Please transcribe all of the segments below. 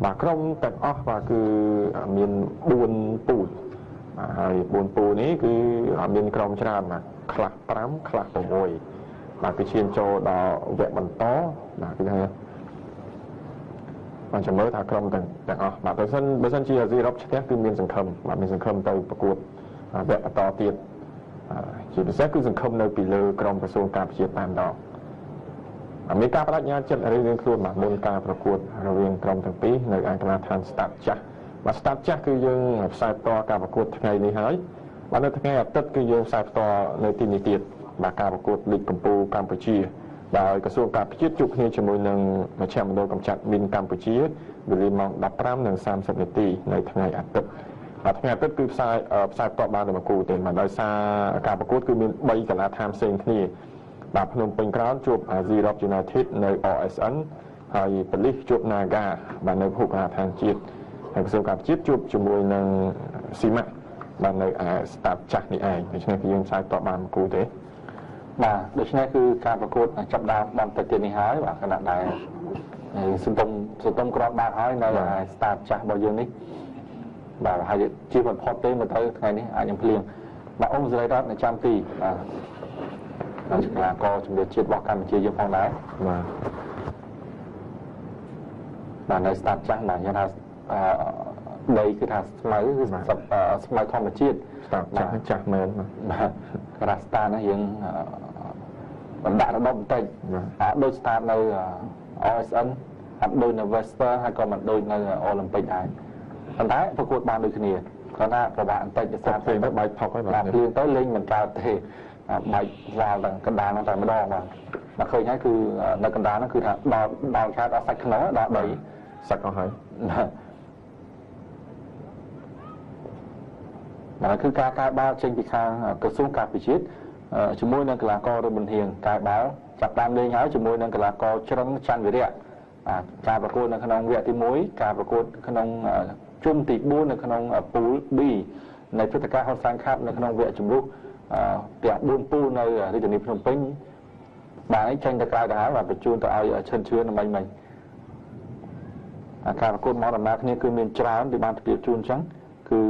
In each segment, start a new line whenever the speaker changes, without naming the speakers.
bà krong tận óc và cứ miền buồn pù hay buồn pù này cứ miền krong ra mà khạc pram khạc của mồi bà cứ chiên cho đó vẹn bằng to bà cứ thế mà chỉ mới thả krong tận óc bà tới sân chia gì đó chắc cứ miền rừng khâm mà miền rừng khâm tới bạc cuột vẹn to tiền chỉ sẽ cứ rừng khâm nơi bị lơ krong cái xôn cạp chia tam đó mấy ca bắt nhá chất ở đây luôn mà môn caประกวดเราเรียนกรมทั้งปีในอังกฤษทานสตาร์ทจักมาสตาร์ทจักคือยังสายต่อการประกวดทั้งไงนี่หายวันนั้นทั้งไงตัดคือยังสายต่อในที่นิติมาการประกวดลีกกัมพูชีโดยกระทรวงการพิจิตรจุกนี้จำนวนหนึ่งมาแชมป์โดยกำจัดมินกัมพูชีบริมองดับพร่ำหนึ่ง30 นาทีในทั้งไงอัดตัดทั้งไงตัดคือสายต่อบางในมากูแต่มาโดยสายการประกวดคือมีใบกระลาทามเซนนี่บาพนมเป็นกราวจูบซีรอบยูไนเต็ดใน OSN ให้ผลิตจูบนากาบานในผู้การทางจิตทางกระทรวงการจิตจูบจมวยในซีมะบานในสตาร์จักนี่เองดังนั้นคือยังใช้ต่อบานกูเด้
ดังนั้นคือการประกวดจับดาวบอลตะเกียนี่หายว่าขนาดไหนสุดตรงกรอบบานหายในสตาร์จักบอลยูนิคแบบให้จีบพอเต้มาเตอร์ไงนี่ยังเพลียงแบบองค์ไรรัตในจำปีเราจะกลางก็จะเดือดเช็ดบอกการเชียร์ยังพองได้มาในสตาร์ทจังมาอย่างนั้นในคือทางสมัยทอมเชียร์
สตาร์ทจังเหมือน
กระสตาร์นะยังมันด่าระดมเต็มโดยสตาร์ในOSN โดยในเวสเตอร์ให้ก็มันโดยในโอลิมปิกได้ตอนท้ายประกวดบานโดยขณีก็น่าประบาดเต็มจะสตาร์ทเป็นใบพอกให้แบบเรียนต้นเล่งเหมือนกาเตะใบวาวต่างกันดานต่างไม่ดองมาเคยใช้คือในกันดานนั่นคือดาวชาร์ดเอาใส่ขนมดาวใบ
สักเอาให้
นั่นคือการบ้าเชิงปีคางกระทรวงการพิชิตจมูกนั่นคือก็ระบบเฮียงการบ้าจับตามเลยหายจมูกนั่นคือก็เชิงชันวิเดียการประกวดในขนมเวียที่มุ้ยการประกวดขนมจุ่มติดบูนในขนมปูบีในพฤติการเขาสร้างคาบในขนมเวียจมูกเปียบุญปูในที่จะมีพนมปิ้งบางไอ้เชิงตะการด่าว่าไปจูนต่อเอาเชิญเชื้อในใหม่การประกวดมอดมาที่นี่คือมีจราฟที่บ้านเปียจูนจังคือ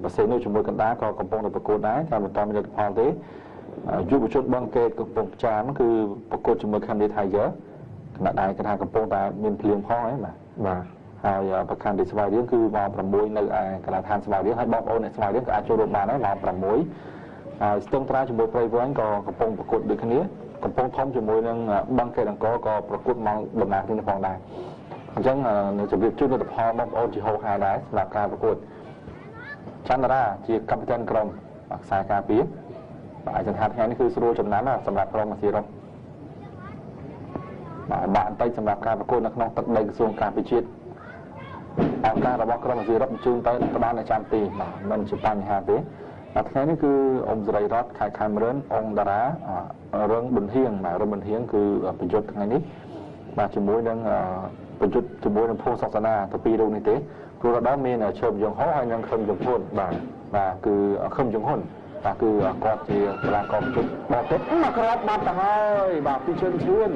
ประเสริฐในจมูกกันด่าก็กำปองในประกวดได้การเป็นตอนมีพอเต้ยุบชุดบังเกตกำปองจานคือประกวดจมูกคันดีไทยเยอะขณะใดกระทางกำปองแต่มีเพลียงพ่อไหมมาให้ประกันในสบายเรื่องคือมาประมวยในกระทางสบายเรื่องให้บอกโอในสบายเรื่องก็อาจจะรวมมาได้มาประมวยสตงตราจมูกไปวันก็กระปองประกวดดึกนี้กระปองท้องจมูกนั่งบังเกตดังก็ประกวดมองดำน้ำที่ในฟองได้จังในจุดจุดในพอมองโอจิโฮไฮได้สำหรับการประกวดชันดาราจีกัปตันกรมสายการปีอาจารย์ทัดแทนนี่คือสโลจำนั้นสำหรับกรมสีรบบ้านไปสำหรับการประกวดนักน้องตัดใบกระทรวงการพิชิตเอาการระบบกรมสีรบจูนไปตบ้านในจำปีมันจะปัญหาเต้แต่แค่นี้คือองค์ไรรัตขายคายมาเรื่ององค์ดาราเรื่องบุญเฮียงเรื่องบุญเฮียงคือประยุทธ์ไงนี้มาจมูกนั่งประยุทธ์จมูกนั่งโพศาสนาตะปีดูนี่เต้ครูระดับมีเชิญยงห้องให้ยังคำยงพ้นมาคือคำยงพ้นคือกอดที่เวลากอดจุดบอกเต็มมาครับมาตายบาปที่เชิญชวน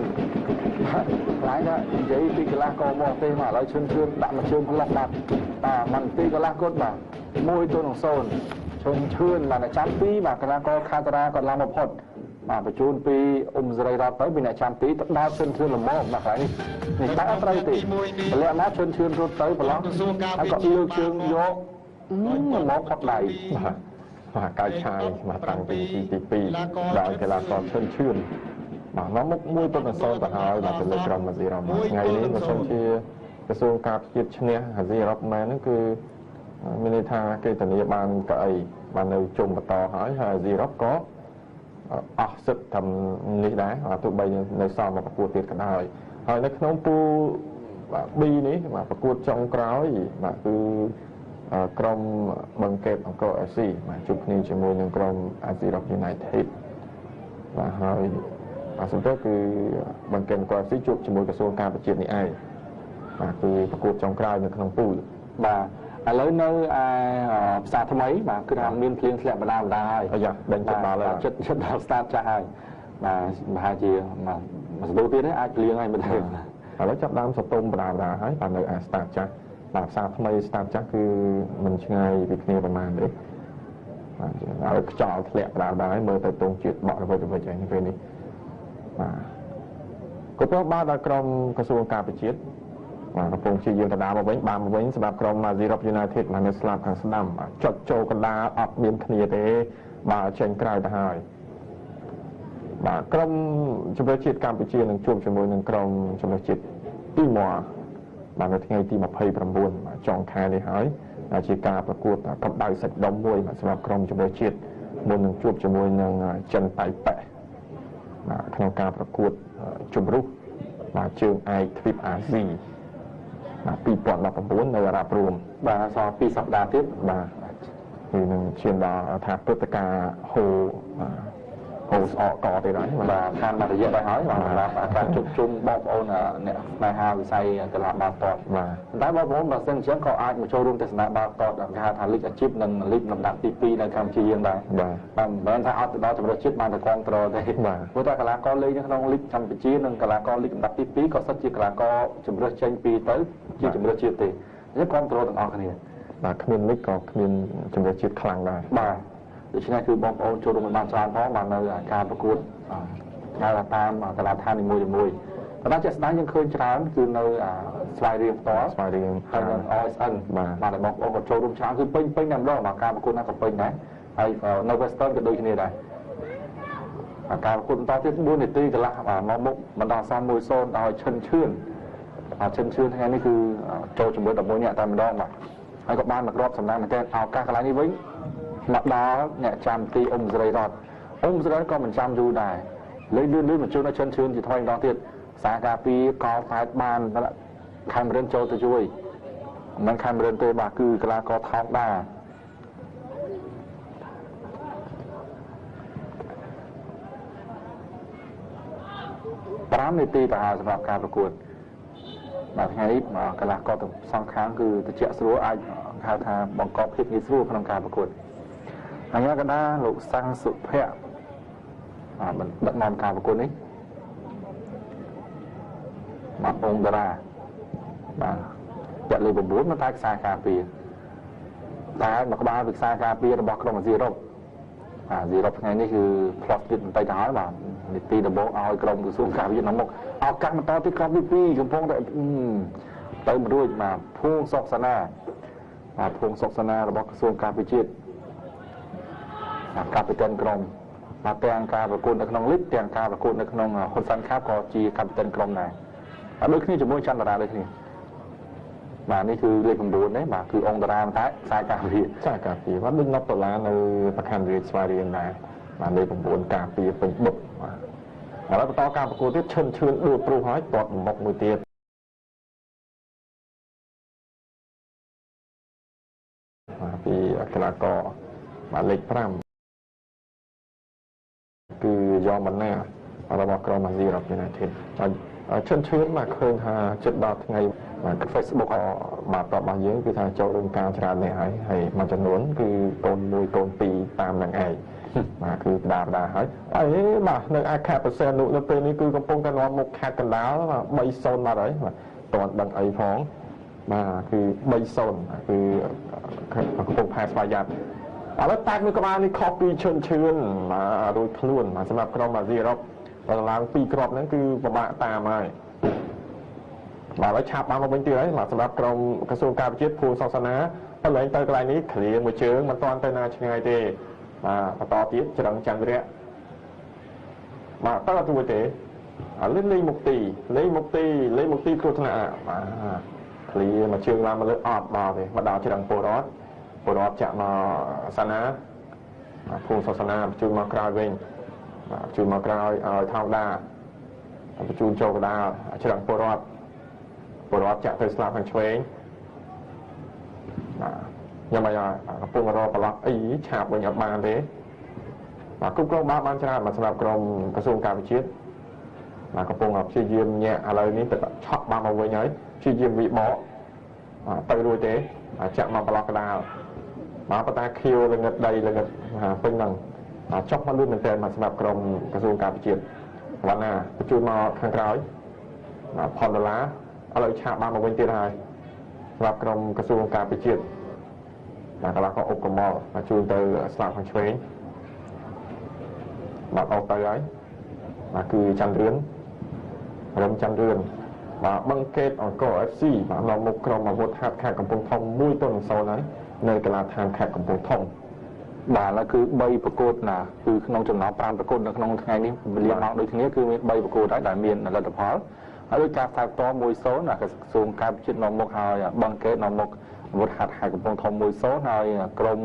หลายนะใจที่กลากอบอกเต็มมาแล้วเชิญชวนดักมาเชิญพลังดักมันที่กลากดมามวยตัวของโซนเชิญมาในชั้นปีมากลากอคาตราก็ลามาพอดมาไปจูนปีไรรัตไปเป็นในชั้นปีตัดดาวเชิญละโมมาขายนี่ตั้งอะไรตีแล้วนะเชิญรถเตยไปแล้วแล้วก็เลือกเชิงโยกมันมองพักใด
มหากายชายมาตั้งปีได้เวลาตอนเชื่อมาน้องมุกมวยต้นโซนต่างหากมาเป็นเลยกรมมาซีรอมไงนี้มาชนเชียกระทรวงการพิจารณาหาซีรอมมานั่นคือมินิธาเกตนิยบาลกับไอ้บานในจุ่มต่อหายหาซีรอมก็สึกทำนี่ได้ตัวใบในซอมมาประกวดติดกันได้หายในขนมปูบีนี้มาประกวดจงกร้อยมาคือกรมบังเกตของกอซีมาจุดนี้จมูกยังกรมอาซีรับยูไนเต็ดมาให้สุดท้ายคือบังเกตกอซีจุดจมูกกระทรวงการประจิตนี่ไอมาคือประกวดจงกร้อยในขนมปู
มาแล้วในภาษาทำไมมาคือทำเมียนเพลียงแสลบดาวได้
เดินจับมาเลย
ชุดดาวสตาร์ทจะให้มาให้จีมาดูตีได้อาจเลี้ยงให้ไม่ได้
แล้วจับดาวสตูมดาวได้ให้ผ่านเลยสตาร์ทจะ បាទផ្សារថ្មីស្តាប់ចាស់គឺមិនឆ្ងាយពីគ្នាប្រហែលទេបាទឲ្យខ្យល់ធ្លាក់បណ្ដាមើលទៅទងជាតិបក់រវិចរវិចហ្នឹងពេលនេះបាទក៏ព្រោះបានដល់ក្រុមក្រសួងការពារជាតិបាទកំពុងជាយើងដណ្ដើមមកវិញបានមកវិញសម្រាប់ក្រុម Mazirop United មកនៅស្លាប់ខាងស្ដាំចុចចូលកណ្ដាលអត់មានគ្នាទេបាទចេញក្រៅទៅហើយបាទក្រុមជម្រើសជាតិកម្ពុជានឹងជួបជាមួយនឹងក្រុមជម្រើសជាតិទី1បាទនៅថ្ងៃទី29ចុងខែនេះហើយជាការប្រកួតកម្ដៅសាច់ដុំមួយសម្រាប់ក្រុមជម្រើសជាតិមុននឹងជួបជាមួយនឹងចិនតៃប៉េបាទក្នុងការប្រកួតជម្រុះបាទជើងឯកទ្វីបអាស៊ីបាទ2019នៅអារ៉ាប់រួម
បាទសល់2សប្តាហ៍ទៀត
បាទគឺនឹងឈានដល់ថាព្រឹត្តិការណ៍ហូស្អកកទេដែរ
បាទខានមករយៈដែរហើយបាទសម្រាប់ការជួបជុំបងប្អូនអ្នកស្នេហាវិស័យកីឡាបាល់ទាត់
បាទ
តែបងប្អូនបើសិនអញ្ចឹងក៏អាចមកចូលរួមទស្សនាបាល់ទាត់គេហៅថាលីកអាជីពនិងលីកលំដាប់ទី2នៅកម្ពុជាយើងដែរ
បាទ
មិនមែនថាអត់ទៅដល់ជម្រើសជាតិបានតែគ្រប់គ្រងទេព្រោះតែកីឡាករលេងនៅក្នុងលីកកម្ពុជានិងកីឡាករលីកលំដាប់ទី2ក៏សិតជាកីឡាករជម្រើសចេញពីទៅជាជម្រើសជាតិទេអញ្ចឹងគ្រប់គ្រងទាំងអស់គ្នា
បាទគ្មានលីកក៏គ្មានជម្រើសជាតិខ្លាំងដែរ
បាទដូច្នេះគឺបងប្អូនចូលរួមបានច្រើនផងបាននៅការប្រកួតការតាមកីឡាដ្ឋាននីមួយៗប៉ុន្តែជាក់ស្ដែងយើងឃើញច្រើនគឺនៅស្វាយរៀងផ្ទាល់
ស្វាយរៀង
ហើយនឹង OSN បាទបងប្អូនក៏ចូលរួមច្រើនគឺពេញតែម្ដងមកការប្រកួតណាក៏ពេញដែរហើយនៅ Western ក៏ដូចគ្នាដែរការប្រកួតបន្តទៀត4នាទីកន្លះមកមុខបណ្ដោះអាសន្ន 1-0 ដោយឈិនឈឿនថ្ងៃនេះគឺចូលជាមួយ11នាក់តែម្ដងបាទហើយក៏បានមកគ្រាប់សំណាងមែនទែនឱកាសកន្លែងនេះវិញមកដល់អ្នកចាំទីអ៊ុំសេរីរតក៏មិនចាំយូរដែរលេងលឿនមកជួយនៅឈិនឈឿនជាថ្មីម្ដងទៀតសារការពីកលផែតបានខេមរិនចូលទៅជួយមិនខេមរិនទេបាទគឺកីឡាករថោកដែរ5នាទីទៅហើយសម្រាប់ការប្រកួតបាទថ្ងៃនេះកីឡាករទាំងសងខាងគឺត្រជាក់ស្រួលអាចហៅថាបង្កប់ភាពងាយស្រួលក្នុងការប្រកួតហើយកណ្ដាលលោកសាំងសុភ័ក្រដឹកនាំការប្រកួតនេះបាទអង្គតារាបាទចាក់លេខ9មកតែខ្សែការពារតែមកក្បាលវិខ្សែការពាររបស់ក្រុមអាស៊ីអឺរ៉ុបថ្ងៃនេះគឺ plus ទៀតបន្តិចទៅហើយបាទនីតិដំបូងឲ្យក្រុមក្រសួងការពារនៅមុខឱកាសបន្តទៀតក្រុមទី2កំពុងតែទៅមិនរួចបាទភួងសុកសាណារបស់ក្រសួងការពារជាតិកាពីតានក្រុមបាទទាំងការប្រកួតនៅក្នុងលីកទាំងការប្រកួតនៅក្នុងហ៊ុនសានខាប់ក៏ជាកាពីតានក្រុមដែរដូចគ្នាជាមួយចន្ទរាដូចគ្នាបាទនេះគឺលេខ9នេះបាទគឺអង្គតារាតែខ្សែការពារ
បាទដូច10ដុល្លារនៅប្រខណ្ឌរាជស្វាយរៀងដែរបាទលេខ9ការពារពេញបុកបាទឥឡូវបន្តការប្រកួតទៀតឈិនឈឿនដួលព្រុសហើយតតមុខមួយទៀតបាទពីកីឡាករបាទលេខ5គឺយ៉ងបណ្ណារបស់ក្រុម Mazirop United ឈិនឈឿនមកឃើញថាចិត្តដល់ថ្ងៃបាទ Facebook បាទតបរបស់យើងគឺថាចូលរួមការច្រើននេះហើយមួយចំនួនគឺកូន1កូន2តាមនឹងឯងបាទគឺដាហើយបាទនៅឯខេត្តបរសេនុនៅពេលនេះគឺកំពុងតែនាំមុខខេត្តកណ្ដាល 3-0 បាត់ហើយបាទតើដឹងអីផងបាទគឺ 3-0 គឺកំពុងផែស្វ័យយ៉ាប់ឥឡូវតែមួយក្បាលនេះខុសពីឈឿនបាទរួចខ្លួនបាទសម្រាប់ក្រុម Mazirop ដល់ឡើង2គ្រាប់ហ្នឹងគឺពិបាកតាមហើយបាទហើយឆាប់បានមកវិញទៀតហើយបាទសម្រាប់ក្រុមក្រសួងការពារជាតិភួងសុកសាណាឥឡូវទៅកន្លែងនេះគ្រាមួយជើងមិនទាន់ទៅណាឆ្ងាយទេបាទបន្តទៀតច្រឹងច័ន្ទរៈបាទតើអត់ជួយទេលេងមុខទីគ្រោះថ្នាក់បាទគ្រាមួយជើងឡើងមកលើអត់ដល់ទេមកដល់ច្រឹងពលរដ្ឋចាក់មកសាណាភួងសុកសាណាជួយមកក្រោយវិញជួយមកក្រោយឲ្យថោដាបញ្ជូនចូលកណ្ដាលច្រឹងពលរដ្ឋចាក់ទៅស្លាប់ខាងឆ្វេងបាទខ្ញុំឲ្យកំពុងរកប្រឡោះអីឆាបវិញអត់បានទេបាទគ្រប់គ្រងបានច្រើនមកសម្រាប់ក្រុមក្រសួងការពារជាតិបាទកំពុងព្យាយាមញាក់ឥឡូវនេះទៅឆក់បានមកវិញហើយព្យាយាមវិបកទៅរួចទេចាក់មកប្រឡោះកណ្ដាលបាទប៉ុន្តែខៀវល្ងឹតដីល្ងឹតពេញហ្នឹងចុះមកលឿនមែនទែនមកសម្រាប់ក្រុមក្រសួងការពារជាតិវណ្ណាបញ្ជូនមកខាងក្រោយផនដុល្លារឥឡូវឆាបបានមកវិញទៀតហើយ សម្រាប់ក្រុមក្រសួងការពារជាតិកន្លះក៏អុកកមលជួយទៅស្លាប់ខាងឆ្វេងបាទអត់ទៅហើយបាទគឺច័ន្ទរឿនរំច័ន្ទរឿនបាទបឹងកេតអង្គរ FC បាទនៅមុខក្រុមអាវុធហត្ថខេត្តកំពង់ធំ1-0ហើយនៅកីឡាដ្ឋានខេត្តកំពង់ធំ
បាទហើយគឺ3ប្រកួតណាគឺក្នុងចំណោម5ប្រកួតនៅក្នុងថ្ងៃនេះវេលាម៉ោងដូចគ្នាគឺមាន3ប្រកួតហើយដែលមានលទ្ធផលហើយដោយការផ្សាយបន្ត1-0ក្រសួងការពារជាតិនាំមុខហើយបឹងកេតនាំមុខអាវុធហត្ថខេត្តកំពង់ធំ1-0ហើយក្រុម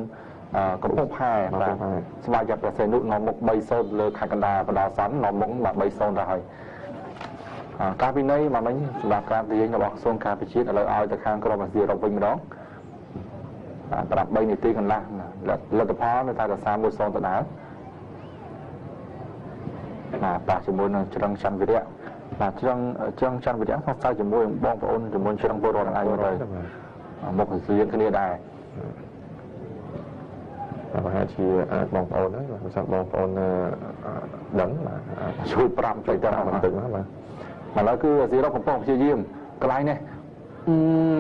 កំពង់ផែបាទស្វាយប្រសេនុនាំមុខ3-0លើខេត្តកណ្ដាលបណ្ដោះអាសន្ននាំមុខបាទ3-0ទៅហើយការពិន័យមកមិញសម្រាប់ការទាញរបស់ក្រសួងការពារជាតិឥឡូវឲ្យទៅខាងក្រុមអាស៊ីអឺរ៉ុបវិញម្ដងប្រាប់3នាទីកន្លះលទ្ធផលនៅតែរក្សា1-0ទៅដែរបាទជាមួយនឹងច្រឹងច័ន្ទវិរៈបាទច្រឹងច័ន្ទវិរៈផងស្័យជាមួយបងប្អូនជាមួយច្រឹងពលរដ្ឋឯងទៅមុខស្រៀងគ្នាដែរ
ប្រហែលជាអាចបងប្អូនហ្នឹងបាទសម្រាប់បងប្អូនដឹងបាទ
ជួយ5ទៅទៅ
បន្តិចណាបាទ
ឥឡូវគឺអាស៊ីអឺរ៉ុបកំពុងព្យាយាមកន្លែងនេះ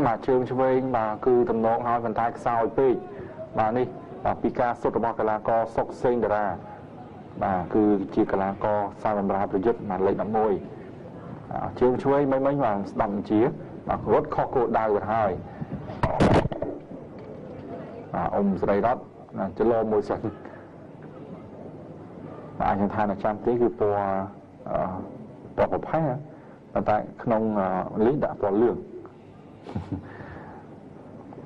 បាទជើងឆ្វេងបាទគឺតំណងឲ្យបន្តែខ្សោយពេកបាទនេះបាទពីការសុទ្ធរបស់កីឡាករសុកសេងតារាបាទគឺជាកីឡាករសារបម្រើប្រយុទ្ធបាទលេខ11ជើងឆ្វេងមិញបាទស្ដាប់បញ្ជាបាទរត់ខុសគោលដៅទៅហើយបាទអ៊ុំស្រីរតចលោមួយសិនបាទអញ្ចឹងថានៅចាំទីគឺពណ៌ប្រផេះប៉ុន្តែក្នុងលីដាក់ពណ៌លឿង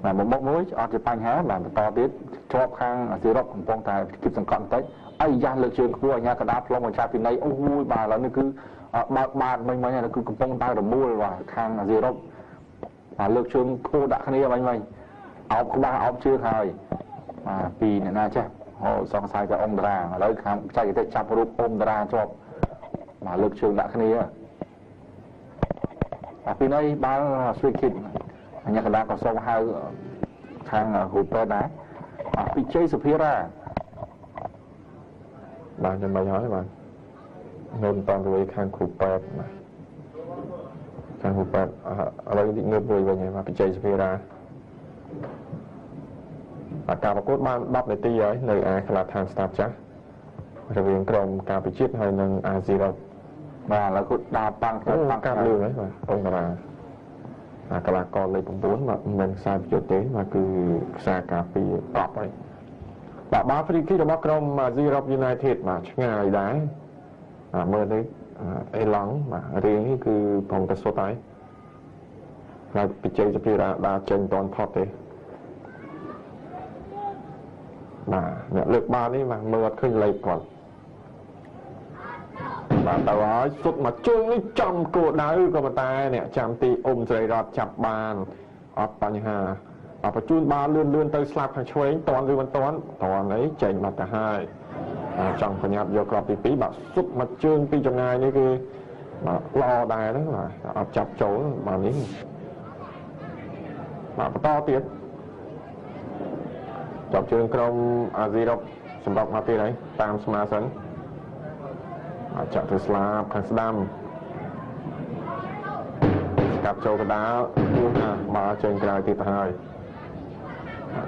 បាទមកមួយអត់ជាបញ្ហាបាទបន្តទៀតជាប់ខាងអាស៊ីអឺរ៉ុបកំពុងតែគិតសង្កត់បន្តិចអីយ៉ាស់លើកជើងខ្ពស់អាញាកដាផ្លុំបញ្ឆាពីនៃអូយបាទឥឡូវនេះគឺបើកបាតមិញគឺកំពុងតែរមូលបាទខាងអាស៊ីអឺរ៉ុបបាទលើកជើងខ្ពស់ដាក់គ្នាមិញអោបក្បាលអោបជើងហើយបាទពីអ្នកណាចេះសង្ស័យតែអង្គតារាឥឡូវខាងបច្ចេកទេសចាប់រូបអង្គតារាជាប់បាទលើកជើងដាក់គ្នាបាទពីនេះបាល់ស្វីគីតអញ្ញាកណ្ដាលក៏សូមហៅខាងហ៊ូពេតដែរបាទពីជ័យសុភារ៉ា
បាទចាំមិនហើយបាទនៅបន្តទៅខាងគ្រូប៉ែតបាទខាងគ្រូប៉ែតឥឡូវទីងើបមួយវិញហើយបាទពីជ័យសុភារ៉ាការប្រកួតបាន10នាទីហើយនៅឯកីឡដ្ឋានស្តាបចាស់រវាងក្រុមការពិជាតិហើយនិងអាស៊ីរ៉ុប
បាទឥឡូវគាត់ដើរប៉ាំង
កាត់លឿងហើយបាទអង្គតារាកីឡាករលេខ9បាទមិនខ្សែប្រយុទ្ធទេបាទគឺខ្សែការពារតបហើយបាទបាល់ហ្វ្រីគីរបស់ក្រុមអាស៊ីរ៉ុប United បាទឆ្ងាយដែរមើលនេះអេឡង់បាទរៀងនេះគឺប្រងតែសុទ្ធហើយហើយពីជ័យសុភារ៉ាដើរចេញមិនទាន់ផុតទេបាទអ្នកលើកបាល់នេះបាទមើលអត់ឃើញលេខគាត់បាទទៅហើយសុទ្ធមកជើងនេះចំគោលដៅក៏ប៉ុន្តែអ្នកចាំទីអ៊ុំស្រីរតចាប់បានអត់បញ្ហាបញ្ជូនបាល់លឿនទៅស្លាប់ខាងឆ្វេងតន់ឬមិនតន់អីចេញមកទៅហើយចង់ប្រញាប់យកគ្រាប់ទី2បាទសុទ្ធមកជើងពីចម្ងាយនេះគឺបាទល្អដែរហ្នឹងបាទអត់ចាប់ចូលបាទនេះបាទបន្តទៀតចាប់ជើងក្រុមអាស៊ីរ៉ុបសម្រាប់មកទៀតហើយតាមស្មាសិនចាក់ទៅស្លាបខាងស្ដាំស្កាប់ចូលកណ្ដាលគឺបាល់ចេញក្រៅទៀតទៅហើយ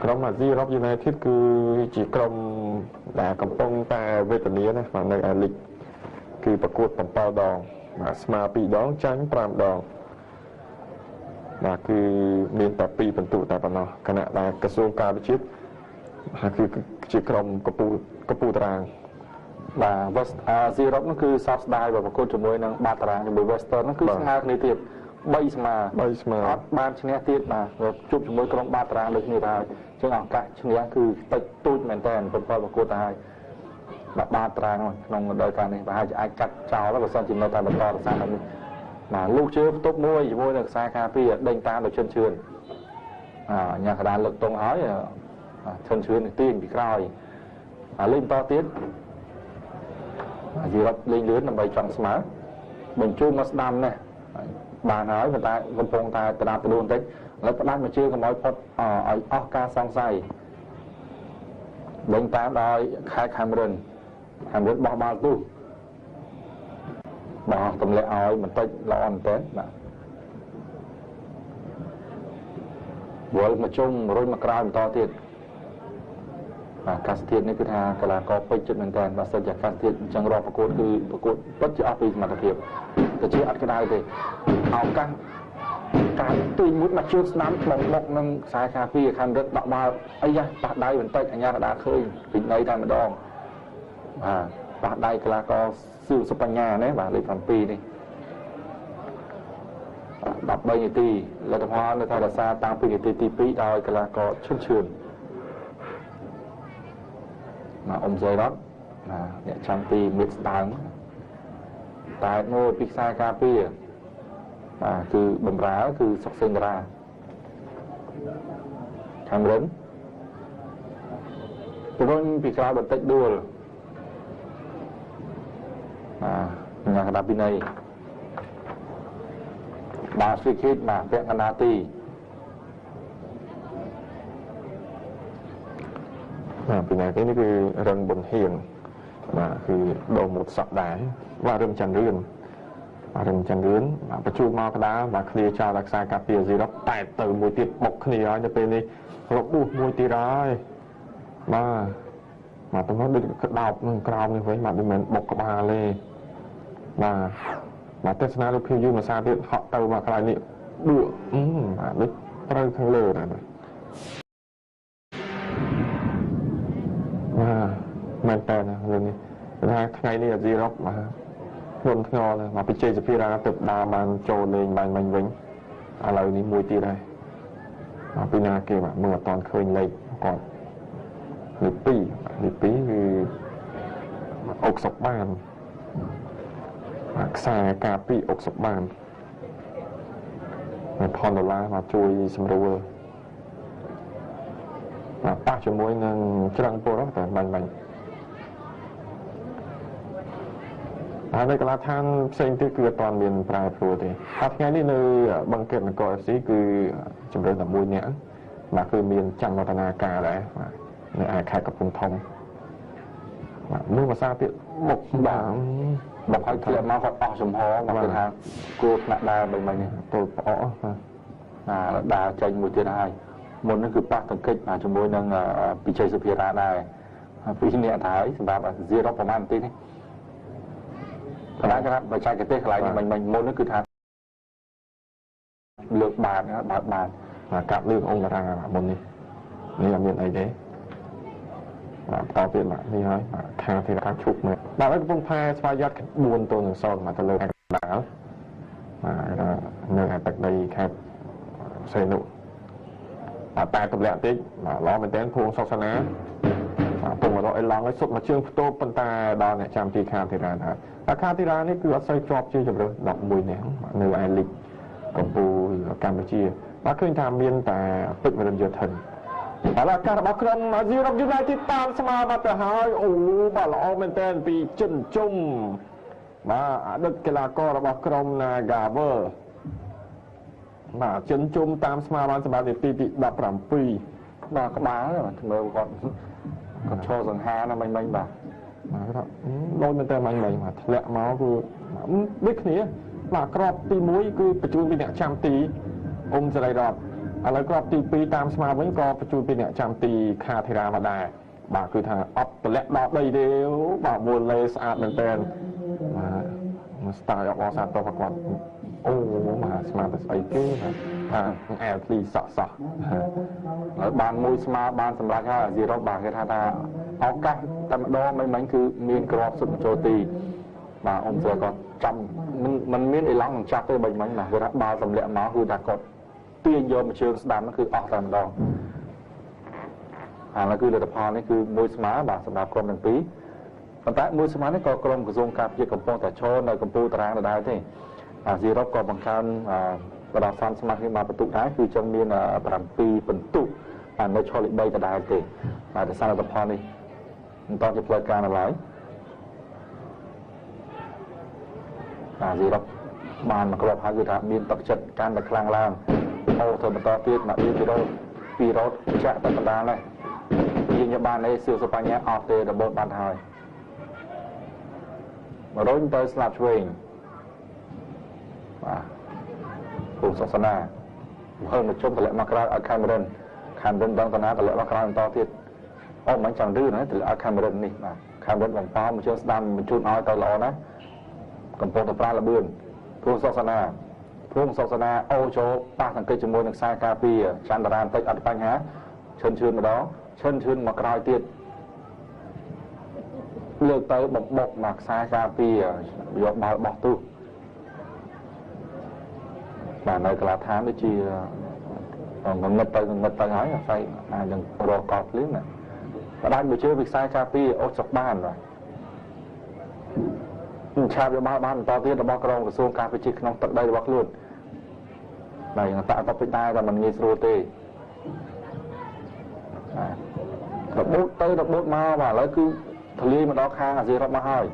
ក្រុមអាស៊ីអឺរ៉ុប United គឺជាក្រុមដែលកំពុងតែវេទនាណាបាទនៅអាលីកគឺប្រកួត7ដងបាទស្មើ2ដងចាញ់5ដងបាទគឺមានតែ2ពិន្ទុតែប៉ុណ្ណោះខណៈដែលក្រសួងការពារជាតិគឺជាក្រុមកពូតារាង
បាទអាស៊ីអឺរ៉ុបនោះគឺសោកស្ដាយបើប្រកួតជាមួយនឹងបាតតារាងជាមួយ Western នោះគឺស្មើគ្នាទៀត3ស្មើអត់បានឈ្នះទៀតបាទជួបជាមួយក្រុមបាតតារាងដូចគ្នាទៅហើយអញ្ចឹងឱកាសឈ្នះគឺតិចតួចមែនតើ7ប្រកួតទៅហើយបាទបាតតារាងក្នុងរដូវកាលនេះប្រហែលជាអាចកាត់ចោលបើសិនជានៅតែបន្តរក្សានេះបាទលោកជើផ្ទប់មួយជាមួយនឹងខ្សែការពារដេញតាមដោយឈិនឈឿនញ៉ាកដានលើកតុងហើយឈិនឈឿននេះទាញពីក្រោយលេងបន្តទៀតអាស៊ីរ៉ុបលេងលឿនដើម្បីចង់ស្មើបញ្ជូនមកស្ដាំនេះបានហើយប៉ុន្តែកំពុងតែដដាបដួលបន្តិចឥឡូវផ្ដាច់មកជើងកុំឲ្យផុតឲ្យអស់ការសង្ស័យលេងតាមដោយខេត្តខាំរិនបោះបាល់ទូបោះទម្លាក់ឲ្យបន្តិចល្អមែនតើបាទ វល់មកជុំរុញមកក្រោយបន្តទៀតអាកាសធាតុនេះគឺថាកីឡាករពេញចិត្តមែនតើបើសិនជាអាកាសធាតុអញ្ចឹងរកប្រកួតគឺប្រកួតពិតជាអស់ពីសមត្ថភាពទៅជាអត់ក្តៅទេឱកាសការទួយមួយមកជើងស្ដាំបុកនឹងខ្សែការពារខាងរឹតដាក់បាល់អីយ៉ាប៉ះដៃបន្តិចអញ្ញាកដាឃើញពីដីតែម្ដងបាទប៉ះដៃកីឡាករសឿសុបញ្ញាណាបាទលេខ7នេះ13នាទីលទ្ធផលនៅថារសារតាំងពីនាទីទី2ដោយកីឡាករឈឿនមកអ៊ុំសេរ៉ាត់អ្នកចាំទីមានស្ដើងតែមួយពីខ្សែការពារគឺបំរើគឺសុកសេនតារាខាងរិនទៅវិញពីក្រោយបន្តិចដួលញ៉ាំកណ្ដាលពីនៃបាទស្វីគីតបាទពាក់កណ្ដាលទី
ពីណាគេនេះគឺរឹងបុនហៀងបាទគឺដូរមួយសប្តាហ៍បាទរឹងច័ន្ទរឿនបញ្ជូនមកកដាបាទគ្នាចោលរក្សាការពារស៊ីរ៉ុបតែទៅមួយទៀតបុកគ្នាហើយនៅពេលនេះរកដួសមួយទៀតហើយបាទទៅដូចក្តោបនឹងក្រោមនេះវិញបាទមិនមែនបុកក្បាលទេបាទទស្សនារូបភាពយូរមួយសារទៀតហក់ទៅមកកន្លែងនេះដួបាទដូចត្រូវខាងលើដែរមែនតើរឿងនេះថាថ្ងៃនេះអាស៊ីរ៉ុបបាទធ្ងន់ធ្ងរណាស់មកពីជ័យសភារាទៅដើរបានចូលលេងបាញ់មិញវិញឥឡូវនេះមួយទៀតហើយមកពីណាគេបាទមើលអត់តាន់ឃើញលេខគាត់លេខ2គឺអុកសុកបានខ្សែការពីអុកសុកបាន$1,000មកជួយសម្រួលប៉ះជាមួយនឹងច្រាំងពលតែបាញ់ហើយនៅកីឡាដ្ឋានផ្សេងទៀតគឺអត់ទាន់មានប្រែប្រួលទេហើយថ្ងៃនេះនៅបឹងកេតនគរ FC គឺជម្រើស11នាក់បាទគឺមានច័ន្ទរតនាការដែរបាទនៅឯខេត្តកំពង់ធំបាទមួយភាសាទៀតមុខបាទ
ឲ្យធ្លាក់មកគាត់អស់ចំហមកគេថាគួរថ្នាក់ដើរបីមិញនេះ
ទៅផ្អក
ដើរចេញមួយទៀតហើយមុននេះគឺប៉ះតង្កិចជាមួយនឹងពីជ័យសុភារាដែរពីរនាក់ហើយសម្រាប់អាស៊ីរ៉ុបប្រហែលនាទីនេះកន្លែងថាបច្ចេកទេសកន្លែងនេះមិញមុននេះគឺថាលើកបានបើកបាន
កាប់លើកអង្គតារាមុននេះអត់មានអីទេបាទបន្តទៀតបាទនេះហើយខាងទីខាងឈប់មើលបាទកំពុងផែស្វ័យយ័ត4-0មកទៅលើកណ្ដាលបាទនៅឯទឹកដីខេត្តសេនុតែទម្លាក់តិចបាទល្អមែនទែនភួងសុកសនាពុំរកអីឡងឲ្យសុទ្ធមកជើងផ្ទោប៉ុន្តែដល់អ្នកចាំទីខាងធីរ៉ាថាខាងធីរ៉ានេះគឺអត់សូវជាប់ជាជម្រើស11នាក់នៅឯលីកកម្ពុជាកម្ពុជាបាទឃើញថាមានតែពេជ្រវរិនយោធិនបាទឱកាសរបស់ក្រុមអាស៊ីរ៉ុបយូណៃទីតាមស្មើបាត់ទៅហើយអូបាទល្អមែនទែនពីចិនជុំបាទអតីតកីឡាកររបស់ក្រុម Nagaver បាទចិនជុំតាមស្មើបានសម្រាប់នាទីទី17
បាទក្បាលមើលគាត់ឈរសង្ហាណាមិញបាទ
គាត់ដូចមែនតើមិញបាទធ្លាក់មកគឺដូចគ្នាបាទក្របទី1គឺបញ្ជូនពីអ្នកចាំទីអ៊ុំសេរីរ៉តឥឡូវក្របទី2តាមស្មើវិញក៏បញ្ជូនពីអ្នកចាំទីខាធីរ៉ាមកដែរបាទគឺថាអត់តម្លាក់ដល់ដីទេបាទវល់លេស្អាតមែនតើបាទមកស្ទាយអបអរសាទរគាត់អូបាទស្មានតែស្អីគេអែលទីសក់
ហើយបានមួយស្មើបានសម្រាប់ហើយអាស៊ីរ៉ុបបាទគេថាឱកាសតែម្ដងមិញគឺមានក្របសុទ្ធចូលទីបាទអ៊ុំសេក៏ចាំមិនមានអីឡង់នឹងចាប់ទេមិញបាទគេថាបាល់សម្លាក់មកគឺថាគាត់ទាញយកមកជើងស្ដាំគឺអស់តែម្ដងហើយគឺលទ្ធផលនេះគឺមួយស្មើបាទសម្រាប់ក្រុមទាំងពីរប៉ុន្តែមួយស្មើនេះក៏ក្រុមក្រសួងការពារកំពុងតែឈរនៅកម្ពុជាតារាងដដែលទេអាស៊ីរ៉ុបក៏បង្កើនបដិសន្ធស្មារតីមកបន្ទុកដែរគឺចឹងមាន7បន្ទុកនៅឈរលេខ3ដដែលទេបាទដោយសារលទ្ធផលនេះមិនតជាផ្លូវការនៅឡើយអាស៊ីរ៉ុបបានមកគ្រាប់ហើយគឺថាមានទឹកចិត្តកាន់តែខ្លាំងឡើងអូធ្វើបន្តទៀតមកពីរ៉ូតចាក់តែបណ្ដាលនេះយើងបាននេះសឿសុបញ្ញាអត់ទេរបូតបានហើយមករុញទៅស្លាប់ឆ្វេងបាទពុកសាសនា hơn một chung lại Macron ở Cameron đang tận á lại Macron to thiệt mình chẳng đưa nữa thì ở Cameron này mà Cameron bằng pháo một chiếc đam một chút nói tao lọ đó cầm phong tập ra là bươn Phương Sosana ô chỗ ba thằng cây chùm môi được sai cà phê Chandran tới ăn bánh há chân mà đó chân Macron thiệt lược tới bọc mặc sai cà phê dọn bao bọc tu mà nơi cả tháng mới chi ngật tới hỏi là phải đừng rò cọp liếc này và đang buổi trưa việc sai cà phê ô chọc bàn rồi cha với ban to tiên là bao công của xuông cà phê chỉ không tận đây là bác luôn này là tạo tập tai là mình nghe sô tê đập bút mau mà lấy cứ thলি mà đó khang là gì đó mà hỏi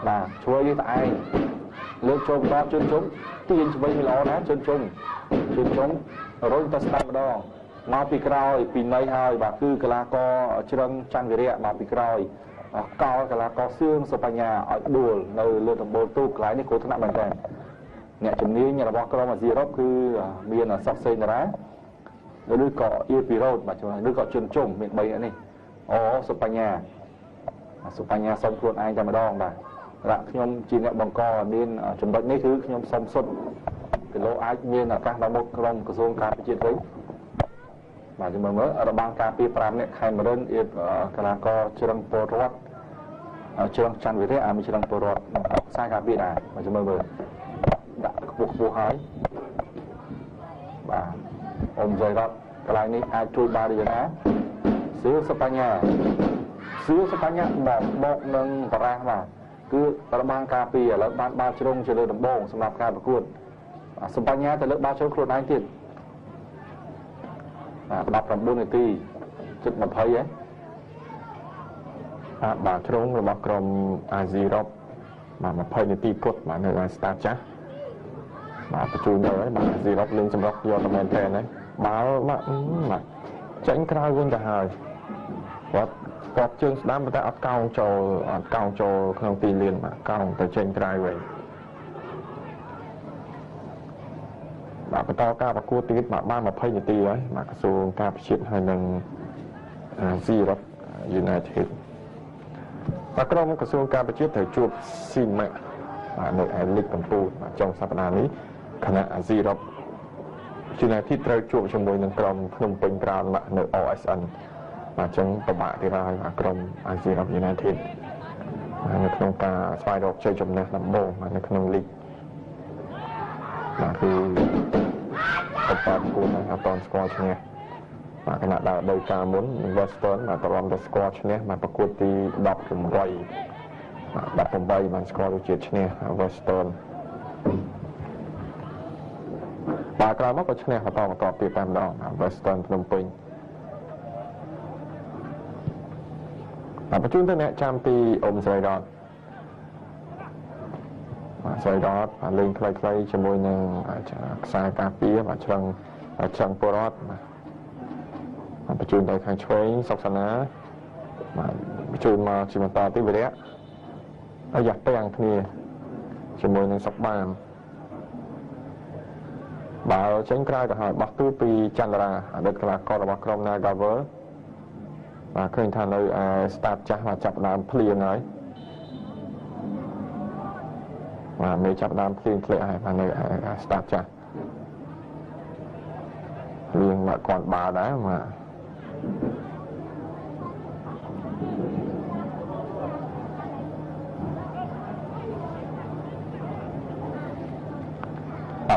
là chúa với tại lướt trôm đó chân chúng tiền cho bây giờ đó chân chúng rồi ta start đó mà bị cào bị này hơi và cứ cái là co chân chăn cái đấy mà bị cào cao cái là có xương sập nhà ở đùa nơi lượt bộ tu cái này cố thằng nào bằng nhẹ chừng ní nhà là bao công mà gì đó cứ miền là sắp xây ra rồi đứa cọ yêu pì road mà chúng đứa cọ chân trùng miền bay nữa này sập nhà xong luôn ai cho mà đo mà là nhom chỉ nhẹ bằng co nên chuẩn bị mấy thứ nhom xong xuân thì lỗ ái nhiên là các đạo công của zone cà phê chuyện đấy mà chúng mình mới ở bang cà phê pram này khai mà đơn ít cái là co trường porot trường chăn với thế mình trường porot sai cà phê này mà chúng mình vừa đã buộc hỏi và ôm dây đó cái này ní ai chui ba đi nữa xíu Spanya mà bọc nâng ra mà cứ ở bang cà phê ở lớp ba trường chơi đầm bông sầm nạp ca bạc cuộn Spanya thì lớp ba trường cuộn anh tiền đọc làm buôn này ti chụp một thấy ấy bà trống là bác cầm Azirop mà thấy này ti cốt mà nơi start chắc mà cái chú nhớ ấy mà Azirop lên trong rock do comment tên đấy báo mà tránh cái quân cả hai và có chương đám người ta ở cao cho không tin liền mà cao tới trên cái vậy mà cái to cao và cua tí mà ba mà thấy như tí ấy mà cái số cao chuyện hay nâng Zirop United và cái đó cái số cao chuyện thời chuột xin mẹ mà nội ai lịch cầm tu mà trong sắp đàn ấy khả năng Zirop United trời chuột trong môi nâng cầm Phnom Penh Crown mà nội OSN mà trong tập bạ thì ra mà cầm Zirop United mà nó không cả xoay đọc chơi trong này làm bồ mà nó không lịch màคือtập bạ của nó toàn squash nha mà cái nào đời ca muốn Western mà tập làm được squash nha màประกวดที่10 bay mà squash được chết nha Western bà cái mất cái nha họต่อตีตามดอก Western พนมเปญปัจจุบันเนี่ยจำตีอมไซดอนไซดอนเล่นคล้ายๆจมูกหนึ่งสายกาปีมาชังโปรอดปัจจุบันในทางช่วยศาสนาปัจจุบันมาชิมตาที่เวรียอยากแต่งที่จมูกหนึ่งสักบ้านบ่าวเช่นกลายกับหอยบักตู้ปีจันทราเด็กกลากรบักกรมนากาเวอร์mà khơi thành nơi start chắc và chập đám phliền ấy mà mấy chập đám phliền lệ hay và nơi start chắc liền mà còn bà đá mà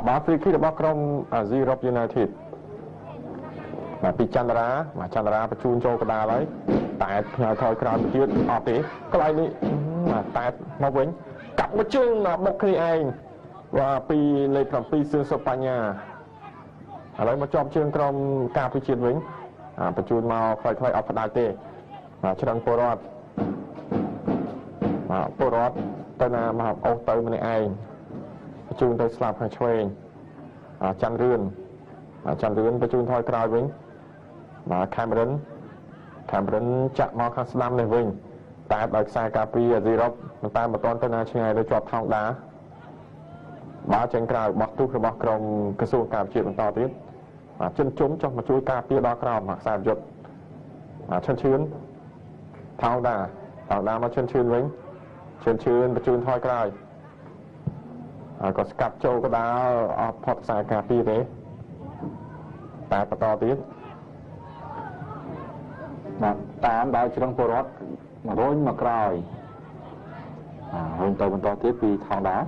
bà phí khi được bác rong Zirop United mà bị Chandra mà Chandra phải chun cho cái đà đấy tại thời còn chưa ọt tí cái này đi mà tại mau vĩnh cặp một chương là một khi anh và pi lấy làm pi xương Spanya lấy một chọn chương trong cà phê chiến vĩnh phải chun mau phải ở phần đại tê mà trong Porot mà Porot tên là mà học ông tới bên anh chun tới slap hay chơi chăn rươn phải chun thôi cài vĩnh mà Cameron chạm mò khăn slam này vinh tại ở xa cà phê Zirop mà ta một con tên là ngày để chọt thong đá báo tranh cài bọc tu cái bọc cầm cái số cà phê to tiếp
chân chúng trong mà chui ca pia đo cào mà xa giật chân chươn thao đà mà chân chươn vĩnh chân chươn và chươn thôi cài có cặp châu có đá phọt xa ca pia thế ta có to tiếng
mà tám đá trong phố rót mà rối mà cài hôm tới mình to tiếp vì thao đá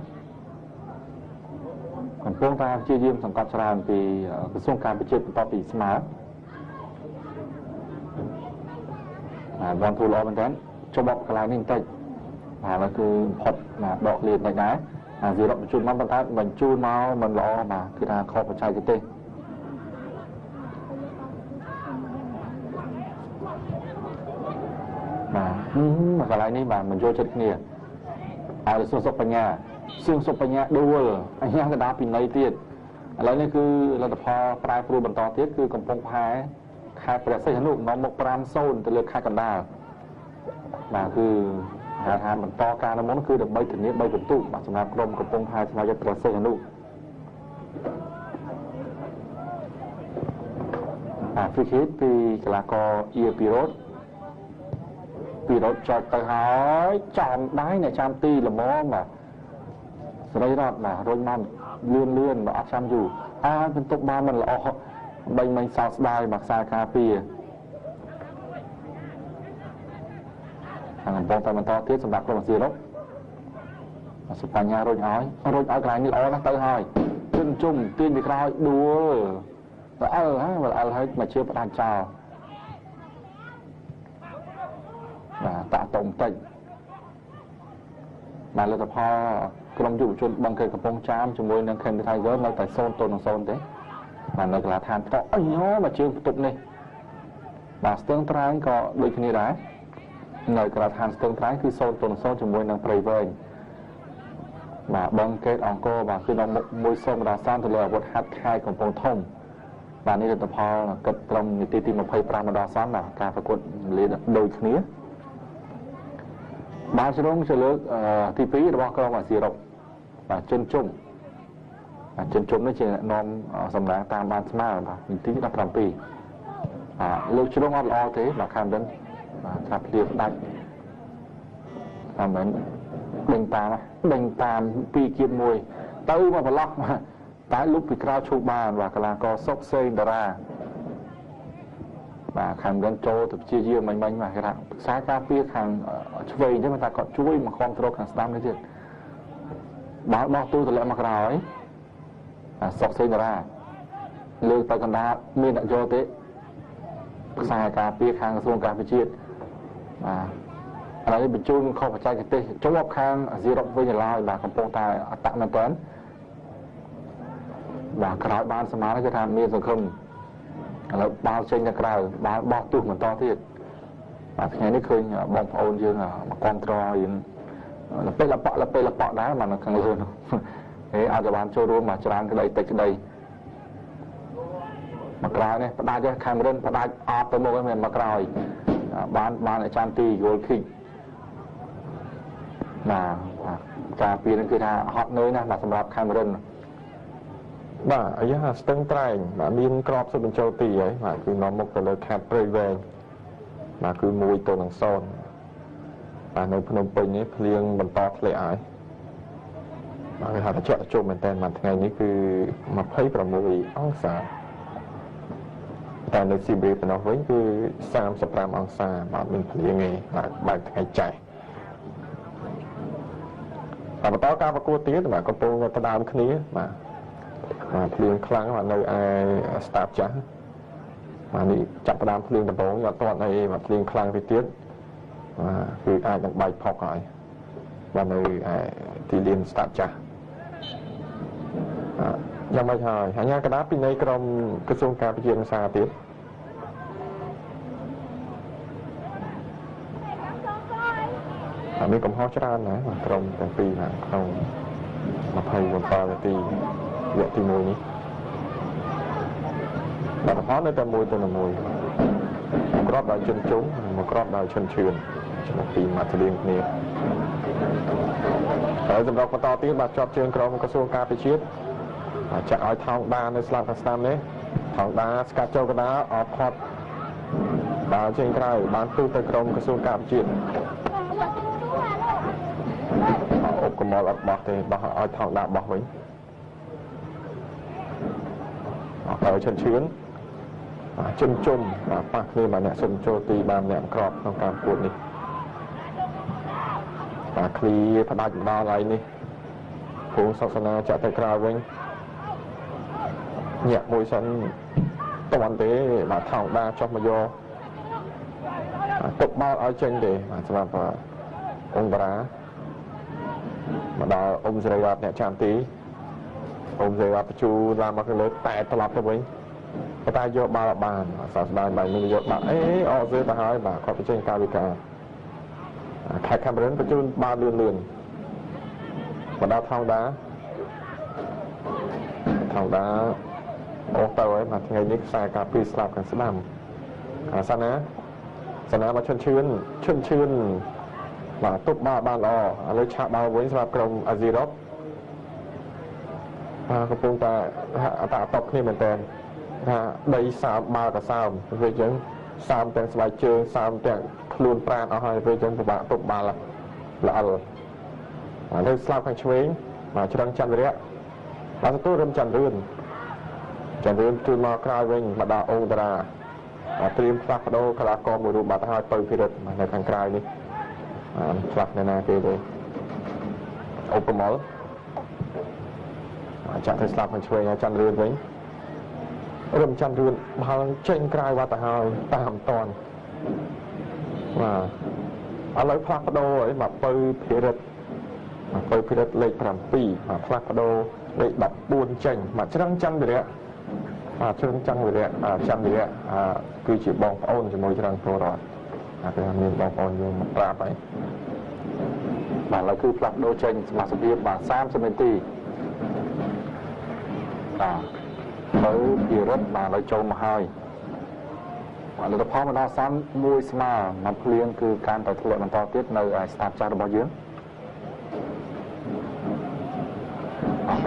còn phương ta chia riêng thằng con làm thì cái xung cảm bị chết to bị smartวันทูรอมันแทนจะบอกอะไรนี่แต่มันคือพอดดอกเรียนในน้ำสีดอกจูนมันบรรทัดมันจูนเมามันล้อมาคือทางคอประชัยกิเต้มาอะไรนี่มันโยชัดเนี่ยเอาส่วนศพปัญญาซึ่งศพปัญญาดูไอ้ยังกระดาษปีนในเตี้ยแล้วนี่คือเราพอปลายปลูกบรรทอเตี้ยคือกำปองพายคายประเสริฐนุน้องมกปรามโซนแต่เลือกคายกันได้คือหาทางมันต่อการน้ำมันคือดับใบถึงนี้ใบเป็นตู้สำหรับกรมกระปงพายสำหรับจะประเสริฐนุฟรีคิดปีกลากรเอียปีรถจอดไปหายจอมได้ในชามตีละม้อมาสไลด์รอดรถมันเลื่อนอัดชามอยู่เป็นตกบ้านมันละใบไม้ซาสได้บักซาคาปีทางบองไปมันต่อเทียบสำหรับกรมสีรถสุปัญญาโรยอ้อยกลายนี่อ้อยนะเตยหอยขึ้นจุ่มตีนไปคลายดูแล้วให้มาเชื่อประธานเจ้าตาตรงติมาเลยแต่พอกรมอยู่จนบางเคยกับปงจามจมวยนังเคนไทยเยอะในแต่โซนตัวนังโซนเด้mà nó là than to nhó mà chưa tục này và tương trái có đôi khi đấy người là than tương trái cứ sâu tuần sâu cho môi năng prey về mà băng kết ông cô và khi nó môi sông ra san thì là vật hạt khaiของปงthông vàนี่จะพอกับตรงในตีมาเพย์ปรามาดาซ้ำนะการประกวดเรียนโดยนี้บางช่วงจะเลิกที่ปีระหว่างกรมสีรบvà chân trung chân trung nó chỉ là non sầm đá tam ban smart mà mình tính là làm pi lúc chưa đông lo thế mà khám đến chặt liệt đánh làm đến đánh tam pi kiên mùi tới mà phải lắc mà tái lúc bị cao chụp bàn và là có sốc xây ra và khám đến châu tập chia chia mình mà cái thằng sáng ca pi hàng về chứ mà ta còn chuối mà con trâu hàng stam đấy chứ báo tu thì lại mặc rồi sọc xây ra lương tay còn đá miền đại do thế xài cà phê hàng xuông cà phê chiếtอะไรเป็นจุนเข้าไปใจกันเตะจวบข้างซีรบไว้ในลายแบบกำปองตายตักมันต้นแบบกระไรบ้านสมาร์ทจะทำมีสังคมแล้วบ้านเชนจะกระไรบ้านบอกตู้เหมือนตอนที่แบบไงนี่เคยบอกโอนยังมาคอนโทรลยังเป็นละเปาะได้มันขังเลยอาจจะบ้านโชว์รูมมาจานกระไดติดกระไดมากรายเนี่ยได้จะใครมาเล่นได้อาบไปโมกันเหมือนมากรายบ้านในจานตีโยนขึ้นการปีนั่นคือท่าฮอตเนยนะสำหรับใครมาเล่น
อายาสตึงไตรมีนกรอบสุดเป็นโจตีไอ้คือน้องมกตัวเลยแคปเปรย์เวงคือมวยตัวหนังโซนในพนมเปญนี้เพลียงบรรทอเลยอ้คือหาเจาะจุ่มเหมือนแต่มันไงนี่คือมาให้ประมวยองศาแต่ในซีบีเป็นเอาไว้คือ33 องศาเป็นเพลียงไงแบบไงใจแต่ต่อการประกวดตีแต่ก็โปรกระดานคนี้เพลียงครั้งในไอสตาร์จ้านี่จับกระดานเพลียงตะโบยอดตอนในเพลียงครั้งที่ตีคือไออย่างใบพอกหน่อยในที่เรียนสตาร์จ้ายังไม่ใช่หางานกระดาษปีในกรมกระทรวงการพิจารณาติดมีกรมฮอชรานะกรมเป็นปีนะเขามาพายวนตาตีเยอะที่มวยนี้แต่เพราะในแต่มวยตัวหนึ่งมวยกรอบดาวชนจุ้งกรอบดาวชนเชือนชนปีมาทะเลนี้แต่สำหรับต่อตีมาจอบเชิงกรมกระทรวงการพิจารณาจะเอาทองดาในสลามสตามนี้ ថងដាស្កាត់ចូលកដាអត់ផត់ដើរចេញក្រៅបានទូទៅក្រុមក្រសួងការជាតិអុកកមលអត់បោះទេបោះឲ្យថងដាបោះវិញអត់ទៅឈិនឈឿនជុំជុំប៉ះគ្នាបាទអ្នកសុំចូលទីបានអ្នកក្របក្នុងការប្រកួតនេះបាទឃ្លីផ្ដាច់ម្ដងឡើយនេះគូសុខសនាចាក់ទៅក្រៅវិញញាក់មួយសិនតន់ទេបាទថោងដាចុះមកយកទុកបោលឲ្យចេញទេបាទសម្រាប់អង្គបារាមកដល់អ៊ុំសេរីវ៉ាត់អ្នកចាំទីអ៊ុំសេរីវ៉ាត់បញ្ជូឡើងមកលើតែត្រឡប់ទៅវិញតែយកបាល់បានសោកស្ដាយបាយនឹងយកបាល់អអត់ទៅទៅហើយបាទគាត់បញ្ចេញការវិការខេត្តខាំរុនបញ្ជូនបាល់លឿនមកដល់ថោងដាអូទៅហើយបាទថ្ងៃនេះខ្សែការពីស្លាប់ខាងស្ដាំសាណាមកឈុនឈឿនបាទទុកបាល់បានល្អឥឡូវឆាកបាល់វិញសម្រាប់ក្រុមអាស៊ីរ៉ុបកំពុងតែតបគ្នាមែនតើថាដីសើមបាល់ក៏សើមវាអញ្ចឹងសើមទាំងស្បែកជើងសើមទាំងខ្លួនប្រាណអស់ហើយវាអញ្ចឹងពិបាកទុកបាល់ល្អឥឡូវស្លាប់ខាងឆ្វេងបាទច្រឹងចន្ទរៈបាទទទួលរឹមចន្ទរឿនជួយមកក្រោយវិញមកដល់អូតារាត្រៀមផ្លាស់ប្ដូរកីឡាករមួយរូបបាត់ហើយទៅពិរិទ្ធនៅខាងក្រៅនេះផ្លាស់នៅណាគេទេអូកមលចាក់ទៅស្លាប់មកឆ្វេងចន្ទរឿនវិញរំចន្ទរឿនបាល់ចេញក្រៅបាត់ទៅហើយតាមអត់តាន់បាទឥឡូវផ្លាស់ប្ដូរហើយមកទៅពិរិទ្ធលេខ7ផ្លាស់ប្ដូរលេខ14ចេញមកច្រឹងចន្ទរៈជ្រឿងចន្ទរៈគឺជាបងប្អូនជាមួយច្រឹងពលរដ្ឋគេមានបងប្អូនយកមកប្រាប់ហើយបាទឥឡូវគឺផ្លាស់ប្ដូរចេញសមាជិកបាទ30នាទីបាទទៅពិរិទ្ធបាទឥឡូវចូលមកហើយបាទលទ្ធផលមកដល់31ស្មើមកភ្លៀងគឺការតែធ្លាក់បន្តទៀតនៅឯស្តាតចាស់របស់យើង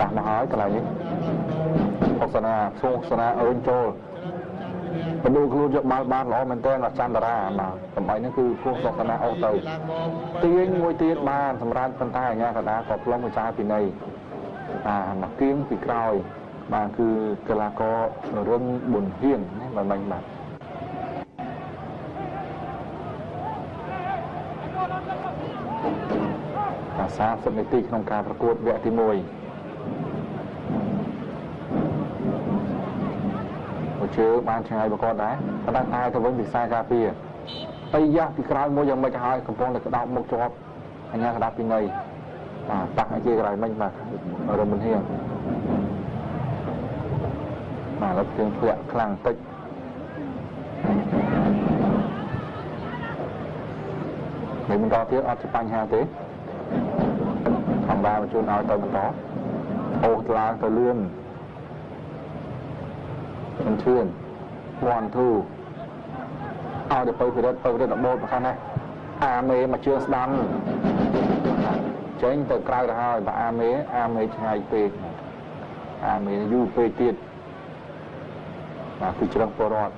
ដាក់មកហើយកន្លែងនេះសុខសនាអើញចូលបដូរខ្លួនយកបាល់បានល្អមែនទែនចន្ទរាបាទតំបន់នេះគឺភួងសុខសនាអស់ទៅទាញមួយទៀតបានសម្រាប់ប៉ុន្តែអាញាកណ្ដាលក៏ផ្លុំមួយចាយពីនៃមកគៀងពីក្រោយបាទគឺកីឡាកររឹងប៊ុនហៀងណាបាទបាញ់បាទ30នាទីក្នុងការប្រកួតវគ្គទី1ជើបានឆ្ងាយបកកដែរប៉ុន្តែទៅវិញពីខ្សែការពារទៅយ៉ាពីក្រោយមួយយ៉ាងម៉េចហើយកំពុងតែក្តោបមុខជាប់អញ្ញាក្តាប់ពីនៃបាទប៉ះឲ្យគេក្រោយមិញបាទរំមិនហៀងបាទលើជើងធ្លាក់ខ្លាំងតិចមិនបន្តទៀតអត់ជាបញ្ហាទេធម្មតាបញ្ជូនឲ្យទៅបន្តអូសឡើងទៅលឿនមិនឈឿន1 2ឲ្យទៅពិរិទ្ធបូតប្រខានណាអាមេមកជើងស្ដាំចេញទៅក្រៅទៅហើយបើអាមេឆ្ងាយពេកអាមេយូរពេកទៀតបាទគឺច្រឹងពលរដ្ឋ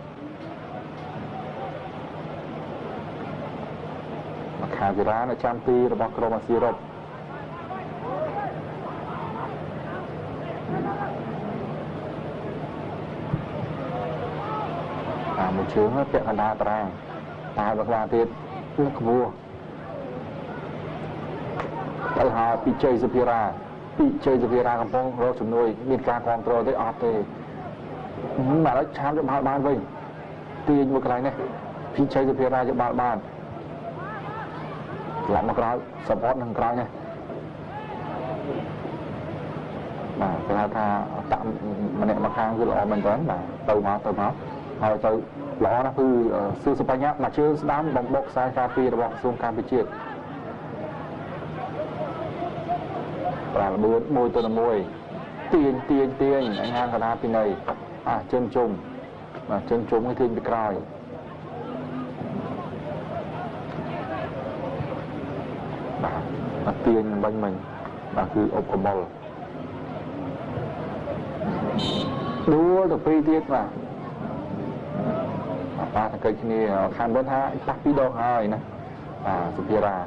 មកខាវិរានៅចាំទីរបស់ក្រុមអាស៊ីរ៉ុបមួយជើងពាក់កណ្ដាលតារាងតែបើក្បាលទៀតគឺក្បួរទៅហើយពីជ័យសុភារាកំពុងរកជំនួយមានការគ្រប់គ្រងទេអត់ទេមកដល់ឆាមយកបាល់បានវិញទាញមួយកន្លែងនេះពីជ័យសុភារាយកបាល់បានឡប់មកក្រោយសពតនឹងក្រោយនេះបាទគេហៅថាតាក់ម្នាក់មកខាងគឺល្អមែនតើបាទទៅមកហើយទៅល្អណាស់គឺសួរសបញ្ញាមកជើងស្ដាំបំបុកខ្សែការពាររបស់ក្រសួងការពារជាតិប្រាល្បឿន1ទៅ1ទាញអញហាងកណ្ដាលពីនៃជើងជុំបាទជើងជុំឲ្យទាញពីក្រោយបាទទាញបាញ់មិញបាទគឺអុកកមល
đua được phi tiết mà ba thằng cây kia khăn bên ha tắt đi đâu hai nè Supira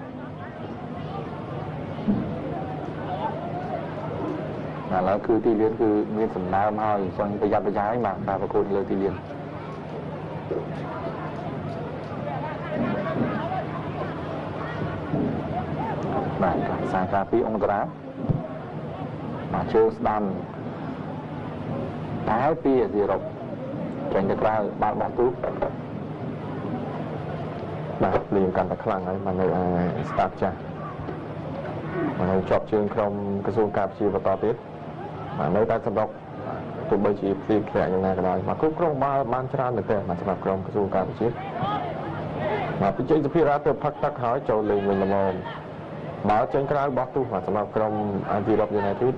là cứ ti liên cứ nguyên phần nam hai xong bây giờ trái mà và cô lời ti liên bạn sang cà phê ông ta mà chưa đam áo tia gì rồi chạy được ra bạn bạn tú
mà liền cần phải khăn ấy mà người start cha mà người chọn trường không cái số cạp chi và to tiết mà nơi ta sắp đọc tụi bây chỉ phi khỏe như này cái đó mà cũng không ban ra được thế mà sắp không cái số cạp chi mà cái chơi phi ra từ phát tắc hỏi cho liền mình là mồm mà trên cái áo bóc tu mà sắp không anti đọc như này thiết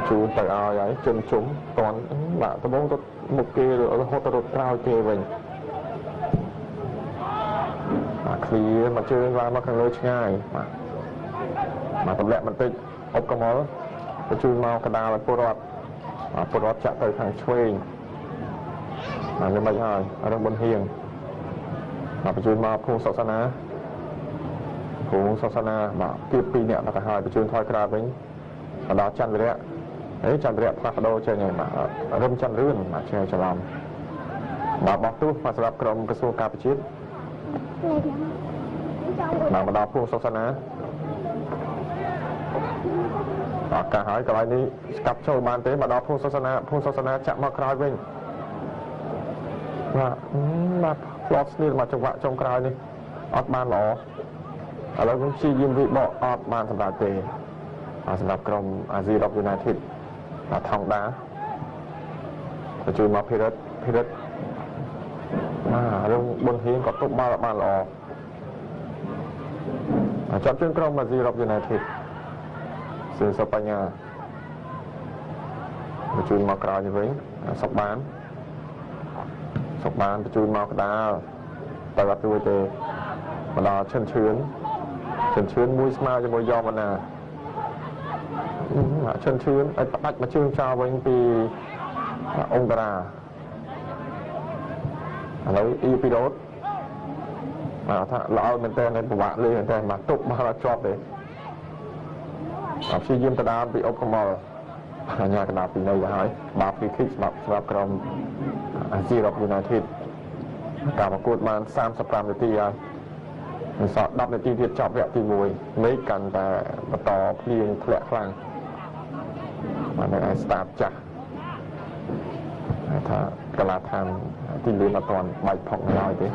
chú tại ai ấy chân chúng toàn bạn tôi muốn một kia rồi hốt tôi cao kia mình khi mà chơi ra mà càng lối ngay mà tập lẹ mình tích ốc có món tôi chui mau cái đà là cô rót chạy tới thằng chơi mà như vậy rồi ở trong bên hiền mà tôi chui mau phun sọ sana mà tiếp pin nhẹ là cả hai tôi chui thôi cái đà với ở đó chăn với đấy ấy chăn rẽ phát đô chơi này mà râm chăn rươn mà chơi cho làm mà bọc tu mà sập cầm cái số cáp chít mà đào phun sâu sana cả hai cái này cặp châu ban tế mà đào phun sâu sana chạm vào cài bên mà lót đi mà trong vạ trong cài đi ọt ban lỏ ở đây cũng chi diêm vị bỏ ọt ban sập đào tề sập cầm Asia Rock United là thòng đá và chui mà Pirat mà rung bôn hiến có tốt ba lọ chọn chuyên công mà gì đọc như này thì sự sắp bánh và chui mà cào như vậy sọc bán và chui mà đá tại gặp tôi tê mà đó chân chướn mũi smile cho môi do mà nè chân chươn bắt mà chương cho với anh ông ta lấy y pilot mà lỡ mình tên này bạn lên mình tên mà tục mà là chọt đấy khi diêm ta đá bị ốc mờ nhà cái nào bị này hỏi bà phi kích mà sắp cầm Asia Rock United cả một cuộc mà 35 นาทีmình sợ 10 นาทีទៀតចប់វគ្គទី1នេះកាន់តែបន្តភ្លៀងធ្លាក់ខ្លាំងmà này ai start chắcថាកលាឋានទីលឿនអត់ទាន់បាច់ផុកឡើយទេត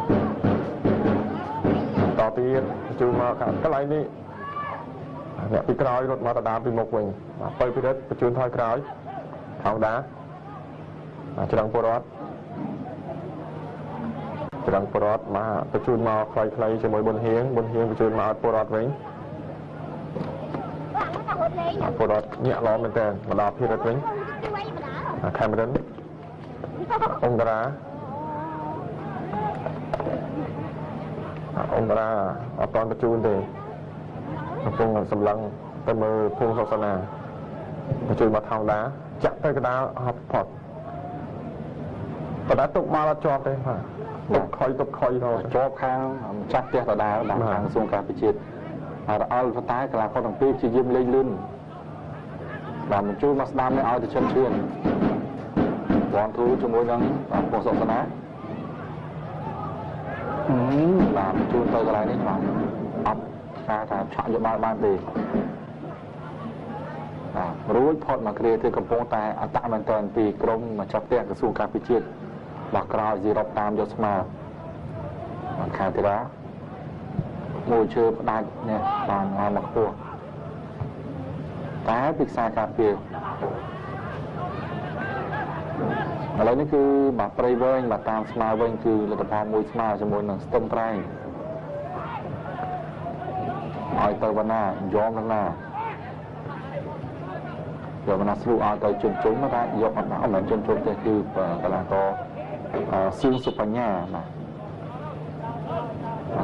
ទៀតជួយមកកន្លែងនេះអ្នកពីក្រោយរត់មកដដាពីមុខវិញបើពីរត់បញ្ជូនថយក្រោយថងដាច្រងពលរដ្ឋមកបញ្ជូនមកខ្លីៗជាមួយបុនហៀងបញ្ជូនមកឲ្យពលរដ្ឋវិញពលរដ្ឋញាក់ឡំមែនតើមកដល់ពីរត់វិញខេមរិនអង្គរាអត់តបញ្ជូនទេកំពុងសម្លឹងទៅមើលភូមិសាសនាបញ្ជូនមកថងដាចាក់ទៅកណ្ដាលហត់ផុតបដាទុកមកអត់ជាប់ទេបាទទុកខុយទៅជាប់ខាងចាស់ផ្ទះដដាតាមខាងក្រសួងការពារជាតិហើយអល់តែកន្លងផុតទាំងពីរជាយាមលេងលឿនបាទបញ្ជូនមកស្ដាប់នេះឲ្យទៅឈឿនបងធូជាមួយនឹងភូមិសាសនាបាទបញ្ជូនទៅកន្លែងនេះបាទអត់ថាឆក់យកបានទេរួចផុតមកគ្រាទីកំពុងតែអត្តមែនតើពីក្រមមកចាប់ផ្ទះក្រសួងការពារជាតិរបស់ក្រោយស៊ីរ៉ុបតាមយកស្មាបានខាងទីរ៉ាមួយជើផ្ដាច់នេះបានមកខ្ពស់តែពីខ្សែការពារឥឡូវនេះគឺបាទព្រៃវែងបាទតាមស្មាវិញគឺលទ្ធផលមួយស្មាជាមួយនឹងស្ទឹងត្រែងឲ្យទៅបណ្ណាយំនឹងណាយកបណ្ណាស្រួលឲ្យទៅជុំមកថាយកអត់ដល់មិនជុំទេគឺកន្លងតសៀងសុបញ្ញាបា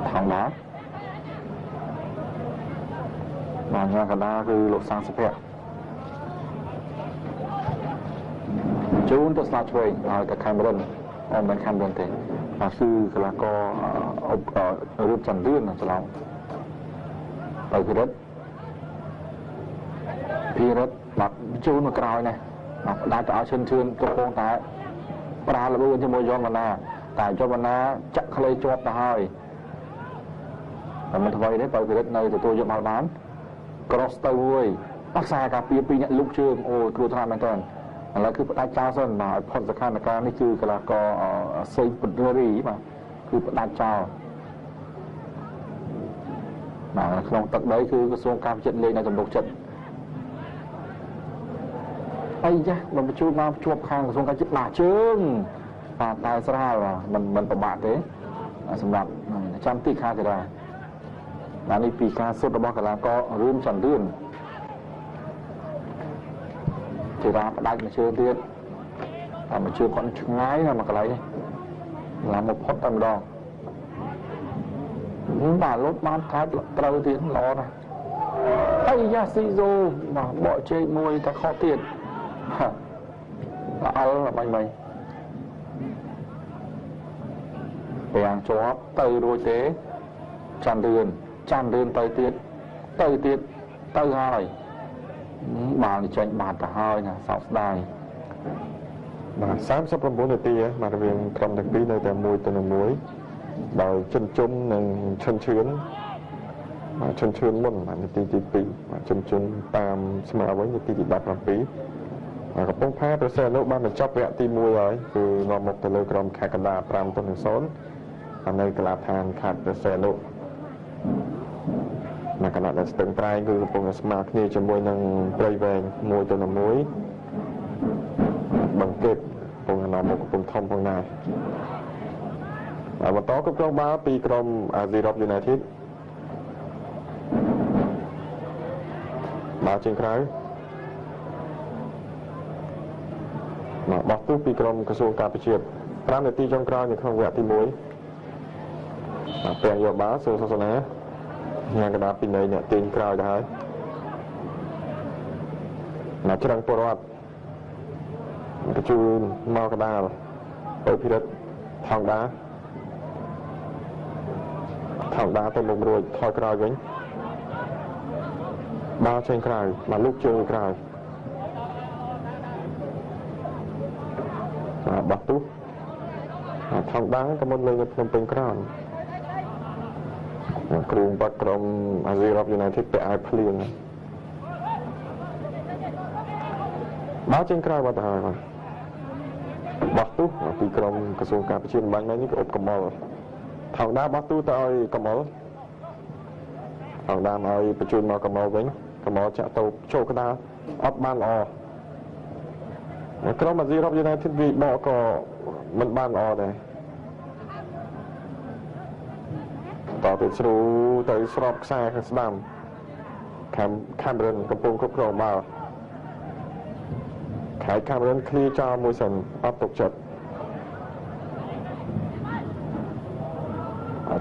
ទថងណាបាទញ៉ាកណ្ដាគឺលោកសាងសុភ័ក្រ
จูนตัวสลาช่วยกับแคมเบรนเป็นแคมเบรนเองคือกลาก็รูปจันเลื่อนนะสลาไปพี่รถแบบจูนมากราวเนี่ยได้จะเอาเชิญตัวโค้งตาปลาระเบิดจะมวยย้อนมาหน้าแต่ย้อนมาหน้าจะเคยจวบตาให้มันทำไมได้ไปรถในตัวย้อนมาบ้านกรอสเตอร์เว้ยรักษากับปีเนี่ยลุกเชิงโอ้ครูธนาแมนเทนแล้วคือได้เจ้าส้นมาพ้นสถานการณ์นี่คือกลาก็เซย์ปุดเรีมาคือได้เจ้าลองตักได้คือกระทรวงการจัดเลยในจำนวนจัดไอ้ยะมันไปช่วยมาช่วยข้างกระทรวงการจัดหนาเชิงตายซะแล้วมันประมาทเลยสำหรับจำตีค่าจะได้ในปีการสุดระบบกลาก็รื่มจันเลื่อนthì ra đây mà chưa biết mà chưa còn ngái nào mà cái này là một hot tầm đòn nhưng mà lốt man thái trâu tiền lo này hay ra si dô mà bỏ chơi môi ta khó tiền là mày bèn chó từ đôi tế tràn đường tới tiết tới hai bạn chạy bạn cả hai nè sáu đài
mà 39 នាទីមករវាងក្រុមទាំងពីរនៅតែមួយទៅនឹងមួយដោយចិនជុំនិងឈិនឈឿនមុននាទីទី2ចិនជុំតាមស្មើវិញនាទីទី17កំពង់ផាប្រសិទ្ធលោកបានបញ្ចប់វគ្គទី1ហើយគឺនាំមុខទៅលើក្រុមខេត្តកណ្ដាល5-0នៅកីឡដ្ឋានខេត្តប្រសិទ្ធលោកនៅគណៈដែលស្ទឹងត្រែងគឺកំពុងស្មើគ្នាជាមួយនឹងព្រៃវែង1-1បង្កេតកំពុងនាំមកកំពុងធំផងដែរបន្តគ្រប់គ្រងបាល់ពីក្រុមអាស៊ីរ៉ុបយូណៃធីតបាល់ជើងក្រៅបោះទូពីក្រុមក្រសួងការពារជាតិ5នាទីចុងក្រោយនៅក្នុងវគ្គទី1ពេលយកបាល់សូសាសនាញ៉ាំកណ្ដាលពីនៃអ្នកទាញក្រោយទៅហើយណាច្រឹងពលរដ្ឋបញ្ជូនមកកណ្ដាលអូភិរិទ្ធថងដាទៅមុខរួចថយក្រោយវិញបាល់ចេញក្រៅមកលូកជើងក្រៅបោះទូថងដាក៏មុនលើភ្នំពេញក្រោយគ្រូបាត់ក្រុមអាស៊ីរ៉ុបយូណៃធីតទៅឲ្យភ្លៀងមកចេញក្រៅបាត់ទៅហើយបោះទូពីក្រុមក្រសួងការពារជាតិបាញ់នេះក៏អុបកមលថងដាបោះទូទៅឲ្យកមលថងដាឲ្យបញ្ជូនមកកមលវិញកមលចាក់ទៅចូលក្តារអត់បានល្អក្រុមអាស៊ីរ៉ុបយូណៃធីតវាបកក៏មិនបានល្អដែរតទៅជ្រូទៅស្របខ្សែខាងស្ដាំខាំរិនកំពុងគ្រប់គ្រងបាល់ខែខាំរិនឃ្លីចោលមួយសិនអត់ទុកចិត្ត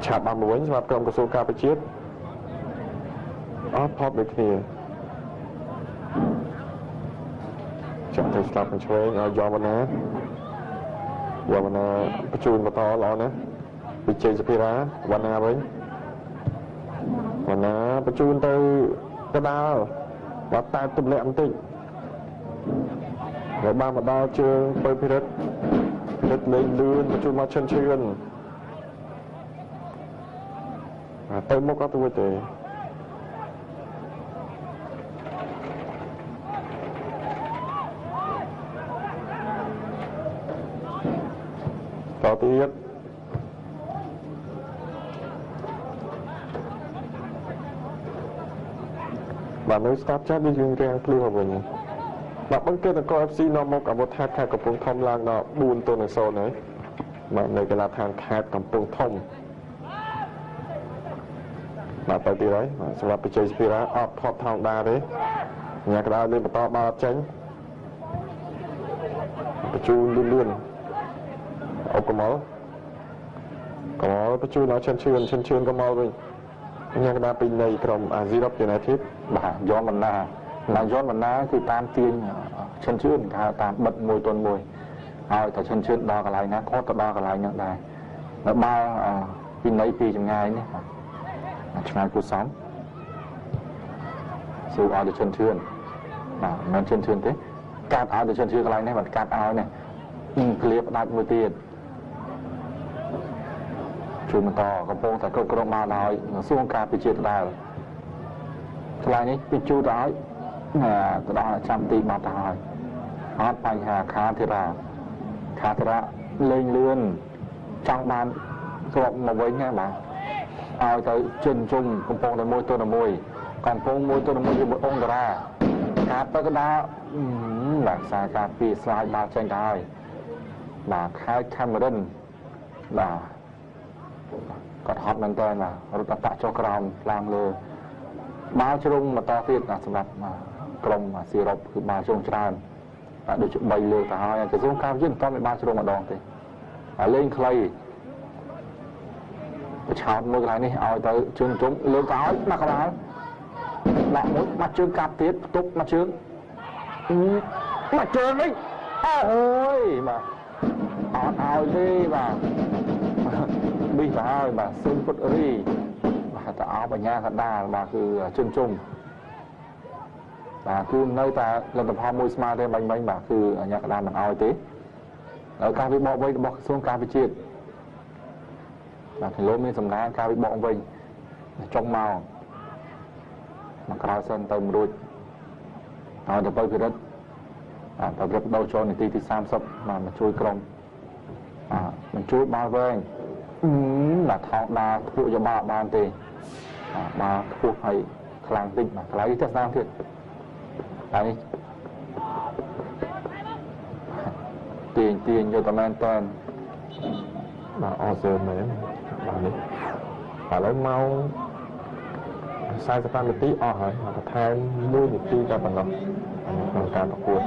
ឆាប់បានមួយសម្រាប់ក្រុមក្រសួងការពារជាតិអត់ផុតដូចគ្នាចាំទៅស្ដាប់នឹងឆ្វេងឲ្យយកវណ្ណាបញ្ជូនបន្តល្អណាស់វិជ័យសភារាវណ្ណាវិញវណ្ណាបញ្ជូនទៅកដាលបាត់តែទម្លាក់បន្តិចហើយបានមកដល់ជើងពៅភិរិទ្ធលេងលឿនបញ្ជូនមកឈិនឈឿនទៅមុខអត់ទៅវិញទេតទៀតបាទនៅស្តាប់ចាស់ដូចយើងរាំងភ្លឺមកវិញបាទបង្កើតអង្គរ FC នាំមកអាវុធហេតុខេត្តកំពង់ធំឡើងដល់4-0ហើយបាទនៅកីឡដ្ឋានខេត្តកំពង់ធំបាទទៅទៀតហើយសម្រាប់បច្ចេកវិទ្យាអត់ថតថងដាទេញ៉ាំក្តៅលេងបន្តបាល់ចេញបញ្ជូនលឿនអុកកមលបញ្ជូនដល់ឈិនឈឿនកមលវិញញ៉ាំក្តៅពីនៃក្រុមអាស៊ីរ៉ុបយូណៃធីតបាទយកបណ្ណាគឺតាមទាញ
ឈិនជឿនថាតាមបិទមួយទន់មួយហើយតែឈិនជឿនដល់កន្លែងណាគាត់ទៅដល់កន្លែងហ្នឹងដែរនៅបាល់ពីនៃពីចម្ងាយនេះឆ្ងាយគូសំសួរឲ្យទៅឈិនជឿនបាទមិនឈិនជឿនទេកាត់ឲ្យទៅឈិនជឿនកន្លែងនេះបាទកាត់ឲ្យនេះគ្លៀបដាច់មួយទៀតជួយបន្តកំពុងតែគ្រប់គ្រងបានហើយសួងការពិជាតិដែរឆ្លើយនេះពីជូតឲ្យទៅដល់ចាំទីបាត់ទៅហើយអត់បញ្ហាខាធីរ៉ាលេងលឿនចង់បានគ្រាប់មកវិញណាបាទឲ្យទៅជិនជុំកំពុងតែមួយទល់តែមួយកំពុងមួយទល់តែមួយជាមួយអង្គតារាការទៅកណ្ដាលបាទខ្សែការពីស្លាយបាល់ចេញទៅហើយបាទខែខាមេរុនបាទគាត់ហត់មែនតើបាទរត់តាក់ចុះក្រោមឡើងលើបាល់ជ្រុងបន្តទៀតសម្រាប់ក្រុមស៊ីរ៉ុបគឺបាល់ជ្រុងច្រើនបាទដូច3លើកទៅហើយក្រសួងការវិទ្យាមិនទាន់មានបាល់ជ្រុងម្ដងទេហើយលេងខ្លីប្រឆោតមួយកន្លែងនេះឲ្យទៅជើងជុំលើកទៅឲ្យដាក់ក្បាលដាក់មួយមកជើងកាប់ទៀតផ្ទុកមកជើងវិញអូយបាទអត់ឲ្យទេបាទប៊ីទៅហើយបាទស៊ុនពុតរីបាទតើអោបញ្ញាកដាលបាទគឺជើងជុំបាទគឺនៅតែលទ្ធផលមួយស្មើទេបាញ់បាទគឺអញ្ញាកដាលមិនឲ្យទេហើយការវិបកវិញរបស់ក្រសួងការវិជាតិបាទគីឡូមានសម្ដែងការវិបកវិញចុងមកក្រោយសិនទៅមិនរួចហើយទៅពិរិទ្ធប្រព្រឹត្តដូរចូលនាទីទី30បាទមកជួយក្រុមមិនជួយបាល់វែងបាទថោកដាធ្វើយកបាល់បានទេបាល់ខ្ពស់ហើយខ្លាំងតិចបាទកន្លែងនេះទៅស្ដាំទៀតហើយទាញយកតែមែនតើ
បាទអសើមែនបាទនេះឥឡូវមក45នាទីអស់ហើយបន្ថែម1នាទីតែប៉ុណ្ណោះក្នុងការប្រកួត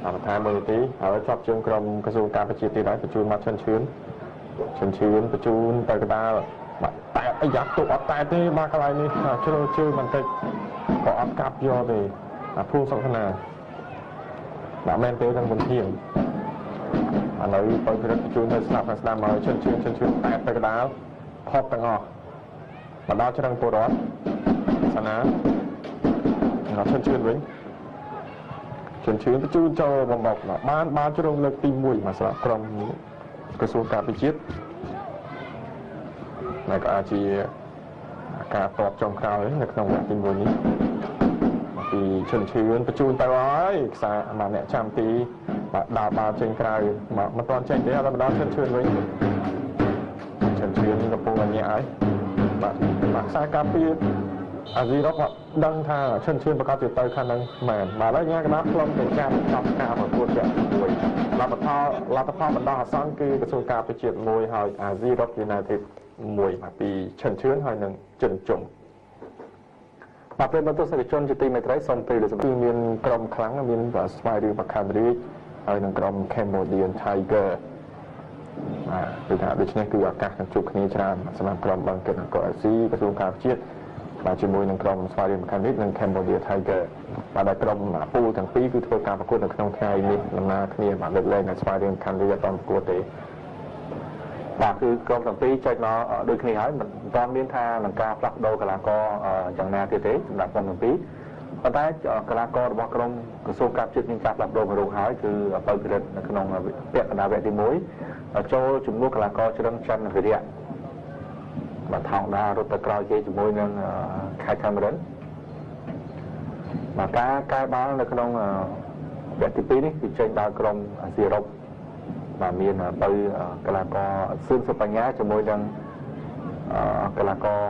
បន្ថែម1នាទីហើយចប់ជើងក្រុមក្រសួងការប្រជាទីដែរបញ្ជូនមកឈិនឈឿនបញ្ជូនទៅកណ្ដាលបាទតែអាយ៉ាទុកអត់តែទេបាទកន្លែងនេះជ្រុលជើងបន្តិចក៏អត់កាប់យកទេភូមិសុខណាបាទមែនទេទាំងពធានឥឡូវបើគ្រិតបញ្ជូនទៅស្ដាប់ហើយឈិនឈឿនតែទៅកណ្ដាលផុតទាំងអស់មកដល់ច្រឹងពលរដ្ឋសាណាឈិនឈឿនវិញបញ្ជូនចូលបំបកបានជ្រុងលើកទី1មកសម្រាប់ក្រុមក្រសួងការពិជាតិដែលក៏អាចជាការតបចុងក្រោយនៅក្នុងវគ្គទី1នេះពីឈិនឈឿនបញ្ជូនទៅហើយខ្សែមកអ្នកចាំទីបាទដល់បាល់ចេញក្រៅមិនទាន់ចេញទេដល់ឈិនឈឿនវិញឈិនឈឿនកំពុងតែញាក់ហើយបាទខ្សែការពារអាស៊ីរ៉ុបដឹងថាឈិនឈឿនប្រកាសជាទៅខាងហ្នឹងមែនបាទហើយញ៉ាំកណ្ដាលខ្លុំទៅចាំចាប់ការប្រកួតជាមួយលទ្ធផលបណ្ដោះអាសន្នគឺក្រសួងការពិជាតិ1ហើយអាស៊ីរ៉ុប United 1បាទពីឈិនឈឿនហើយនឹងចិនជុំបាទពេលបន្តសិទ្ធិជនជាទីមេត្រីសូមពេលគឺមានក្រុមខ្លាំងមានស្វាយរឿងបខានរាជហើយនឹងក្រុម Cambodian Tiger គឺថាដូច្នេះគឺឱកាសនឹងជួបគ្នាច្រើនសម្រាប់ក្រុមបឹងកិតអង្គរអាស៊ីក្រសួងការពិជាតិបាទជាមួយនឹងក្រុមស្វាយរៀងបខានរាជនិង Cambodia Tiger បាទដែលក្រុមពូលទាំងពីរគឺធ្វើការប្រកួតនៅក្នុងថ្ងៃនេះដំណើរគ្នាបាទលើកលែងនៅស្វាយរៀងបខានរាជអត់ប្រកួតទេបាទគឺក្រុមទាំងពីរចែកមកដូចគ្នាហើយមិនទាន់មានថានឹងការផ្លាស់ប្ដូរកីឡាករយ៉ាងណាទៀតទេសម្រាប់ក្រុមទាំងពីរប៉ុន្តែកីឡាកររបស់ក្រុមក្រសួងការពិជាតិមានការផ្លាស់ប្ដូរមួយរូបហើយគឺបើពិរិទ្ធនៅក្នុងពាក់កណ្ដាលវគ្គទី1ចូលជំនួសកីឡាករជ្រឹងច័ន្ទវិរៈបាទថោងដារត់ទៅក្រោយគេជាមួយនឹងខេត្តខាមេរុនបាទការកែបាល់នៅក្នុងវគ្គទី2នេះគឺចេញដល់ក្រុមអាស៊ីអឺរ៉ុបបាទមានទៅកីឡាករស៊ឿនសុបញ្ញាជាមួយនឹងកីឡាករ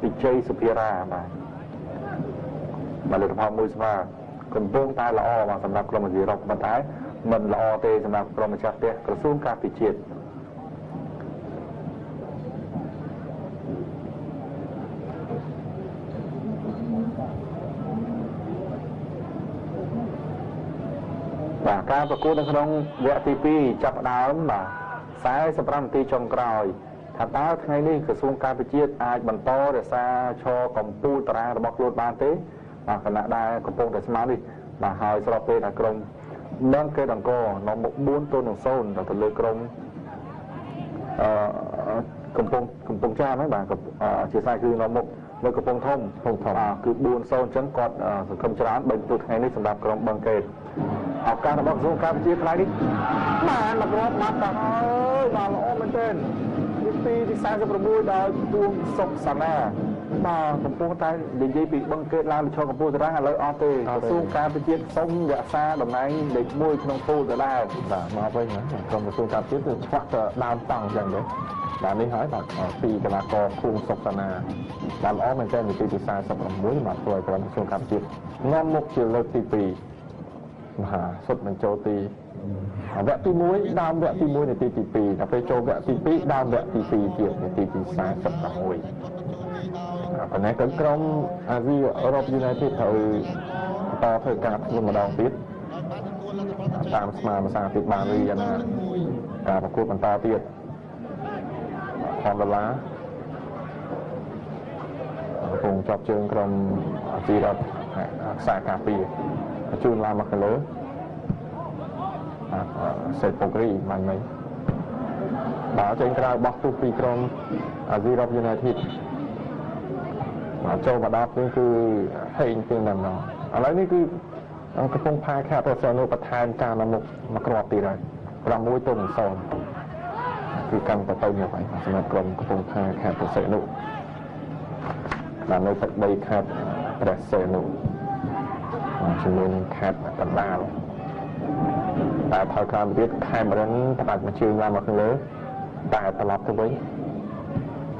ពិជ័យសុភារាបាទលទ្ធផលមួយស្មើកំពុងតែល្អបាទសម្រាប់ក្រុមអាស៊ីអឺរ៉ុបប៉ុន្តែមិនល្អទេសម្រាប់ក្រុមម្ចាស់ផ្ទះក្រសួងការពិជាតិបាទការប្រកួតនៅក្នុងវគ្គទី2ចាប់ផ្ដើមបាទ45នាទីចុងក្រោយ
ថាតើថ្ងៃនេះក្រសួងការពារជាតិអាចបន្តរក្សាឈរកម្ពុជាតារាងរបស់ខ្លួនបានទេបាទគណៈដែលកំពុងតែស្មាននេះបាទហើយស្របពេលថាក្រុមបឹងកេតអង្គរនៅមុខ4-0ទៅលើក្រុមកំពង់ចាមហ្នឹងបាទជាស្អែកគឺនៅមុខនៅកំពង់ធំគឺ4-0អញ្ចឹងគាត់សង្ឃឹមច្រើនបីទូថ្ងៃនេះសម្រាប់ក្រុមបឹងកេតឱកាសរបស់ក្រសួងការពារជាតិថ្ងៃនេះបានមករាប់បាត់ទៅហើយបាទល្អមែនទែនទី46ដល់ពួងសុកសាណាបាទកំពុងតែនិយាយពីបឹងកេតឡើងឈរកម្ពុជាតារាងឥឡូវអត់ទេក្រសួងការពារជាតិសូមរក្សាតំណែងលេខ1ក្នុងពូលដដែល
បាទមកវិញក្រុមក្រសួងការពារជាតិឆ្វាក់ទៅដើមតង់អញ្ចឹងទេបាទនេះហើយបាទពីកីឡាករភូមិសុកសាណាបានល្អមែនទែនទី46បាទធ្វើឲ្យក្រុមក្រសួងការពារជាតិនាំមុខជាលើកទី2មហាសុទ្ធបញ្ចូលទីវគ្គទី1ដើមវគ្គទី1នាទីទី2ដល់ពេលចូលវគ្គទី2ដើមវគ្គទី2ទៀតនាទីទី46ប៉ុន្តែក្រុមអាស៊ីអឺរ៉ុប United ត្រូវបន្តធ្វើការធ្វើម្ដងទៀតតាមស្មារតីទៀតបានឬយ៉ាងណាការប្រកួតបន្តទៀត$1,000កំពុងជាប់ជើងក្រុមអាស៊ីអឺរ៉ុបខ្សែការពារជូនឡើងមកខាងលើសេពូករីមិនបាទចេញក្រៅបោះទូពីក្រុមអាស៊ីអឺរ៉ុប United ចូលមកដល់នេះគឺហេងជាងដំណងឥឡូវនេះគឺកំពុងផាខាប្រសិទ្ធនុបន្ថែមការនៅមុខមកគ្រាប់ទៀតហើយ6-0គឺកាន់តែទៅនេះហើយសម្រាប់ក្រុមកំពុងផាខាប្រសិទ្ធនុបាននៅទឹកដីខេត្តព្រះសីហនុជាមួយនឹងខេត្តកណ្ដាលតែថយក្រោយទៀតខេមរិនផ្ដាច់មកជើងឡើងមកខាងលើតែត្រឡប់ទៅវិញ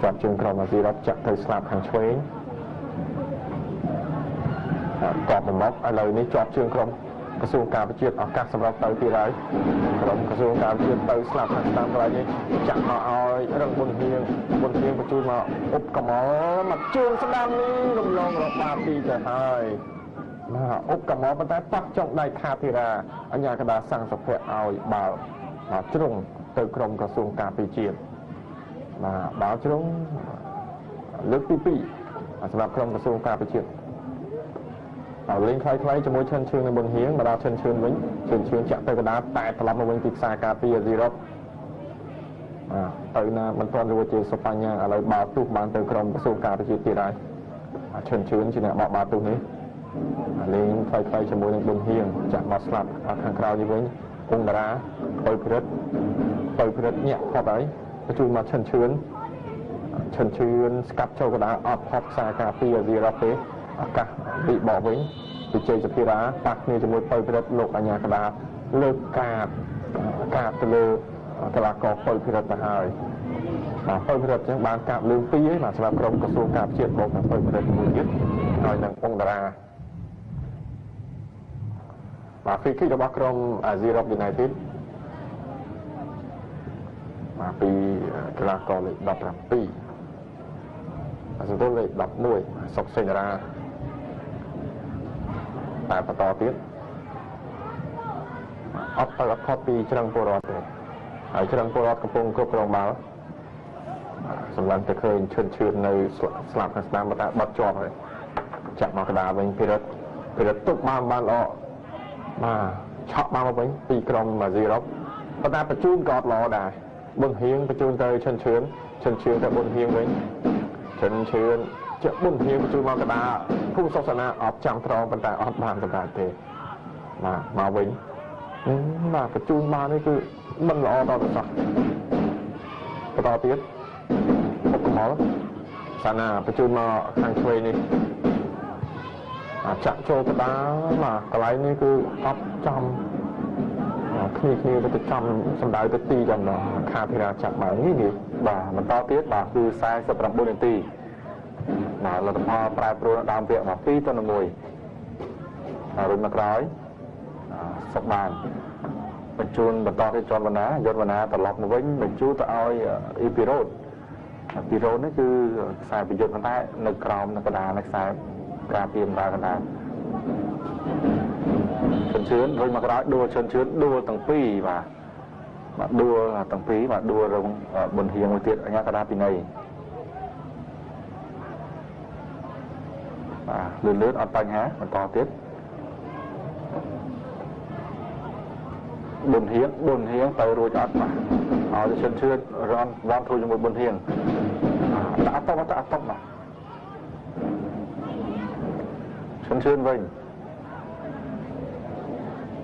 ជាប់ជើងក្រុមអាស៊ីអឺរ៉ុបចាក់ទៅស្លាប់ខាងឆ្វេងតបមកឥឡូវនេះជាប់ជើងក្រុមក្រសួងការពារជាតិឱកាសសម្រាប់ទៅទៀតហើយក្រុមក្រសួងការពារជាតិទៅស្លាប់ខាងតាមកន្លែងនេះចាក់មកឲ្យរឹងបុនហៀងបញ្ជូនមកអុបកំអល់មកជើងស្ដាំនេះរំលងរបាទីទៅហើយបាទអុបកំអល់ប៉ុន្តែប៉ះចុងដៃខាធីរាអញ្ញាកណ្ដាលសាំងសុភ័ក្រឲ្យបាល់ជ្រុងទៅក្រុមក្រសួងការពារជាតិបាទបាល់ជ្រុងលើកទី2សម្រាប់ក្រុមក្រសួងការពារជាតិលេងខ្លីៗជាមួយឈិនឈឿននៅបនហៀងមកដល់ឈិនឈឿនវិញឈិនឈឿនចាក់ទៅកណ្ដាលតែត្រឡប់មកវិញពីខ្សែការពារអាស៊ីអឺរ៉ុបទៅណាមិនទាន់រួចជាសុបញ្ញាឥឡូវបាល់ទុះបានទៅក្រុមក្រសួងការពារជាតិទៀតហើយឈិនឈឿនជាអ្នកបោកបាល់ទុះនេះលេងខ្លីៗជាមួយនឹងបនហៀងចាក់មកស្លាប់ខាងក្រៅនេះវិញគង់តារាទៅព្រិតញាក់ផុតហើយបញ្ជូនមកឈិនឈឿនស្កាត់ចូលកណ្ដាលអត់ផុតខ្សែការពារអាស៊ីអឺរ៉ុបទេឱកាសពីបោវិញវិជ័យសភារាប៉ះគ្នាជាមួយពៅភិរិតលោកអញ្ញាកដាលើកកាតទៅលើកីឡាករពៅភិរិតទៅហើយបាទពៅភិរិតចឹងបានកាប់លើ2ហើយបាទសម្រាប់ក្រុមក្រសួងការពារជាតិបូកនឹងពៅភិរិតមួយទៀតហើយនឹងអង្គតារាបាទហ្វ្រីគីករបស់ក្រុមអាស៊ីអឺរ៉ុប United បាទពីកីឡាករលេខ17សន្ទុះលេខ11សុកសេនារាតែបន្តទៀតអត់ខុសពីច្រឹងពលរដ្ឋទេហើយច្រឹងពលរដ្ឋកំពុងគ្រប់គ្រងបាល់សម្លឹងទៅឃើញឈឿននៅស្លាប់ខាងស្ដាំតែបត់ជាប់ហើយចាក់មកកណ្ដាលវិញភិរិតទុកបានល្អបាទឆក់បានមកវិញពីក្រុមអាស៊ីអឺរ៉ុបប៉ុន្តែបញ្ជូនក៏អត់ល្អដែរប៊ុនហៀងបញ្ជូនទៅឈិនឈឿនទៅប៊ុនហៀងវិញឈិនឈឿនជាប៊ុនហៀងបញ្ជូនមកកណ្ដាលភូមិសុខសាណាអត់ចាំត្រង់ប៉ុន្តែអត់បានសម្រាប់ទេបាទមកវិញបាទបញ្ជូនមកនេះគឺមិនល្អដល់ទៅសោះបន្តទៀតអុកកំអល់សាណាបញ្ជូនមកខាងឆ្វេងនេះចាក់ចូលកណ្ដាលបាទកន្លែងនេះគឺអត់ចំគ្នាទៅចំសម្ដៅទៅទីចំដល់ខាធីរាចាក់មកនេះបាទបន្តទៀតបាទគឺ49នាទីបាទលទ្ធផលប្រែប្រួលដើមវគ្គមក2-1រុញមកក្រោយសុកបានបញ្ជូនបន្តទៅយន្តវណ្ណាត្រឡប់មកវិញបញ្ជូនទៅឲ្យអ៊ីពីរ៉ូតនេះគឺខ្សែប្រយុទ្ធប៉ុន្តែនៅក្រោមនៅកណ្ដាលនៃខ្សែការពារម្ដងកណ្ដាលឈឿនរុញមកក្រោយដួលឈឿនដួលទាំងពីរបាទ
mà đua tầng phí mà đua rồi bồn hiền một tiết ở nhà cả pi này lướt lướt ở tay há mà to tiết bồn hiền tới rồi cho mà ở chân chưa ron thôi cho một bồn hiền đã tóc mà chân chưa vậy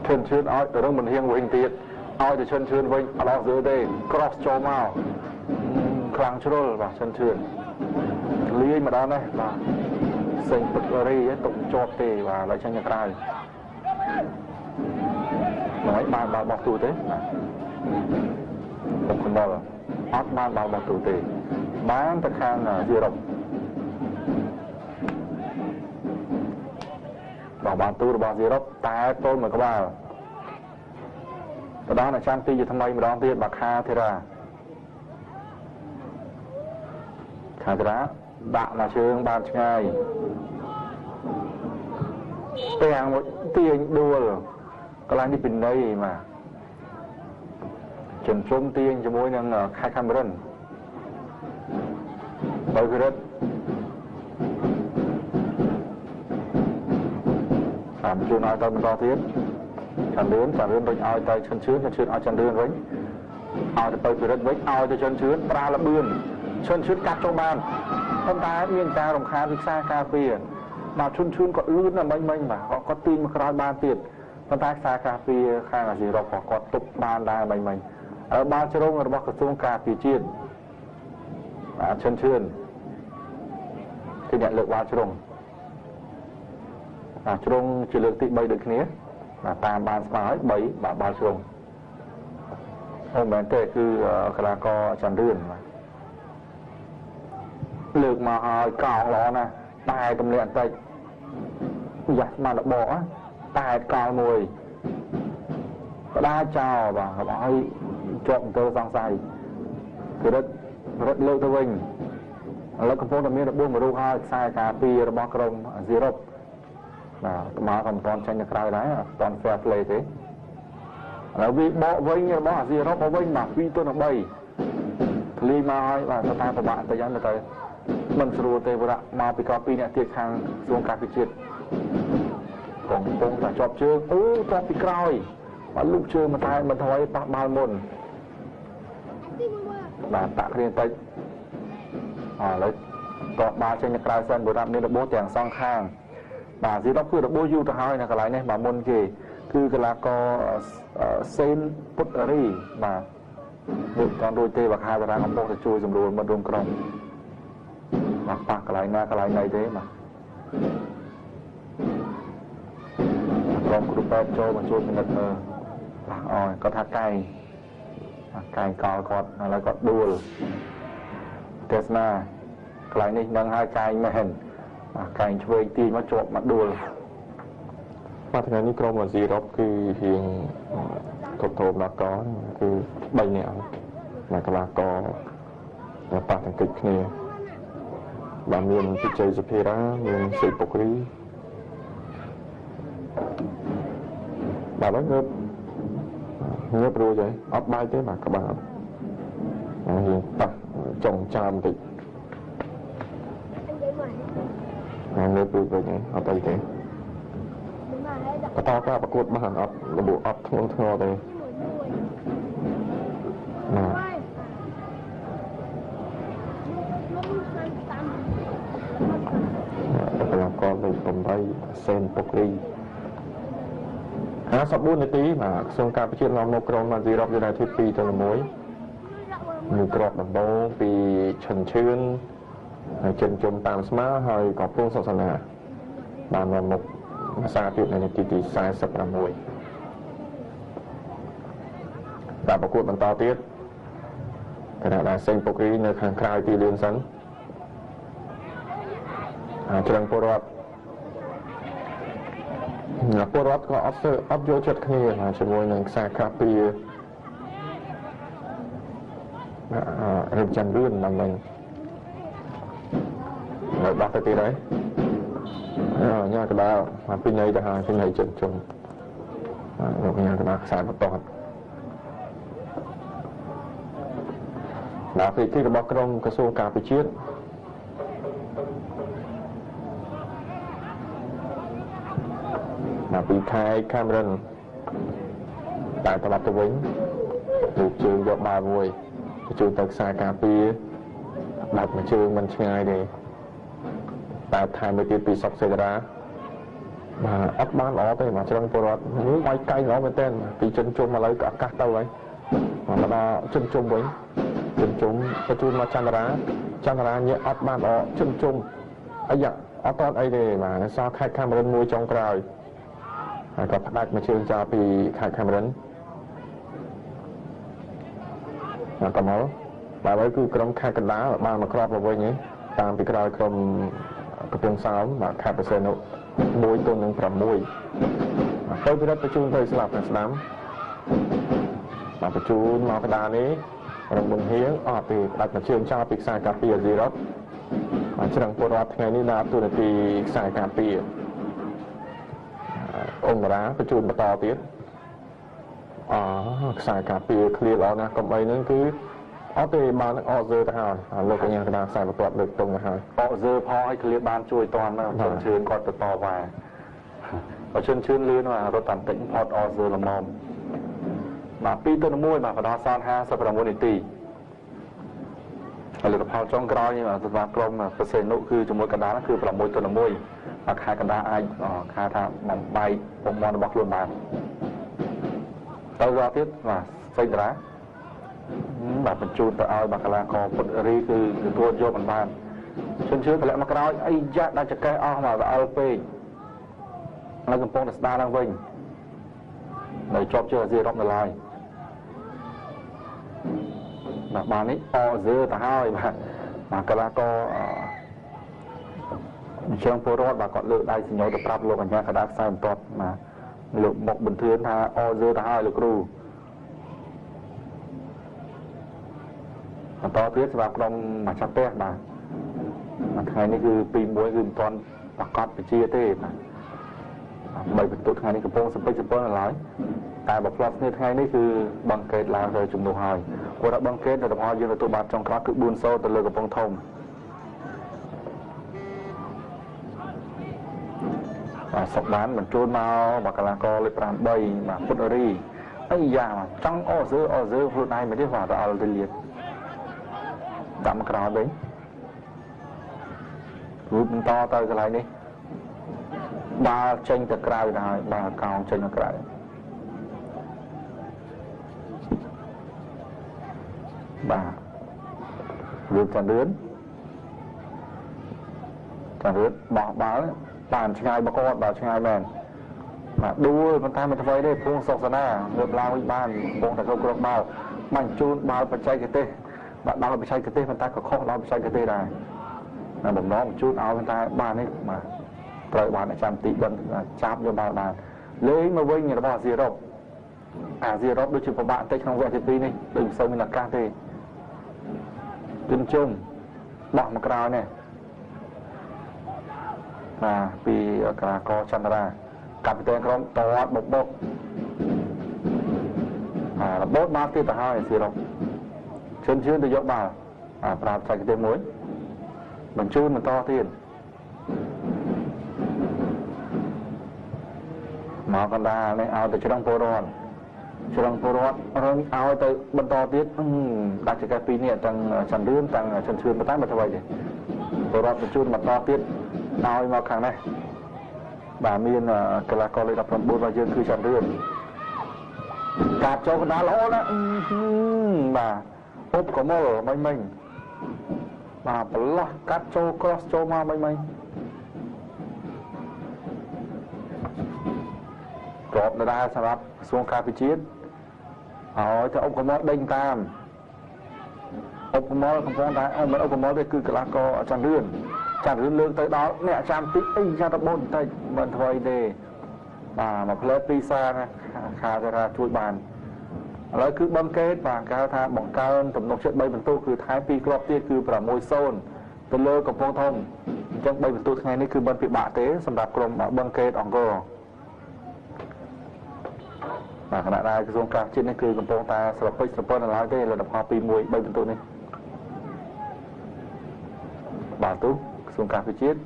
chân chưa ở trong bồn hiền của hình tiết ai thì chân chưa vậy ở đó dưới đây cross cho mau khang chốt và chân chưa lý mà đó này và sinh bật ri tụng cho tề và lại tranh nhạc rai nói bàn bọc tù thế một con bò ót bàn bọc tù tề bán tất khang dưa rộng bảo bàn tu bảo dưa rộng ta tôi mà có bà đó là trang ti gì thằng mày mà đón tiền bạc kha thế ra khá ra bạn là trường bàn ngày tiền một tiền đua rồi có lại đi bình đây mà chừng trốn tiền cho mỗi năng khai khăn bên bởi cái đất làm chưa nói tao mình to thiết chẳng lươn rồi ai tay chân chướn ai chân lươn với ai tới cái đất với ai tới chân chướn ra là bươn chân chướn cắt trong bàn con ta miên ca đồng khá với xa cà phê mà chun có lươn là mênh mà họ có tin mà khai ban tiền con ta xa cà phê khai là gì rồi họ có tục ban ra mênh ở ban châu Âu người ta có xuống cà phê chiên chân chướn cái nhận lượng ban châu Âu chỉ lượng tị bay được nhé là tam ban spá bấy và ban châu Âu hôm nay kể cứ cái là có chẳng đơn mà lượng mà hỏi cào nó nè tài tầm luyện tay dạ mà nó bỏ tài cào mùi đa chào và họ bảo trộm cơ sang say thì rất lâu tôi mình lấy công phố là miếng buông mà đu hai sai cà phê rồi bao công zero là mà còn toàn tranh nhạc rai đấy toàn fair play thế là vì bỏ vinh bỏ zero bỏ vinh mà vì tôi là bay li mai và ta của bạn thời gian là tới mình sử dụng tê mà bị copy này tiệt hàng xuống cà phê chiết còn là chọp chưa chọp bị còi và lúc chưa mà tay mình thôi bao môn là tạ liên tây lấy có ba trên nhạc rai sân bữa nên là bố tiền sang khang và dưới đó cứ là bố du cho hai là cái lại này mà môn kì cứ cái là có sen put ri mà được con đôi tê và hai và ra không có chui dùng đồ mà đồn còng mà phạt cái lại này thế mà còn có đôi cho mà chui mình đặt rồi có thác cày cò cọt là cọt đua Tesla cái lại này đang hai cày mền cày chui tiền mà trộm mà đua
mà thằng này có mà gì đó cứ hiện thộp là có cứ bay nẹo mà cái là có là ta thằng kịch này và miền thị chơi giúp hết á miền xây bọc rí bà nói ngớp rồi vậy ấp bay thế mà các bạn hiện tập trồng chàm thì ngớp rồi vậy ấp bay thế ta cóประกวด บ้าน ấp ระบุ ấp ทั้งเลยแล้วก็เลยผมได้เซ็นปกรี54 នាទីបាទសូមការបញ្ជាក់មកក្រុមមកស៊ីរ៉ុបយូណៃធិត2-1មួយគ្រាប់ដំបូងពីឈិនឈឿនហើយចិនជុំតាមស្មើហើយក៏ពងសុសនាបានមកភាសាទៀតនៅនាទីទី46បាទប្រកួតបន្តទៀតគណៈដែលសេងពុករីនៅខាងក្រៅទីលានសិនច្រឹងពលរដ្ឋក៏អត់យកចិត្តគ្នាជាមួយនឹងខ្សែការពាររៀបចំរឿងដល់មិញនៅដោះទៅទៀតហើយញ៉ាកដាមកពីណៃទៅហើយពីណៃចិនជុំញ៉ាកដាខ្សែបន្ត ដល់ពេលទីរបស់ក្រុមក្រសួងការពារជាតិពីខេត្តខាមរិនតែត្រឡប់ទៅវិញលោកជើងយកបាល់មួយជួយទៅខ្សែការពារដាច់មួយជើងមិនឆ្ងាយទេតែថែមមួយទៀតពីសុកសេតារាបាទអត់បានល្អទេមកច្រឹងពលរដ្ឋនេះវាយកៃល្អមែនទែនពីចិនជុំឥឡូវក៏ឱកាសទៅហើយមកដល់ចិនជុំវិញចិនជុំទៅជួនមកចន្ទរាញាក់អត់បានល្អចិនជុំអាយ៉ាអត់តអីទេបាទសល់ខេត្តខាមរិនមួយចុងក្រោយហើយក៏ផ្ដាច់មួយជើងចោលពីខេត្តខាមរិនមកកំហល់បាទហើយគឺក្រុមខេត្តកណ្ដាលបានមកគ្រាប់មកវិញតាមពីក្រោយក្រុមកំពង់សោមបាទខេត្តបរសេនុ1-6ទៅពិរិតបញ្ជូនទៅស្លាប់ស្ដាំបាទបញ្ជូនមកកណ្ដាលនេះរំលងហៀងអត់ទេផ្ដាច់មួយជើងចោលពីខ្សែការពារអាស៊ីរ៉ុតបាទច្រឹងពលរដ្ឋថ្ងៃនេះដើរតួនាទីខ្សែការពារអង្គរាបញ្ជូនបន្តទៀតខ្សែការពារឃ្លៀល្អណាស់កំបីហ្នឹងគឺអត់ទេបានអត់យើទៅហើយលោកកញ្ញាកណ្ដាលខ្សែបន្ទាត់លើកតុងទៅហើយ
អត់យើផងឲ្យឃ្លៀបានជួយតាន់មកជឿនគាត់ទៅតវ៉ាបើជឿនលឿនណារត់តាមតិចផតអត់យើល្មមបាទ2-1បាទបដោះសន56នាទីហើយលទ្ធផលចុងក្រោយនេះបាទសម្រាប់ក្រុមបរសេនុគឺជាមួយកណ្ដាលគឺ6-1បាទខែកណ្ដាលអាចថាបំបែកបំមន់របស់ខ្លួនបានទៅរកទៀតបាទសេងតារាបាទបញ្ជូនទៅឲ្យបាកាឡាកោពុតរីគឺទទួលយកមិនបានជឿនតម្លាក់មកក្រោយអីយ៉ាក់ដល់ចកេះអស់មកល្អល់ពេកហើយកំពុងតែស្ដារឡើងវិញនៅជាប់ជើអាស៊ីរ៉ុបនៅឡើយបាទបាននេះអហ្សឺទៅហើយបាទបាកាឡាកោអញ្ចឹងពលរដ្ឋបាទគាត់លើកដៃសញ្ញោទៅប្រាប់លោកអញ្ញាកណ្ដាលខ្សែបន្ទាត់បាទលោកមកបន្ទឿនថាអហ្សឺទៅហើយលោកគ្រូបន្តទៀតសម្រាប់ក្រុមម្ចាស់ផ្ទះបាទថ្ងៃនេះគឺ2-1គឺមិនទាន់ប្រកាសវិជាទេបាទ3បន្ទុកថ្ងៃនេះកំពុងសម្ពេចសម្ពើនៅឡើយតែបើផ្លាត់គ្នាថ្ងៃនេះគឺបង្គេតឡើងទៅជំនួសហើយគាត់ថាបង្គេតលទ្ធផលយើងទទួលបានចុងក្រោយគឺ4-0ទៅលើកំពង់ធំបាទសុកបានបញ្ជូនមកបាកាឡាកោលេខ8បាទពុតរីអីយ៉ាចង់អហ្សឺខ្លួនឯងមិនទេបាទដល់ទៅលៀតដាក់មកក្រោយវិញរូបបន្តទៅកន្លែងនេះបាល់ចេញទៅក្រៅទៅហើយបាល់កោងចេញទៅក្រៅបាទរឿងចានឿនបោះបាល់បានឆ្ងាយបកគាត់បាទឆ្ងាយមែនបាទដួលប៉ុន្តែមិនធ្វើទេភួងសុកសនាងើបឡើងវិញបានកំពុងតែគ្រប់គ្រងបាល់បញ្ជូនបាល់បច្ចេកទេសបាទដល់បច្ចេកទេសប៉ុន្តែក៏ខុសដល់បច្ចេកទេសដែរតែបំណងបញ្ជូនឲ្យប៉ុន្តែបាននេះបាទត្រូវបានអាចារ្យទីបិណ្ឌចាប់យកបាល់បានលេងមកវិញរបស់អាស៊ីរ៉ុបដូចជាពិបាកតិចក្នុងវគ្គទី2នេះដូចមិនសូវមានឱកាសទេជន់ជុំបោះមកក្រោយនេះបាទពីកាកោចន្ទរាកាពីតេក្រុមតតបុករបូតបាល់ទៀតទៅហើយអាស៊ីរ៉ុបជឿនទៅយកបាល់ប្រាប់ចែកទេមួយបញ្ជូនបន្តទៀតមកកណ្ដាលនេះឲ្យទៅច្រឹងពលរដ្ឋរឹងឲ្យទៅបន្តទៀតដាច់ចែកពីនេះទាំងចន្ទរឿនទាំងចិនឈឿនប៉ុន្តែមិនធ្វើអីទេពលរដ្ឋបញ្ជូនបន្តទៀតឲ្យមកខាងនេះបាទមានកីឡាករលេខ19របស់យើងគឺចន្ទរឿនការចូលកណ្ដាលល្អណាស់បាទពុបកុំលមិញបាទប្រឡោះកាត់ចូល cross ចូលមកមិញក្របដដែលសម្រាប់ក្រសួងការពារជាតិហើយទៅអុកកុំលដេញតាមអុកកុំលកំពុងតែមិនអុកកុំលទេគឺកីឡាករចន្ទរឿនលើកទៅដល់អ្នកចាំតិចអីចាត់បូនបន្តិចមិនធ្វើអីទេបាទមកផ្លែពីសាណាខាថាជួយបានឥឡូវគឺបង្គេតបាទគេថាបង្កើនទំនុកចិត្ត3បន្ទុកគឺថែម2គ្រាប់ទៀតគឺ6-0ទៅលើកំពង់ធំអញ្ចឹង3បន្ទុកថ្ងៃនេះគឺមិនពិបាកទេសម្រាប់ក្រុមបង្គេតអង្គរបាទគណៈដែលក្រសួងការជាតិនេះគឺកំពុងតែស្រពិចស្រពិលនៅឡើយទេលទ្ធផល2-1 3បន្ទុកនេះ បាទទូក្រសួងការពិជាតិ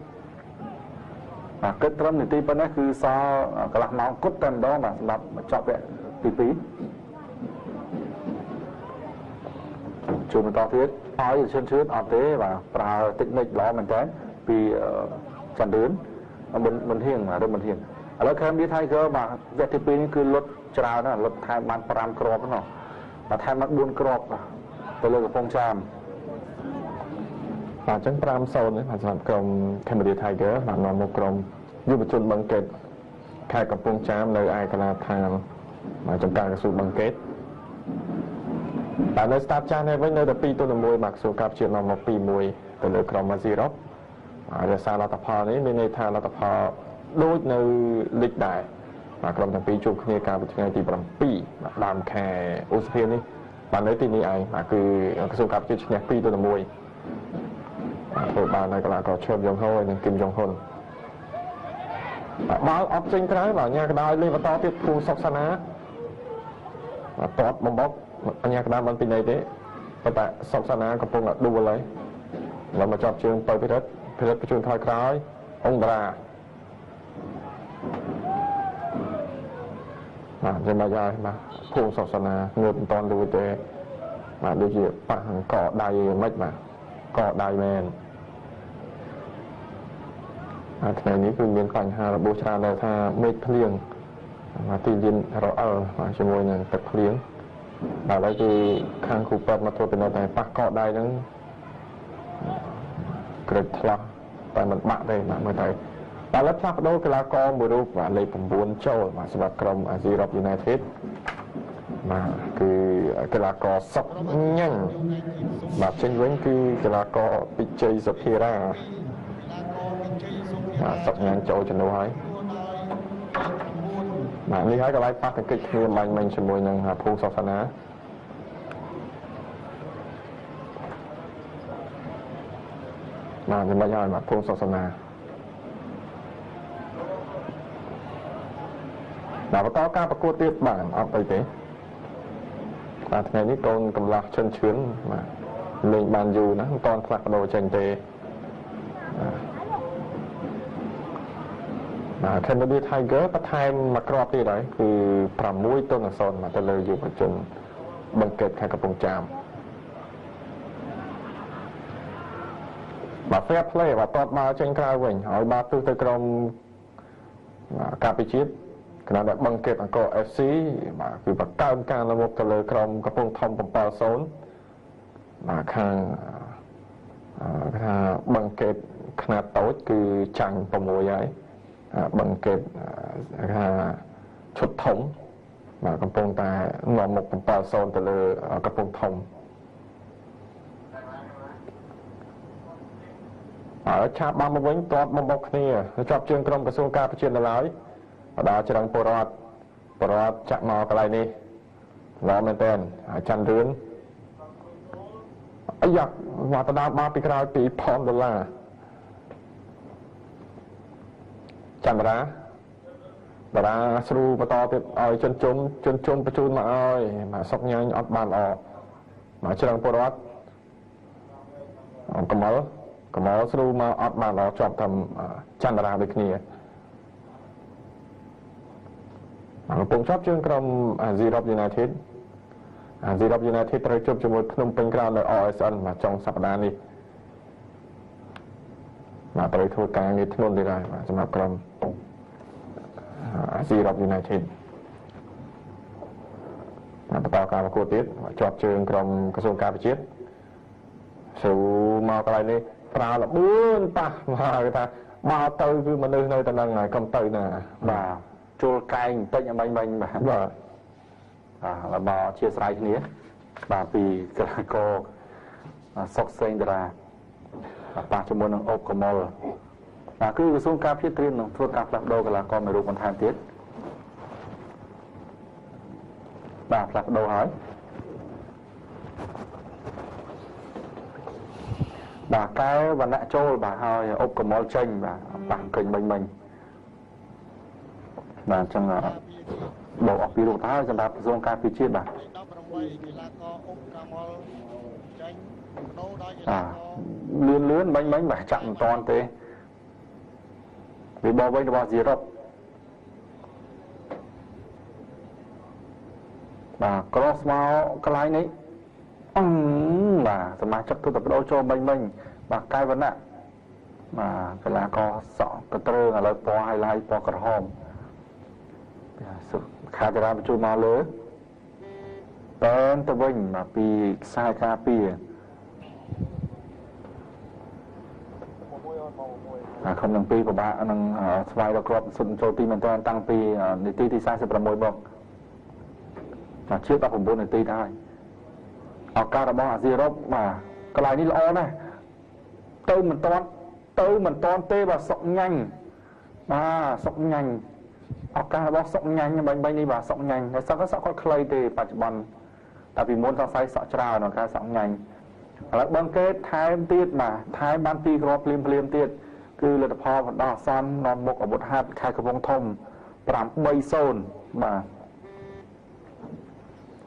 បាទគិតត្រឹមនាទីប៉ុណ្ណេះគឺសល់កន្លះម៉ោងគត់តែម្ដងបាទសម្រាប់បញ្ចប់វគ្គទី2ជួបបន្តទៀតឲ្យឈឿនអត់ទេបាទប្រើតិចនិចល្អមែនតើពីចន្ទរឿនមិនហៀងឬមិនហៀងឥឡូវ Cambodia Tiger បាទវគ្គទី2នេះគឺលុតច្រើនណាស់លុតថែមបាន5គ្រាប់ហ្នឹងបាទថែមបាន4គ្រាប់ទៅលើកំពង់ចាម
បាទអញ្ចឹង 5-0 នេះបាទសម្រាប់ក្រុម Cambodia Tiger បាទនាំមកក្រុមយុវជនបឹងកេតខេត្តកំពង់ចាមនៅឯកន្លងឋានបាទចំការក្រសួងបឹងកេតបាទនៅ start ចាស់នេះវិញនៅតែ2-1បាទក្រសួងការពិជាតិនាំមក 2-1 ទៅលើក្រុមអាស៊ីអឺរ៉ុបហើយរសារលទ្ធផលនេះមានន័យថាលទ្ធផលដូចនៅលីកដែរបាទក្រុមទាំងពីរជួបគ្នាកាលពីថ្ងៃទី7បាទដើមខែឧសភានេះបាទនៅទីនេះឯងបាទគឺក្រសួងការពិជាតិឈ្នះ 2-1 ធ្វើបាននៅកីឡាករឈើបយ៉ងហូហើយនិងគឹមយ៉ងហ៊ុនបាល់អត់ចេញក្រៅបាទញ៉ាកដាយលេងបន្តទៀតភូសុកសាណាបាទតតបំបុកញ៉ាកដាយមិនពីណីទេប៉ុន្តែសុកសាណាកំពុងដួលហើយឡើយមកចាប់ជើងទៅពិរិតបញ្ជូនថយក្រោយអង្គរាបាទចាំមកយាយបាទភូសុកសាណាងើបមិនតាន់រួចទេបាទដូចជាប៉ះកដៃមិនបាទកដៃមែនថ្ងៃនេះគឺមានបញ្ហារបួសច្រើនដែរថាមេឃភ្លៀងទីលានរអិលជាមួយនឹងទឹកភ្លៀងបាទហើយគឺខាងគ្រូពេទ្យមកធ្វើពិនិត្យតែប៉ះកដៃហ្នឹងក្រិចឆ្លាស់តែមិនបាក់ទេបាទមើលទៅបាទឥឡូវផ្លាស់ប្ដូរកីឡាករមួយរូបបាទលេខ9ចូលបាទសម្រាប់ក្រុមអាស៊ីអឺរ៉ុប United បាទគឺកីឡាករសុកញ៉ាំងបាទចេញវិញគឺកីឡាករពិជ័យសុភារាបាទសុកញ៉ាំងចូលជំនួសហើយបាទនេះហើយកន្លែងប៉ះទង្គិចគ្នាបាញ់មិញជាមួយនឹងភូសុកសាណាបាទមិនហើយបាទភូសុកសាណាបាទបន្តការប្រកួតទៀតបាទអត់អីទេបាទថ្ងៃនេះកូនកំឡោះឈឿនបាទលេងបានយូរណាស់មិនតាន់ផ្លាស់ប្ដូរចេញទេបាទ Cambodia Tiger បន្ថែមមួយគ្រាប់ទៀតហើយគឺ6-0មកទៅលើយុវជនបឹងកេតខេត្តកំពង់ចាមបាទ fair play បាទតតមកចេញក្រៅវិញហើយបាទទិសទៅក្រុមការពិជាតិគណៈដែលបឹងកេតអង្គរ FC បាទគឺបង្កើនការលមុខទៅលើក្រុមកំពង់ធំ 7-0 បាទខាងថាបឹងកេតខ្នាតតូចគឺចាញ់6ហើយបឹងកេតថាឈុតធំបាទកំពុងតែនាំមុខ 7-0 ទៅលើកំពង់ធំហើយឆាប់បានមកវិញតបមកបុកគ្នាជាប់ជើងក្រុមក្រសួងការពិជាតិនៅឡើយដល់ច្រឹងពលរដ្ឋចាក់មកកន្លែងនេះល្អមែនតើច័ន្ទរឿនអាយ៉ាមកទៅដើមបាល់ពីក្រោយ$2,000ចន្ទរាតារាស្រូបន្តទៀតឲ្យជន់ជុំបញ្ជូនមកឲ្យបាទសុកញ៉ាញ់អត់បានល្អមកច្រឹងពលរដ្ឋកមលស្រូមកអត់បានល្អជាប់តាមចន្ទរាដូចគ្នាកំពុងជាប់ជើងក្រុមអាស៊ីអឺរ៉ុប United ត្រូវជួបជាមួយភ្នំពេញក្រៅនៅ RSN មកចុងសប្តាហ៍នេះបាទត្រូវធ្វើការងារធ្ងន់ទៀតហើយបាទសម្រាប់ក្រុមអាស៊ីអឺរ៉ុប United បន្តការប្រកួតទៀតជាប់ជើងក្រុមក្រសួងការពិជាតិស្រូមកកន្លែងនេះប្រើលបឿនប៉ះមកគេថាមកទៅគឺមនុស្សនៅតែនឹងហើយកុំទៅណា
បាទជួលកែងបន្តិចបាញ់បាទបាទមកជាស្រ័យគ្នាបាទពីកីឡាករសុកសេងតារាប៉ះជាមួយនឹងអូបកមលបាទគឺក្រសួងការពិជាតិត្រៀមនឹងធ្វើការផ្លាស់ប្ដូរកីឡាករមួយរូបបន្ថែមទៀតបាទផ្លាស់ប្ដូរហើយបាទកែវណ្ណៈចូលបាទហើយអូបកមលចេញបាទប៉ះឃើញមិញបាទអញ្ចឹងបោកអស់ពីរូបទៅហើយសម្រាប់ក្រសួងការពិជាតិបាទ
18កីឡាករអូបកមលចេញ
lươn lươn bánh bánh mà chặn toàn thế vì bao vây bao gì đâu mà cross vào cái lái này mà mà chắc tôi tập đâu cho bánh bánh mà cai vấn ạ mà cái là có sọ cái trơ là lời po hay lai po cật hòm khai ra một chút mà lớn tên tôi vinh mà pi sai ca pi không năng pi của bạn năng vài đợt crop xuân cho pi mình tên tăng pi để ti thì sai sẽ là môi bọc mà trước đóผม 4 นาทีได้เอาการระบายซีรบมาก็ลายนี้ล้อนะตื้อมันตอนเตะแบบสกnhanhสกnhanhเอาการระบายสกnhanhใบนี้แบบสกnhanhแล้วสักก็สักก็เคยเตะปัจจุบันแต่ปีม้วนต้องใส่สกจราหน่อยการสกnhanhแล้วบางเกตท้ายตีดมาท้ายบ้านปีกรอบเปลี่ยนตีดคือเราจะพอดอกซ้ำนอนบกกับบทฮัดใครกระพงทมปรามใบโซน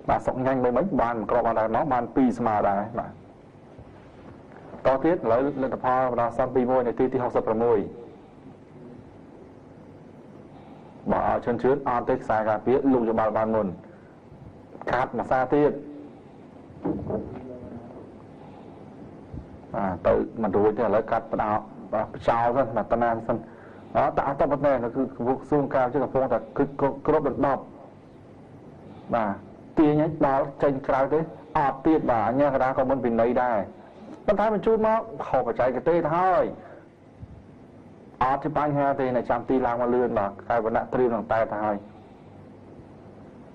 mà sọc nhanh với mấy bàn có bàn đài nó bàn pi mà đài mà to tiết lấy lên tập hoa và sang pi môi này ti học sập môi bỏ chân trước on tết sai gà phía lùng cho bàn nguồn cát mà xa tiết tự mà đuổi thì lấy cát vào và trao ra mà tan an sân đó tạo tập vật này là cứ vụ xương cao chứ là phong là cứ rốt được đọc mà tia nhé đó trên cao thế tiết bà nha cái đó còn bên bình này đây bên thái mình chút nó khổ phải chạy cái tê thôi thì bánh ha thì này chăm ti lang mà lươn mà cái vấn nạn triêm bằng tay thôi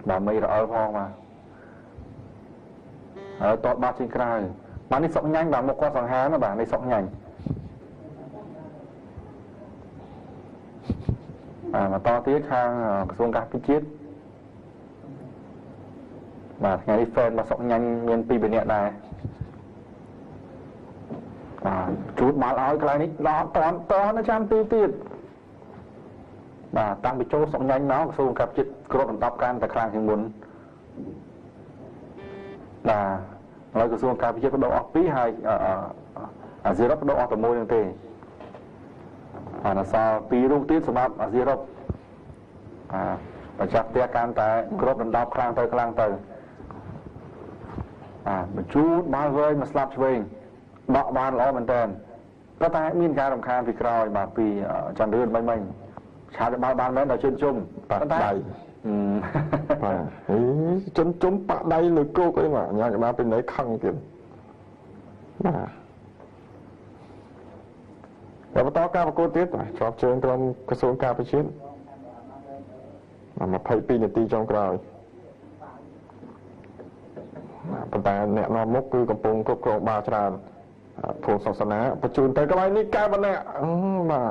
bà mây ở phong mà ở tọt ba trên cao mà đi sọc nhanh bà một con sòng há mà bà đi sọc nhanh mà to tiết hang xuống các cái chiết mà ngày đi phên mà sọc nhanh miền pi bên nhẹ này chút má áo cái này nó to nó chăm ti tiết mà tăng bị chỗ sọc nhanh nó xuống các chiết cột đầm đắp can tại khang hiện muốn là nói cái xuống các chiết có độ óc pí hay dưới đó có độ óc tầm môi như thế là sao pi rung tiết số map dưới đó và chắc tia can tại cột đầm đắp khang tới một chút má vơi mà slap về đọ ban lo mình tên có ta miên ca đồng khan vì còi mà vì tràn đơn mấy mình chả được bao ban mấy là trên chung
bạc đầy chân chúng bạc đầy lưỡi cô cái mà nhà ba bên đấy khăng kìa và to cao và cô tiết cho chơi trong cái số cao phải chiến mà phải pin để ti trong còiแต่เนี่ยนอมกคือกำปงก็กรองบาชราพวกศาสนาประจุนแต่ก็ไรนี่การมันเนี่ยมา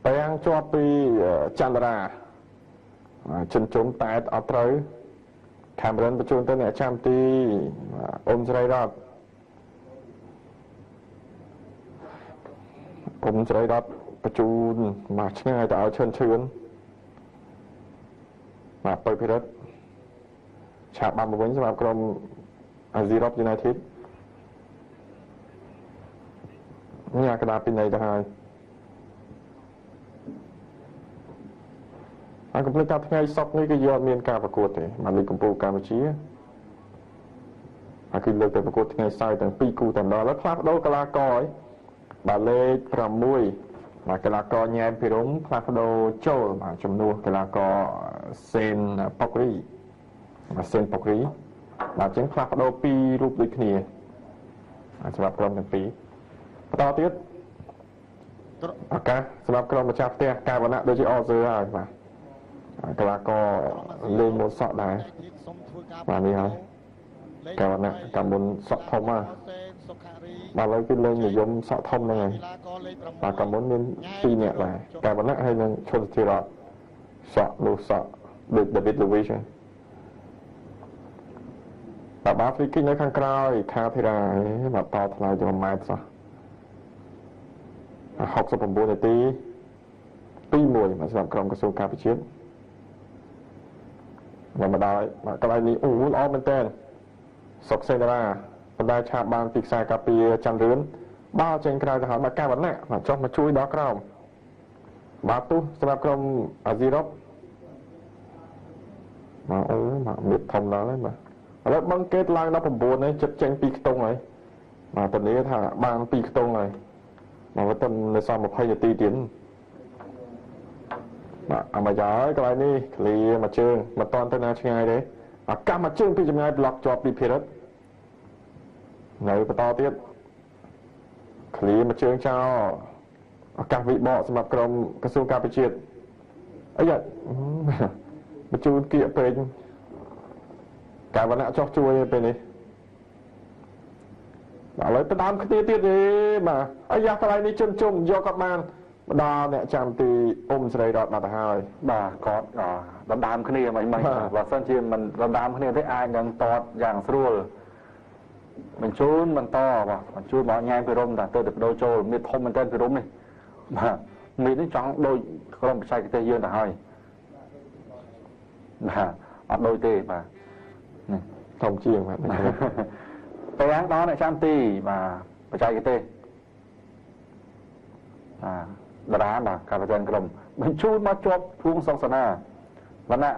ไปยังจวบปีจันทราชนจมแต่เอาเตยแคมเบรนประจุนแต่เนี่ยชามตีอมใจรัดอมใจรัดประจุนมาช่วยแต่เอาเชิญมาเปิดพิรัตฉากบางบุญสำหรับกรมซีร็อปยูไนเต็ดนี่กระดาษเป็นไงจะหายก็เป็นการที่ไงซอกนี่ก็ยอดเมียนการประกวดเลยมาลีกุมปูการมาชี้คือเลือกแต่ประกวดที่ไงใส่แต่ปีกูแต่ดอแล้วคลาดโดกลากอยบาเล่พรำมุยมากลากอแยมพิรุ้งคลาดโดโจมาจำนวนกลากอเซนปอกรีมาเซนปกรีมาจึงคลาดโดปีรูปด้วยគ្នាสำหรับกรมទាំងពីរបន្តទៀតឱកាសសម្រាប់ក្រុមម្ចាស់ផ្ទះការវណ្ណៈដូចជាអសឺហើយបាទកីឡាករលេងម៉ូតសក់ដែរបាទនេះហើយការវណ្ណៈកម្មមុនសក់ធំបាទឥឡូវគឺលេងនិយមសក់ធំហ្នឹងហើយបាទកម្មមុនមាន2នាក់ដែរការវណ្ណៈហើយនឹងឈុតធីរ៉ាសក់នោះសក់ដូច David Lewis បាទហ្វ្រីគីកនៅខាងក្រោយខាធីរ៉ាបាទតថ្លៃជា1ម៉ែត្រសោះ69នាទី2-1សម្រាប់ក្រុមក្រសួងការពិជាតិមកដល់កន្លែងនេះល្អមែនតើសុកសេនារា បណ្ដាឆាបបានពីខ្សែការពារចាំរឿនបាល់ចេញក្រៅទៅហើយមកការវណ្ណៈបាទចុះមកជួយដល់ក្រោមបាទទុះសម្រាប់ក្រុមអាស៊ីរ៉ុបបាទអូបាទមានធំដល់ហើយបាទឥឡូវបឹងកេតឡើងដល់9ហើយចិត្តចេញពីខ្ទង់ហើយបាទតនីថាបានពីខ្ទង់ហើយមកទៅនៅសល់20នាទីទៀតបាទអាមកយ៉ាហើយកន្លែងនេះឃ្លីមកជើងមិនតាន់ទៅណាឆ្ងាយទេអាកម្មមកជើងពីចម្ងាយប្លុកជាប់ពីភិរិតនៅបន្តទៀតឃ្លីមកជើងចោលឱកាសវិបកសម្រាប់ក្រុមក្រសួងការពារជាតិអីយ៉ាបញ្ជូនគៀកពេកការវណ្ណៈចោះជួយពេលនេះឥឡូវទៅដើមគ្នាទៀតទេបាទអាយ៉ាកន្លែងនេះជុំយកគាត់បានម្ដងអ្នកចាំទីអ៊ុំស្រីរតបាត់ទៅហើយ
បាទគាត់ដណ្ដើមគ្នាមិនបើសិនជាមិនដណ្ដើមគ្នាទេអាចនឹងតតយ៉ាងស្រួលបញ្ជូនបន្តបាទបញ្ជូនមកញ៉ែពីរុំតែទៅបដូរចូលមានធំមែនតើពីរុំនេះបាទមាននេះចង់ដូចក្រុមបច្ចេកទេសយើងទៅហើយបាទអត់ដូចទេបាទ
ធំជាងបាទ
ពេលដល់អ្នកចាំទីបាទបច្ចេកទេសតារាបាទការប្រជែងក្រុមបញ្ជូនមកជាប់ភួងសុកសនាវណ្ណៈ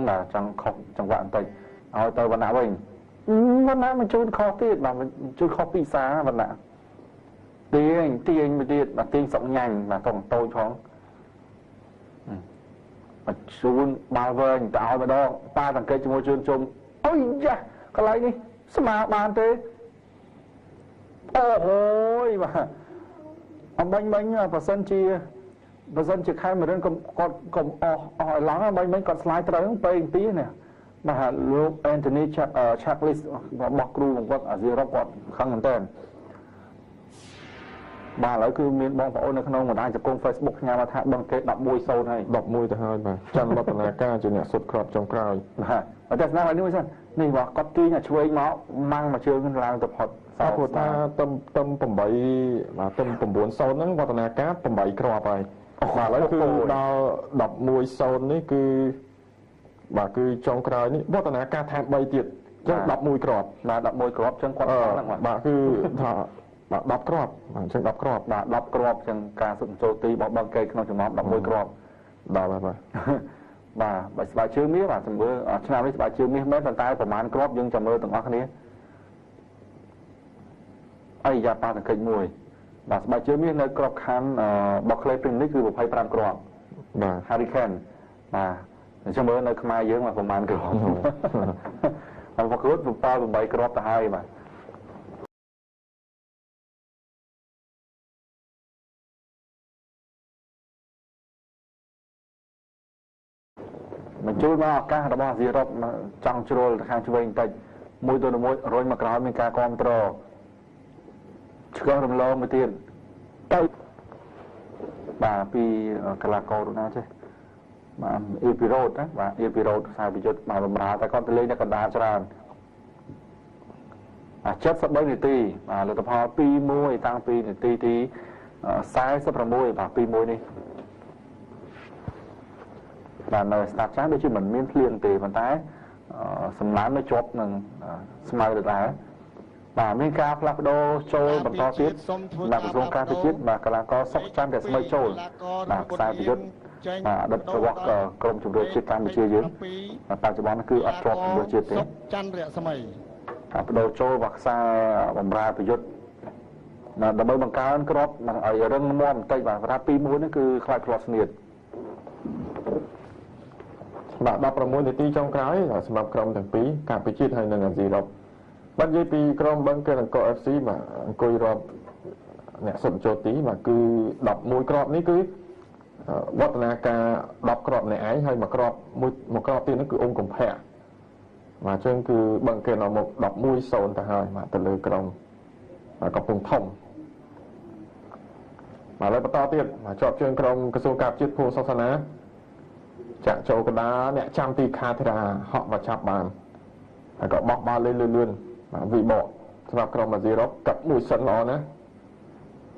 បាទចង់ខុសចង្វាក់បន្តិចឲ្យទៅវណ្ណៈវិញវណ្ណៈបញ្ជូនខុសទៀតបាទបញ្ជូនខុសពីសាវណ្ណៈទាញមួយទៀតបាទទាញសុកញ៉ាញ់បាទកងតូចផងបញ្ជូនបាល់វែងទៅឲ្យម្ដងប៉ាសង្កេតជាមួយជឿនជុំអុយយ៉ាកន្លែងនេះស្មើបានទេអូយបាទអំបញ្ញបើសិនជាខែមរិនគាត់កុំអស់ឲ្យឡងអំបញ្ញគាត់ស្លាយត្រូវពេលទីនេះបាទលោក Anthony Checklist របស់គ្រូបង្វឹកអាស៊ីរ៉ុបគាត់ខឹងមែនតើបាទឥឡូវគឺមានបងប្អូននៅក្នុងបណ្ដាញសង្គម Facebook ផ្ញើមកថាបឹងកេត11-0ហើយ
11ទៅហើយបាទចាំរតនាការជាអ្នកសុទ្ធគ្រាប់ចុងក្រោយ
បាទតែស្នាមនេះមួយសិននេះបាទគាត់ទាញឆ្វេងមកម៉ាំងមកជើងឡើងទៅផុត
ព្រោះថាទឹម8បាទទឹម9-0ហ្នឹងវឌ្ឍនាការ8គ្រាប់ហើយបាទឥឡូវគឺដល់11-0នេះគឺបាទគឺចុងក្រោយនេះវឌ្ឍនាការថែម3ទៀតអញ្ចឹង11គ្រាប់
បាទ11គ្រាប់អញ្ចឹងគាត់
ហ្នឹងបាទគឺថាបាទ10គ្រាប់អញ្ចឹង10គ្រាប់
បាទ10គ្រាប់អញ្ចឹងការសុខចូលទីរបស់បឹងកេតក្នុងចំណោម11គ្រាប់
ដល់ហើយបាទ
បាទស្បែកជើងមាសបាទជំរឿឆ្នាំនេះស្បែកជើងមាសមែនប៉ុន្តែប្រហែលគ្រាប់យើងចាំមើលទាំងអស់គ្នាអីយ៉ាប៉ាសង្កេតមួយបាទស្បែកជើងមាសនៅក្របខ័ណ្ឌរបស់ក្លេព្រីមនេះគឺ25គ្រាប់
បាទ
Hurricane បាទចាំមើលនៅខ្មែរយើងមកប្រហែលគ្រាប់ហើយប្រកួត7-8គ្រាប់ទៅហើយបាទបញ្ជូនមកឱកាសរបស់អាស៊ីរ៉ុបចង់ជ្រុលទៅខាងឆ្វេងបន្តិចមួយទៅមួយរុញមកក្រោយមានការគ្រប់គ្រងឆ្កឹះរំលងមួយទៀតទៅបាទពីកីឡាកររូណាចេះបាទអ៊ីពីរ៉ូតណាបាទអ៊ីពីរ៉ូតខ្សែប្រយុទ្ធមកបំរើតែគាត់ទៅលេងនៅកណ្ដាលច្រើន73នាទីបាទលទ្ធផល 2-1 តាំងពីនាទីទី46បាទ2-1នេះបាទនៅស្តាប់ចាស់ដូចជាមិនមានភ្លៀងទេប៉ុន្តែសម្លាប់នៅជាប់នឹងស្មៅដដែលបាទមានការផ្លាស់ប្ដូរចូលបន្តទៀតបាទក្រសួងការពារជាតិបាទកីឡាករសុកច័ន្ទរស្មីចូលបាទខ្សែប្រយុទ្ធបាទអតីតរបស់ក្រុមជម្រើសជាតិកម្ពុជាយើងបច្ចុប្បន្នគឺអត់ជាប់ជម្រើសជាតិទេសុក
ច័ន្ទរស្មី
បាទបដូរចូលបាទខ្សែបំរើប្រយុទ្ធដើម្បីបង្កើនក្របឲ្យរឹងមាំបន្តិចបាទថា 2-1 នេះគឺខ្លាចផ្លាត់ស្នៀត
បាទ16នាទីចុងក្រោយសម្រាប់ក្រុមទាំងពីរកម្ពុជាហើយនិងអាស៊ីរ៉ុបបាទនិយាយពីក្រុមបឹងកេតអង្គរ FC បាទអង្គុយរាប់អ្នកសុទ្ធចូលទីបាទគឺ11គ្រាប់នេះគឺវឌ្ឍនាការ10គ្រាប់ម្នាក់ឯងហើយមួយគ្រាប់ទៀតនោះគឺអ៊ុំកំភៈបាទអញ្ចឹងគឺបឹងកេតនៅមុខ11-0ទៅហើយបាទទៅលើក្រុមកំពង់ធំបាទឥឡូវបន្តទៀតជាប់ជើងក្រុមក្រសួងការពារជាតិភូមិសុខសាណាចាក់ចូលកណ្ដាលអ្នកចាំទីខាធិរាហក់មកចាប់បានហើយក៏បោះបាល់លេងលឿនបាទវិបកសម្រាប់ក្រុមអាស៊ីរ៉ុបកាប់មួយសិនល្អណា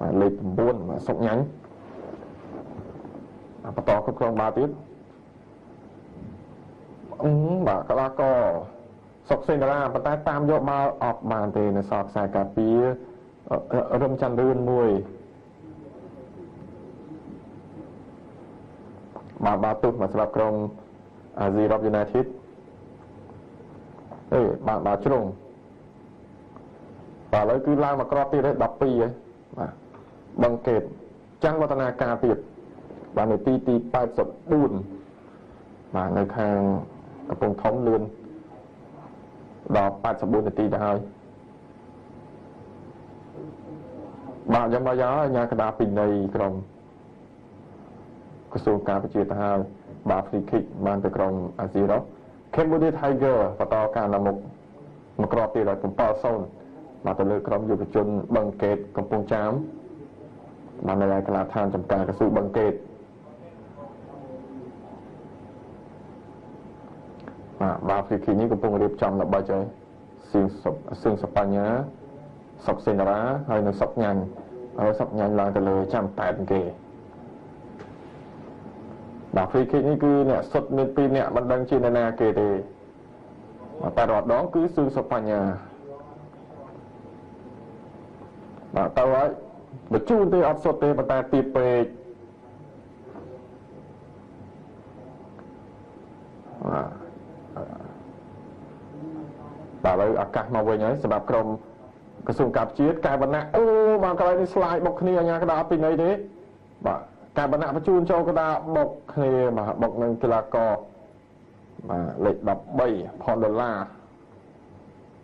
បាទលេខ9បាទសុកញ៉ាញ់បន្តគ្រប់គ្រងបាល់ទៀតបាទកីឡាករ សុកសេនារាប៉ុន្តែតាមយកមកអបបានទេនៅសល់ខ្សែការពាររំច័ន្ទរឿនមួយបាទទុះមកសម្រាប់ក្រុមអាស៊ីរ៉ុប United បាទជ្រុងបាទឥឡូវគឺឡើងមកក្របទៀតហើយ12ហើយបាទបឹងកេតចាំងវឌ្ឍនាការទៀតបាទនាទីទី84បាទនៅខាងកំពង់ធំលឿនដល់84នាទីទៅហើយបាទយ៉ាងម៉េចហើយញ៉ាកដាពីនៃក្រុមក្រសួងការពារជាតិទៅហើយបាទ free kick បានទៅក្រុមអាស៊ីរ៉ុប Cambodia Tiger បន្តការឡើងមុខមកក្របទៀតដល់7-0បាទទៅលើក្រុមយុវជនបឹងកេតកំពង់ចាមបាននៅឯកីឡដ្ឋានចំការកស៊ូបឹងកេតបាទ free kick នេះកំពុងរៀបចំល្បិចហើយសៀងសបញ្ញាសុកសេនារាហើយនៅសុកញ៉ាញ់ហើយសុកញ៉ាញ់ឡើងទៅលើចាំតែតគេបាទ free kick នេះគឺអ្នកសុទ្ធមាន2អ្នកមិនដឹងជានរណាគេទេតែរាល់ដងគឺសៀងសបញ្ញាបាទទៅហើយបញ្ជូនទេអត់សុទ្ធទេប៉ុន្តែទីពេកបាទឥឡូវឱកាសមកវិញហើយសម្រាប់ក្រុមក្រសួងការពារជាតិកែវណ្ណៈអូបាទកន្លែងនេះស្លាយបុកគ្នាអាញាកដាពីណីទេបាទកែវណ្ណៈបញ្ជូនចូលកដាបុកគ្នាបាទបុកនឹងកីឡាករបាទលេខ13ផនដុល្លារ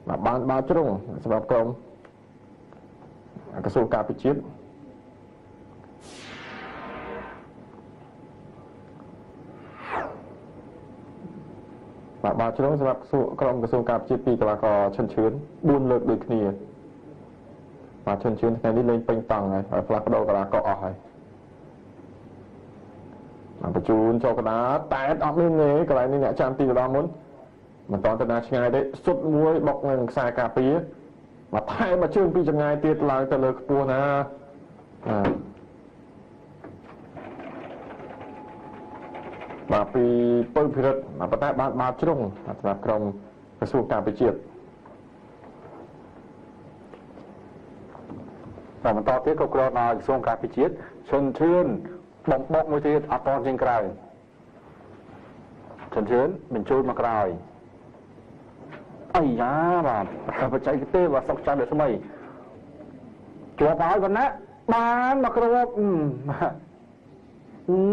បាទបានបាល់ជ្រុងសម្រាប់ក្រុមក្រសួងការពារជាតិបាទបាល់ជ្រុងសម្រាប់ក្រុមក្រសួងការពារជាតិពីកីឡាករឈិនឈឿន4លើកដូចគ្នាបាទឈិនឈឿនថ្ងៃនេះលេងពេញតង់ហើយផ្លាស់ប្ដូរកីឡាករអស់ហើយបញ្ជូនចូលកណ្ដាលតែអត់មានទេកន្លែងនេះអ្នកចាំទីកណ្ដាលមុនមិនតន់ទៅណាឆ្ងាយទេសុទ្ធមួយបុកនឹងខ្សែការពារមកថែមមកជើងពីចម្ងាយទៀតឡើងទៅលើខ្ពស់ណាបាទពីពៅភិរិទ្ធប៉ុន្តែបានបាល់ជ្រុងសម្រាប់ក្រុមក្រសួងការពារជាតិបន្តទៀតក៏ក្រដល់ក្រសួងការពារជាតិឈុនឈឿនបំបុកមួយទៀតអត់តជាងក្រោយឈុនឈឿនបញ្ជូនមកក្រោយអាយ៉ាបាទបច្ចេកទេសបាទសុកចាំដូចស្មីជាប់ហើយប៉ុណ្ណាបានមកគ្រប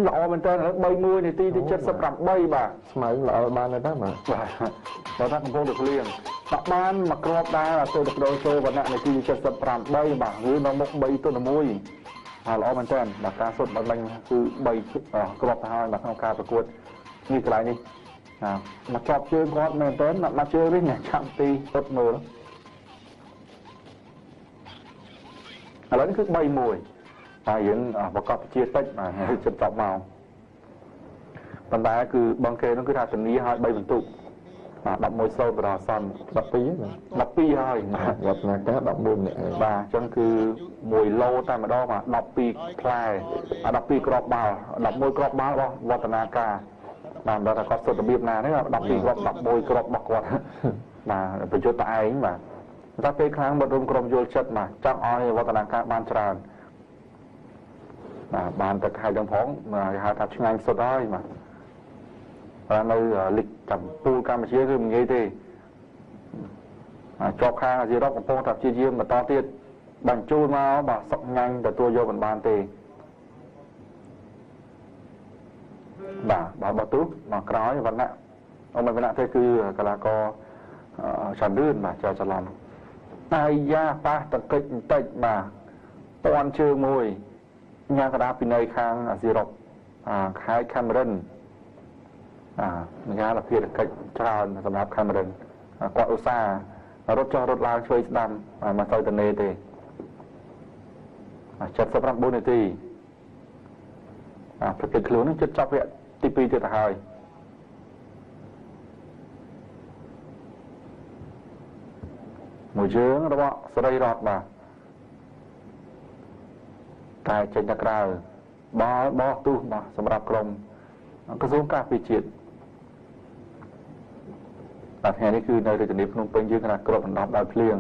ល្អមែនតើ3-1នាទីទី78បាទស្មៅល្អបានទេតាបាទបើថាកំពុងតែភ្លៀងដាក់បានមកគ្របដែរទៅបដូរចូលវណ្ណៈនាទី78បាទឬនៅមុខ3-1ល្អមែនតើបាទការសុទ្ធបាញ់គឺ3គ្រាប់ទៅហើយបាទក្នុងការប្រកួតនេះកន្លែងនេះមកចប់ជើងគាត់មែនតើមកជើងនេះអ្នកចាំទីសុទ្ធមើលឥឡូវនេះគឺ3-1តែយើងប្រកបជាតិចបាទហើយជិតចប់មកប៉ុន្តែគឺបងគេនោះគឺថាធានាឲ្យ3បន្ទុកបាទ11-0បរាសន្ន12ហើយវឌ្ឍនាការ14នាក់បាទអញ្ចឹងគឺ1ឡូតែម្ដងបាទ12ផ្លែ12គ្រាប់បាល់11គ្រាប់បាល់របស់វឌ្ឍនាការបាទដល់តែគាត់សុទ្ធរបៀបណានេះ12គ្រាប់11គ្រាប់របស់គាត់បាទប្រយុទ្ធតែឯងបាទតែពេលខាងបាត់រួមក្រុមយល់ចិត្តបាទចង់ឲ្យវឌ្ឍនាការបានច្រើនបាទបានទៅខែទាំងផងគេហៅថាឆ្ងាញ់សុទ្ធហើយបាទហើយនៅលីកកម្ពុជាកម្ពុជាគឺមិនងាយទេជាប់ខាងអាស៊ីរ៉ុបកំពុងតែព្យាយាមបន្តទៀតបញ្ជូនមកបាទសុកញ៉ាញ់ទទួលយកមិនបានទេបាទទូមកក្រោយវណ្ណៈអមវណ្ណៈទេគឺកីឡាករឆាន់ឌឿនបាទចៅច្រឡំតែយ៉ាប៉ះតកិច្ចបន្តិចបាទតន់ជើងមួយញ៉ាកដាពីនៃខាងអាស៊ីរ៉ុបខេត្តខាមេរុនញ៉ាលភារកិច្ចច្រើនសម្រាប់ខាមេរុនគាត់ឧស្សាហ៍រត់ចុះរត់ឡើងឆ្វេងស្ដាំមកទៅតនេទេ79នាទីប្រតិខ្លួននឹងជិតចប់វគ្គទី2ទៀតទៅហើយមួយជើងរបស់សេរីរតបាទតែចេញទៅក្រៅបាល់បោះទូសបាទសម្រាប់ក្រុមក្រសួងការពារជាតិ
แต่ថ្ងៃនេះគឺនៅរាជធានីភ្នំពេញយើងគណៈគ្របដណ្ដប់ដោយភ្លៀង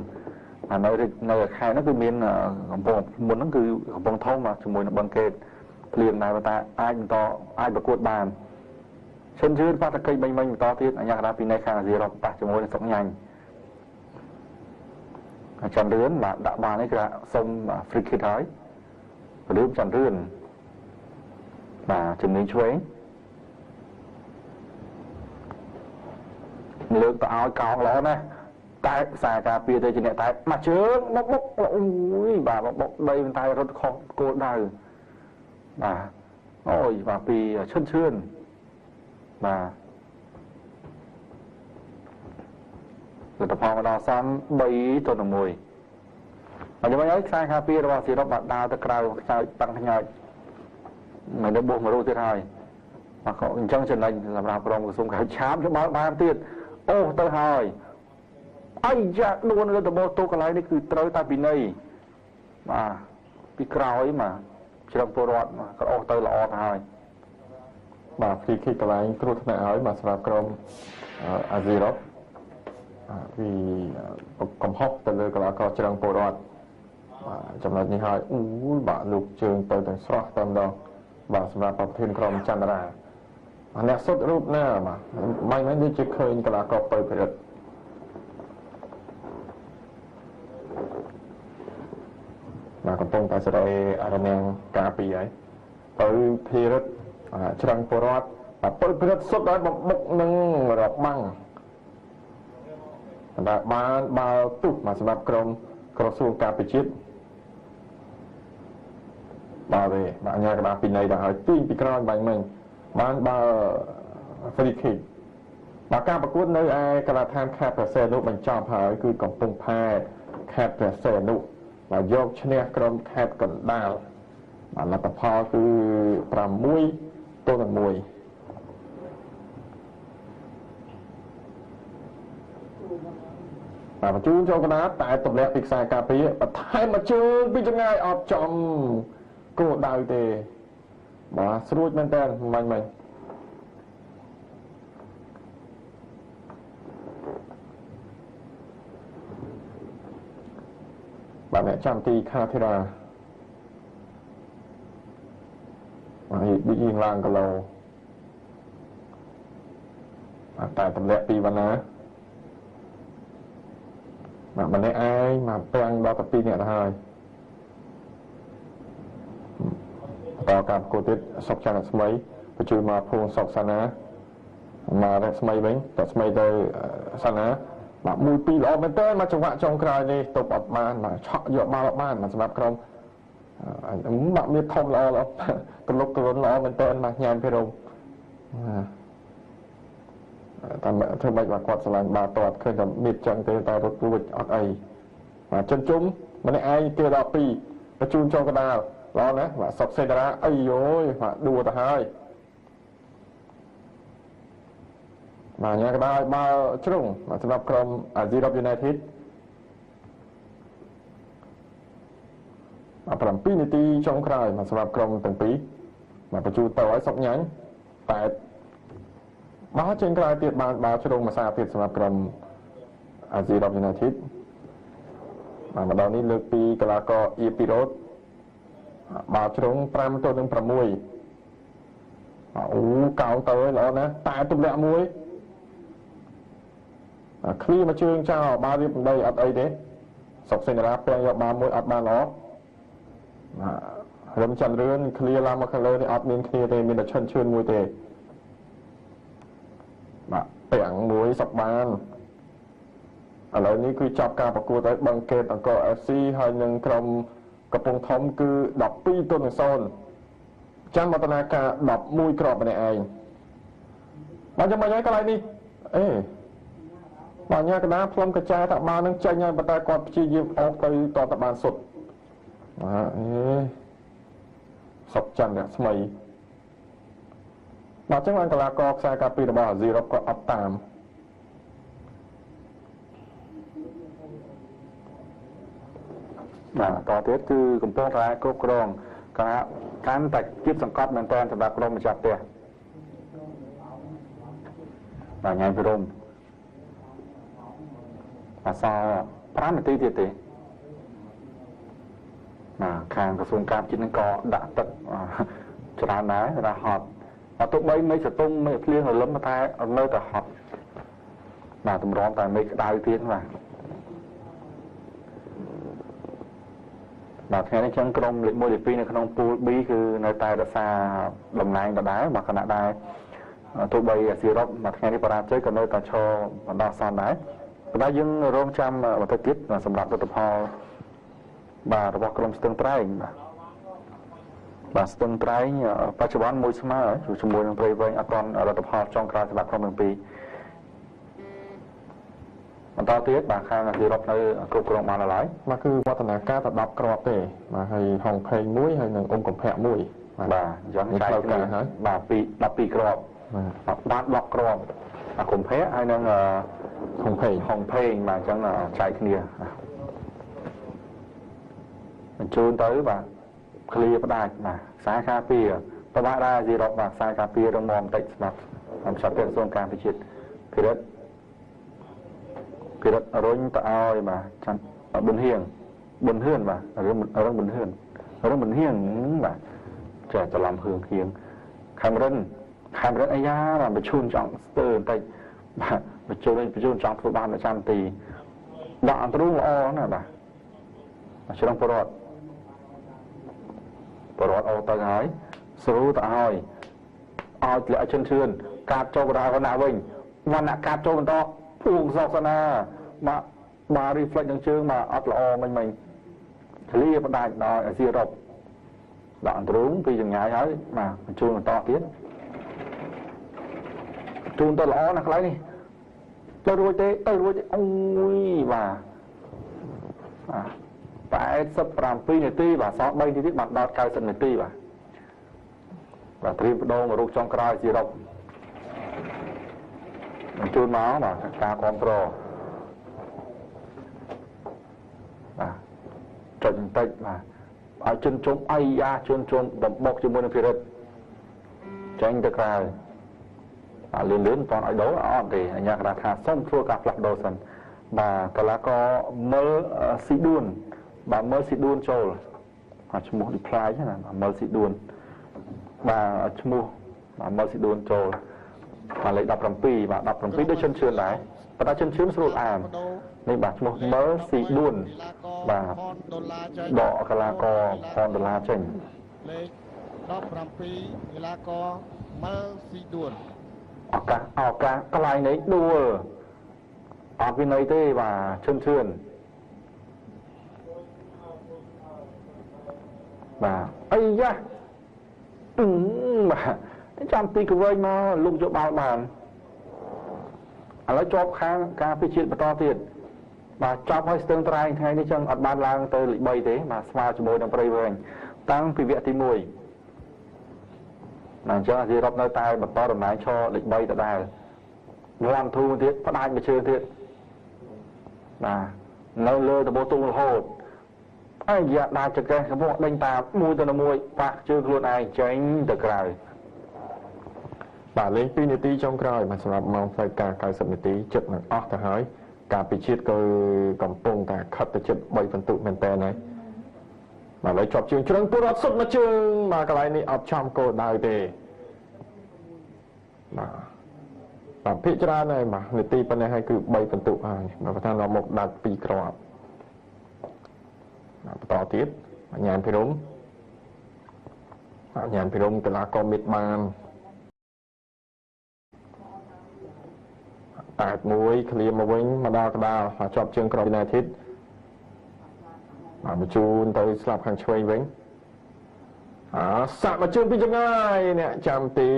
នៅខេត្តហ្នឹងគឺមានកំពង់មុនហ្នឹងគឺកំពង់ធំជាមួយនឹងបឹងកេតភ្លៀងដែរតែអាចប្រកួតបានឈិនជឿនបាត់តកិច្ចមិញបន្តទៀតអញ្ញាកណ្ដាលពីនៃខាងអាស៊ីអឺរ៉ុបប៉ះជាមួយនឹងស្រុកញ៉ាញ់ចន្ទរឿនបាទដាក់បាននេះគឺសុំ free kick ហើយរឿងចន្ទរឿនបាទជំនាញឆ្វេងលើកទៅឲ្យកោងល្អណាស់តែខ្សែការពារទៅជាអ្នកតែមកជើងបុកអូយបាទបុកដីតែរត់ខុសគោលដៅបាទអូយបាទពីឈិនជឿនបាទលទ្ធផលមកដល់3-1ហើយយ៉ាងម៉េចហើយខ្សែការពាររបស់អាស៊ីអឺរ៉ុបបាទដើរទៅក្រៅខ្សែតាំងថ្ងាយមិននៅបោះមករੂទៀតហើយបាទក៏អញ្ចឹងចំណេញសម្រាប់ក្រុមក្រសួងកៅឆាបច្បាស់បានទៀតអូទៅហើយអាយ៉ាដួនលើតបោតូកន្លែងនេះគឺត្រូវតែពីនៃបាទពីក្រោយមកជ្រឹងពលរដ្ឋក៏អស់ទៅល្អទៅហើយ
បាទ free kick កន្លែងគ្រោះថ្នាក់ហើយបាទសម្រាប់ក្រុមអាស៊ីអឺរ៉ុបពីកំហុសទៅលើកីឡាករជ្រឹងពលរដ្ឋបាទចំណុចនេះហើយអូយបាទលោកជើងទៅទាំងស្រស់តែម្ដងបាទសម្រាប់ប្រធានក្រុមចន្ទរាអ្នកសុទ្ធរូបណាបាទមិនដូចជាឃើញកីឡាករបើពិរិទ្ធបាទកំពុងតែសេរីអរនាងការពីហើយទៅភិរិទ្ធច្រឹងពលរដ្ឋបាទបើពិរិទ្ធសុទ្ធឲ្យបំបុកនឹងរបាំងបាទបានបាល់ទុះមកសម្រាប់ក្រុមក្រសួងការពារជាតិបាទទេបាទញ៉ាកណ្ដាលពីនៃដល់ហើយទីពីក្រោយបាញ់មិញបានបើ free kick បាទការប្រកួតនៅឯកីឡាដ្ឋានខេត្តព្រះសីហនុបញ្ចប់ហើយគឺកំពង់ផែខេត្តព្រះសីហនុបាទយកឈ្នះក្រុមខេត្តកណ្ដាលបាទលទ្ធផលគឺ6-1បាទបញ្ជូនចូលកណ្ដាលតែទម្លាក់ពីខ្សែការពារបន្ថែមមកជើងពីចម្ងាយអត់ចំគោលដៅទេបាទស្រួចមែនតើមិញបាទអ្នកចាំទីខាធីរ៉ាបាទដូចយើងឡើងគីឡូបាទតែទម្លាក់ពីវណ្ណាបាទម្នាក់ឯងមកពាំងដល់ទៅ2នាក់ទៅហើយបន្តការប្រកួតទៀតសុកច័ន្ទរស្មីបញ្ជូនមកភួងសុកសាណាមករស្មីវិញរស្មីទៅសាណាបាទ1-2ល្អមែនតើមកចង្វាក់ចុងក្រោយនេះទប់អត់បានបាទឆក់យកបាល់អត់បានសម្រាប់ក្រុមបាទមានធំល្អកលុកកលុនល្អមែនតើមកញ៉ាំភិរមតាមធ្វើម៉េចបាទគាត់ឆ្លាញ់បាល់តតឃើញតែមានចឹងទេតែរត់រួចអត់អីបាទចិនជុំម្នាក់ឯងគេដល់2បញ្ជូនចូលកណ្ដាលល្អណាស់បាទសុកសេតារ៉ាអីយោយបាទដួលទៅហើយបាទញ៉ាំកណ្ដាលឲ្យបាល់ជ្រុងបាទសម្រាប់ក្រុមអាស៊ីអឺរ៉ុប United បាទ7នាទីចុងក្រោយបាទសម្រាប់ក្រុមទាំងពីរបាទបញ្ជូនទៅឲ្យសុកញ៉ាញ់តែបាល់ចេញក្រោយទៀតបានបាល់ជ្រុងមួយសារទៀតសម្រាប់ក្រុមអាស៊ីអឺរ៉ុប United បាទម្ដងនេះលើកពីកីឡាករអ៊ីពីរ៉ូតបាល់ជ្រុង5-6អូកោងទៅល្អណាស់តែទម្លាក់មួយឃ្លីមកជើងចោលបាល់រៀបដីអត់អីទេសុកសេនារាពាំងយកបាល់មួយអត់បានល្អរំចន្ទរឿនឃ្លីឡើងមកខាងលើនេះអត់មានគ្នាទេមានតែឈិនឈឿនមួយទេបាទពាំងមួយសុកបានឥឡូវនេះគឺចាប់ការប្រកួតឲ្យបឹងកេតអង្គរ FC ហើយនឹងក្រុមកំពង់ធំគឺ12-0ចាំមកតនាការ11គ្រាប់ម្នាក់ឯងបាទចាំមកហើយកន្លែងនេះបាទញ៉ាកណ្ដាលផ្លុំកចាថាបាល់នឹងចេញហើយប៉ុន្តែគាត់ព្យាយាមអោបទៅតតបានសុទ្ធបាទសុកច័ន្ទរស្មីបាទចឹងបានកីឡាករខ្សែការពាររបស់អាស៊ីអឺរ៉ុបក៏អត់តាម
បាទតទៀតគឺកំពុងតែគ្រប់គ្រងកាន់តែគៀបសង្កត់មែនតើសម្រាប់ក្រុមម្ចាស់ផ្ទះបាទញ៉ាំពីរំ អាស5នាទីទៀតទេខាងក្រសួងការជាតិនឹងក៏ដាក់ទឹកច្រើនដែរថាហត់ទោះបីមេឃសតុងមេឃភ្លៀងរលឹមតែនៅតែហត់តម្រាំតែមេឃក្តៅទៀតថ្ងៃនេះចឹងក្រុមលេខ1លេខ2នៅក្នុងពូល B គឺនៅតែរក្សាតំណែងដដែលខណៈដែរទោះបីអាស៊ីអឺរ៉ុបមួយថ្ងៃនេះបរាជ័យក៏នៅតែឈរបណ្ដោះអាសន្នដែរប៉ុន្តែយើងរងចាំបន្តិចទៀតសម្រាប់លទ្ធផលរបស់ក្រុមស្ទឹងត្រែងបាទស្ទឹងត្រែងបច្ចុប្បន្នមួយស្មើជាមួយនឹងព្រៃវែងអត់ទាន់លទ្ធផលចុងក្រោយសម្រាប់ក្រុមទាំងពីរបន្តទៀតខាងអាស៊ីអឺរ៉ុបនៅគ្រប់គ្រងបានហើយ
បាទគឺវឌ្ឍនាការតែ10គ្រាប់ទេបាទហើយហុងផេង1ហើយនឹងអ៊ុំកំភៈ1
បាទអញ្ចឹងចែកគ្នាហើយបាទ12គ្រាប់បាទ10គ្រាប់កំភៈហើយនឹង
ហុងផេង
បាទអញ្ចឹងចែកគ្នាបញ្ជូនទៅបាទឃ្លាផ្ដាច់ខ្សែការពារប្របាក់ដែរអាស៊ីអឺរ៉ុបខ្សែការពាររងមបន្តិចស្មាត់ខ្ញុំចាប់ពាក្យក្រសួងការពិជាតិពិរិទ្ធរុញទៅឲ្យចាំប៊ុនហៀងបាទរឿងប៊ុនហៀងបាទចេះច្រឡំហឿងហៀងខេមរិនអាយ៉ាបញ្ជូនចង់ស្ទើបន្តិចបាទបញ្ជូនចង់ធ្វើបានប្រចាំទីដាក់អន្តរល្អណាបាទច្រងបរតអូទៅហើយស្រួលទៅឲ្យធ្លាក់ជឿនកាត់ចូលកណ្ដាលកណ្ដាលវិញវណ្ណៈកាត់ចូលបន្តពួងសោកសនាបាទ reflect នឹងជើងអត់ល្អមិញធ្លាផ្ដាច់ដល់អាស៊ីអឺរ៉ុបដាក់អន្តរងពីចម្ងាយហើយបញ្ជូនបន្តទៀតជូនទៅល្អណាស់កន្លែងនេះទៅរួចទេអូយ87នាទីសល់3នាទីទៀតបានដល់90នាទីត្រៀមបដូរមករូបចុងក្រោយអាស៊ីអឺរ៉ុបបញ្ជូនមកការគ្រប់គ្រងចុចបន្តិចឲ្យជន់ជុំអាយ៉ាជន់ជុំបំបុកជាមួយនឹងភិរិទ្ធចេញទៅក្រៅលឿនមិនតន់ឲ្យដូរអត់ទេអញ្ញាកថាសុំធ្វើការផ្លាស់ប្ដូរសិនកន្លះក៏មើលស៊ីដួនមើលស៊ីដួនចូលឈ្មោះ reply ណាមើលស៊ីដួនឈ្មោះមើលស៊ីដួនចូលលេខ17ដូចជឿនដែរប៉ុន្តែជឿនស្រួលអាននេះឈ្មោះមើលស៊ីដួនដកកន្លះកផនដុល្លារចេញ
លេខ17កន្លះកមើលស៊ីដួន
ឱកាសកន្លែងនេះដួលអត់វិន័យទេជឿនអីយ៉ាចាំទីកវែងមកលោកយកបាល់បានឥឡូវជាប់ខាងការពិជាតិបន្តទៀតចាប់ឲ្យស្ទឹងត្រែងថ្ងៃនេះចឹងអត់បានឡើងទៅលេខ3ទេស្មើជាមួយនឹងព្រៃវែងតាំងពីវគ្គទី1អញ្ចឹងអាស៊ីអឺរ៉ុបនៅតែបន្តដំណើរឈរលេខ3ដដែល1 2ទៀតផ្ដាច់មួយជើងទៀតនៅលើដបទូរហូតអាយ៉ាដាចកេះកំពុងដេញតាមមួយទៅមួយប៉ះជើងខ្លួនឯងចេញទៅក្រៅ
លេង2នាទីចុងក្រោយសម្រាប់ម៉ោងផ្លូវការ90នាទីជិតនឹងអស់ទៅហើយការពិជាតិក៏កំពុងតែខិតទៅជិត3ពិន្ទុមែនតើហើយឥឡូវជាប់ជើងជ្រឹងពុរអត់សុទ្ធមកជើងកន្លែងនេះអត់ចំគោលដៅទេភាគច្រើនហើយនាទីប៉ុណ្ណេះហើយគឺ3ពិន្ទុហើយបើថាដល់មកដាច់2គ្រាប់បន្តទៀតញ៉ាំភិរមកន្លះកមិតបានតែមួយឃ្លាមកវិញមកដល់កដាលជាប់ជើងក្រុមណាធិតបញ្ជូនទៅស្លាប់ខាងឆ្វេងវិញសាក់មកជើងពីចម្ងាយអ្នកចាំទី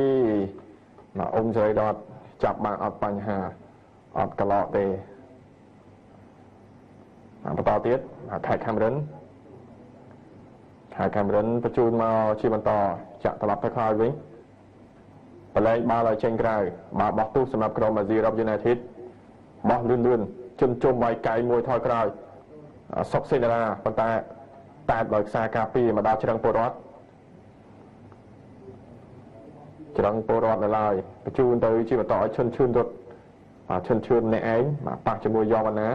អ៊ុំសេរីដតចាប់បានអត់បញ្ហាអត់កឡកទេបន្តទៀតខេត្តខេមរិនបញ្ជូនមកជាបន្តចាក់ត្រឡប់ទៅក្រោយវិញបលែងបាល់ឲ្យចេញក្រៅបាល់បោះទូសម្រាប់ក្រុមអាស៊ីអឺរ៉ុបយូណៃធិតបោះលឿនជុំវាយកាយមួយថយក្រោយសុកសេនារាប៉ុន្តែតែដោយខ្សែការពារមកដល់ច្រឹងពលរដ្ឋនៅឡើយបញ្ជូនទៅជាបន្តឲ្យឈុនឈឿនរត់ឈុនឈឿនម្នាក់ឯងប៉ះជាមួយយ៉ងវណ្ណា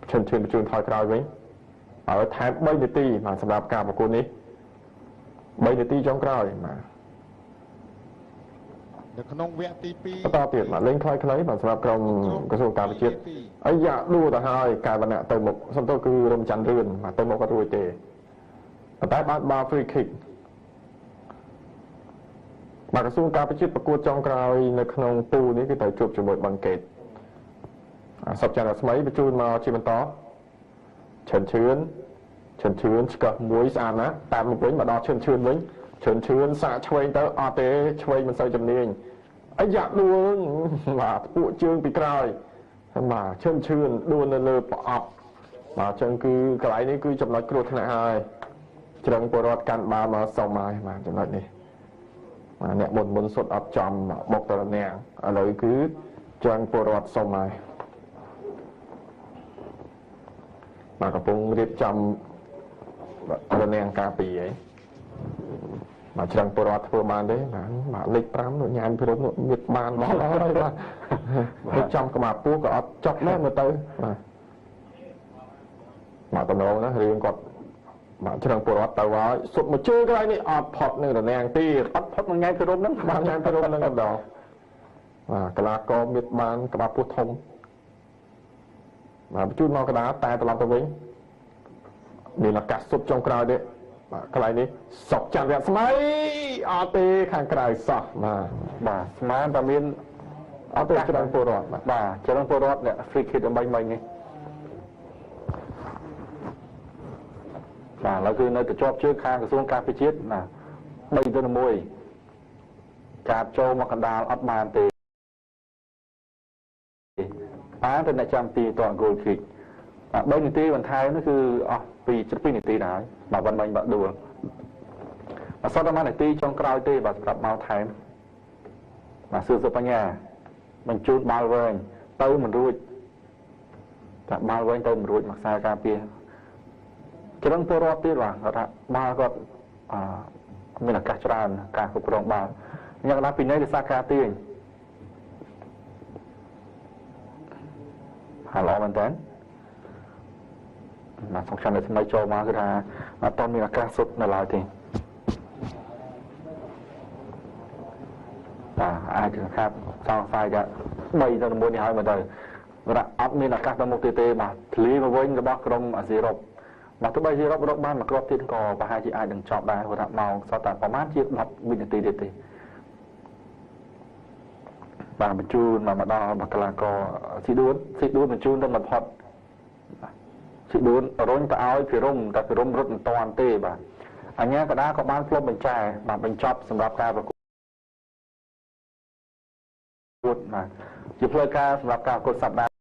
เชิญประชุมถอยกลายไว้ở thái bay địa ti màสำหรับการประกวดนี้ใบเดตีจ้องกล้าวมา
នៅក្នុងវគ្គទី2
តទៀតមកលេងខ្លីៗមកសម្រាប់ក្រុមក្រសួងការវិជាតិអីយ៉ាដួលទៅហើយការវណ្ណៈទៅមុខសំទោសគឺរំច័ន្ទរឿនមកទៅមុខក៏រួចទេប៉ុន្តែបានបាល់ free kick មកក្រសួងការវិជាតិប្រកួតចុងក្រោយនៅក្នុងពូនេះគឺត្រូវជួបជាមួយបឹងកេតសប្តាហ៍ថ្មីបញ្ជូនមកជាបន្តឈិនឈឿនស្កឹះមួយស្អាតណាតាមមកវិញមកដល់ឈិនឈឿនវិញឈឿនសាកឆ្វេងទៅអត់ទេឆ្វេងមិនសូវជំនាញអាយ៉ាដួលបាទពួកជើងពីក្រោយបាទឈឿនដួលនៅលើប្រអប់បាទអញ្ចឹងគឺកន្លែងនេះគឺចំណុចគ្រោះថ្នាក់ហើយច្រឹងពលរដ្ឋកាន់បាល់មកសុំហើយបាទចំណុចនេះបាទអ្នកមុនសុទ្ធអត់ចំបុកតរណាំងឥឡូវគឺច្រឹងពលរដ្ឋសុំហើយបាទកំពុងរៀបចំរនាងការពីអីមកច្រឹងពលរដ្ឋធ្វើបានទេបាទលេខ5នោះញ៉ាំពីរំនោះមានបានបងហើយបាទរៀបចំក្បាលពោះក៏អត់ចប់ដែរមើលទៅបាទតំណងណារឿងគាត់បាទច្រឹងពលរដ្ឋទៅហើយសុទ្ធមកជើកន្លែងនេះអត់ផុតនឹងរនាងទៀតអត់ផុតមួយញ៉ាំពីរំហ្នឹងបាទញ៉ាំពីរំហ្នឹងម្ដងបាទកលាករមានបានក្បាលពោះធំបាទបញ្ជូនមកកដាតែត្រឡប់ទៅវិញមានអាកាសសុទ្ធចុងក្រោយទេបាទកន្លែងនេះសុកច័ន្ទរស្មីអត់ទេខាងក្រៅសោះបាទស្មានតែមានអត់ទេច្រឹងពលរដ្ឋបាទច្រឹងពលរដ្ឋអ្នក free kick ដើម្បីមិញនេះបាទឥឡូវគឺនៅតែជាប់ជើងខាងក្រសួងការពារជាតិណា3-1ការចូលមកកណ្ដាលអត់បានទេបានតែអ្នកចាំទីត goal kick 3នាទីបន្ថែមនោះគឺអស់ពី7នាទីដែរបាទបានបាញ់បាក់ដួលអត់សតតែនាទីចុងក្រោយទេបាទសម្រាប់មកថែមបាទសឿសុបញ្ញាបញ្ជូនបាល់វែងទៅមិនរួចតែបាល់វែងទៅមិនរួចមកខ្សែការពារច្រឹងពលរដ្ឋទៀតបាទគាត់ថាបាល់គាត់មានឱកាសច្រើនការគ្រប់គ្រងបាល់យ៉ាងណាពីនេះគឺសារការទាញហើយល្អមែនតើបាទសំខាន់ដែលថ្មីចូលមកគឺថាអត់មានឱកាសសុទ្ធនៅឡើយទេបាទអាចจะខាប់សង្ស័យថា3-1នេះហើយមកទៅរ៉ាអត់មានឱកាសទៅមុខទេបាទធ្លីមកវិញរបស់ក្រុមអាស៊ីអឺរ៉ុបបាទទោះបីអាស៊ីអឺរ៉ុបរកបានមួយគ្រាប់ទៀតក៏ប្រហែលជាអាចនឹងចប់ដែរព្រោះថាម៉ោងសតតែប្រហែលជា10វិនាទីទៀតទេបាទបញ្ជូនមកដល់បកលាករស៊ីដួនបញ្ជូនទៅមិនផុតស៊ីដួនរុញទៅឲ្យភិរមតែភិរមរត់មិនតាន់ទេបាទអញ្ញាកដាក៏បានផ្លុំបញ្ចែបាទបញ្ចប់សម្រាប់ការប្រកួតបាទជាផ្លូវការសម្រាប់ការប្រកួតសប្តាហ៍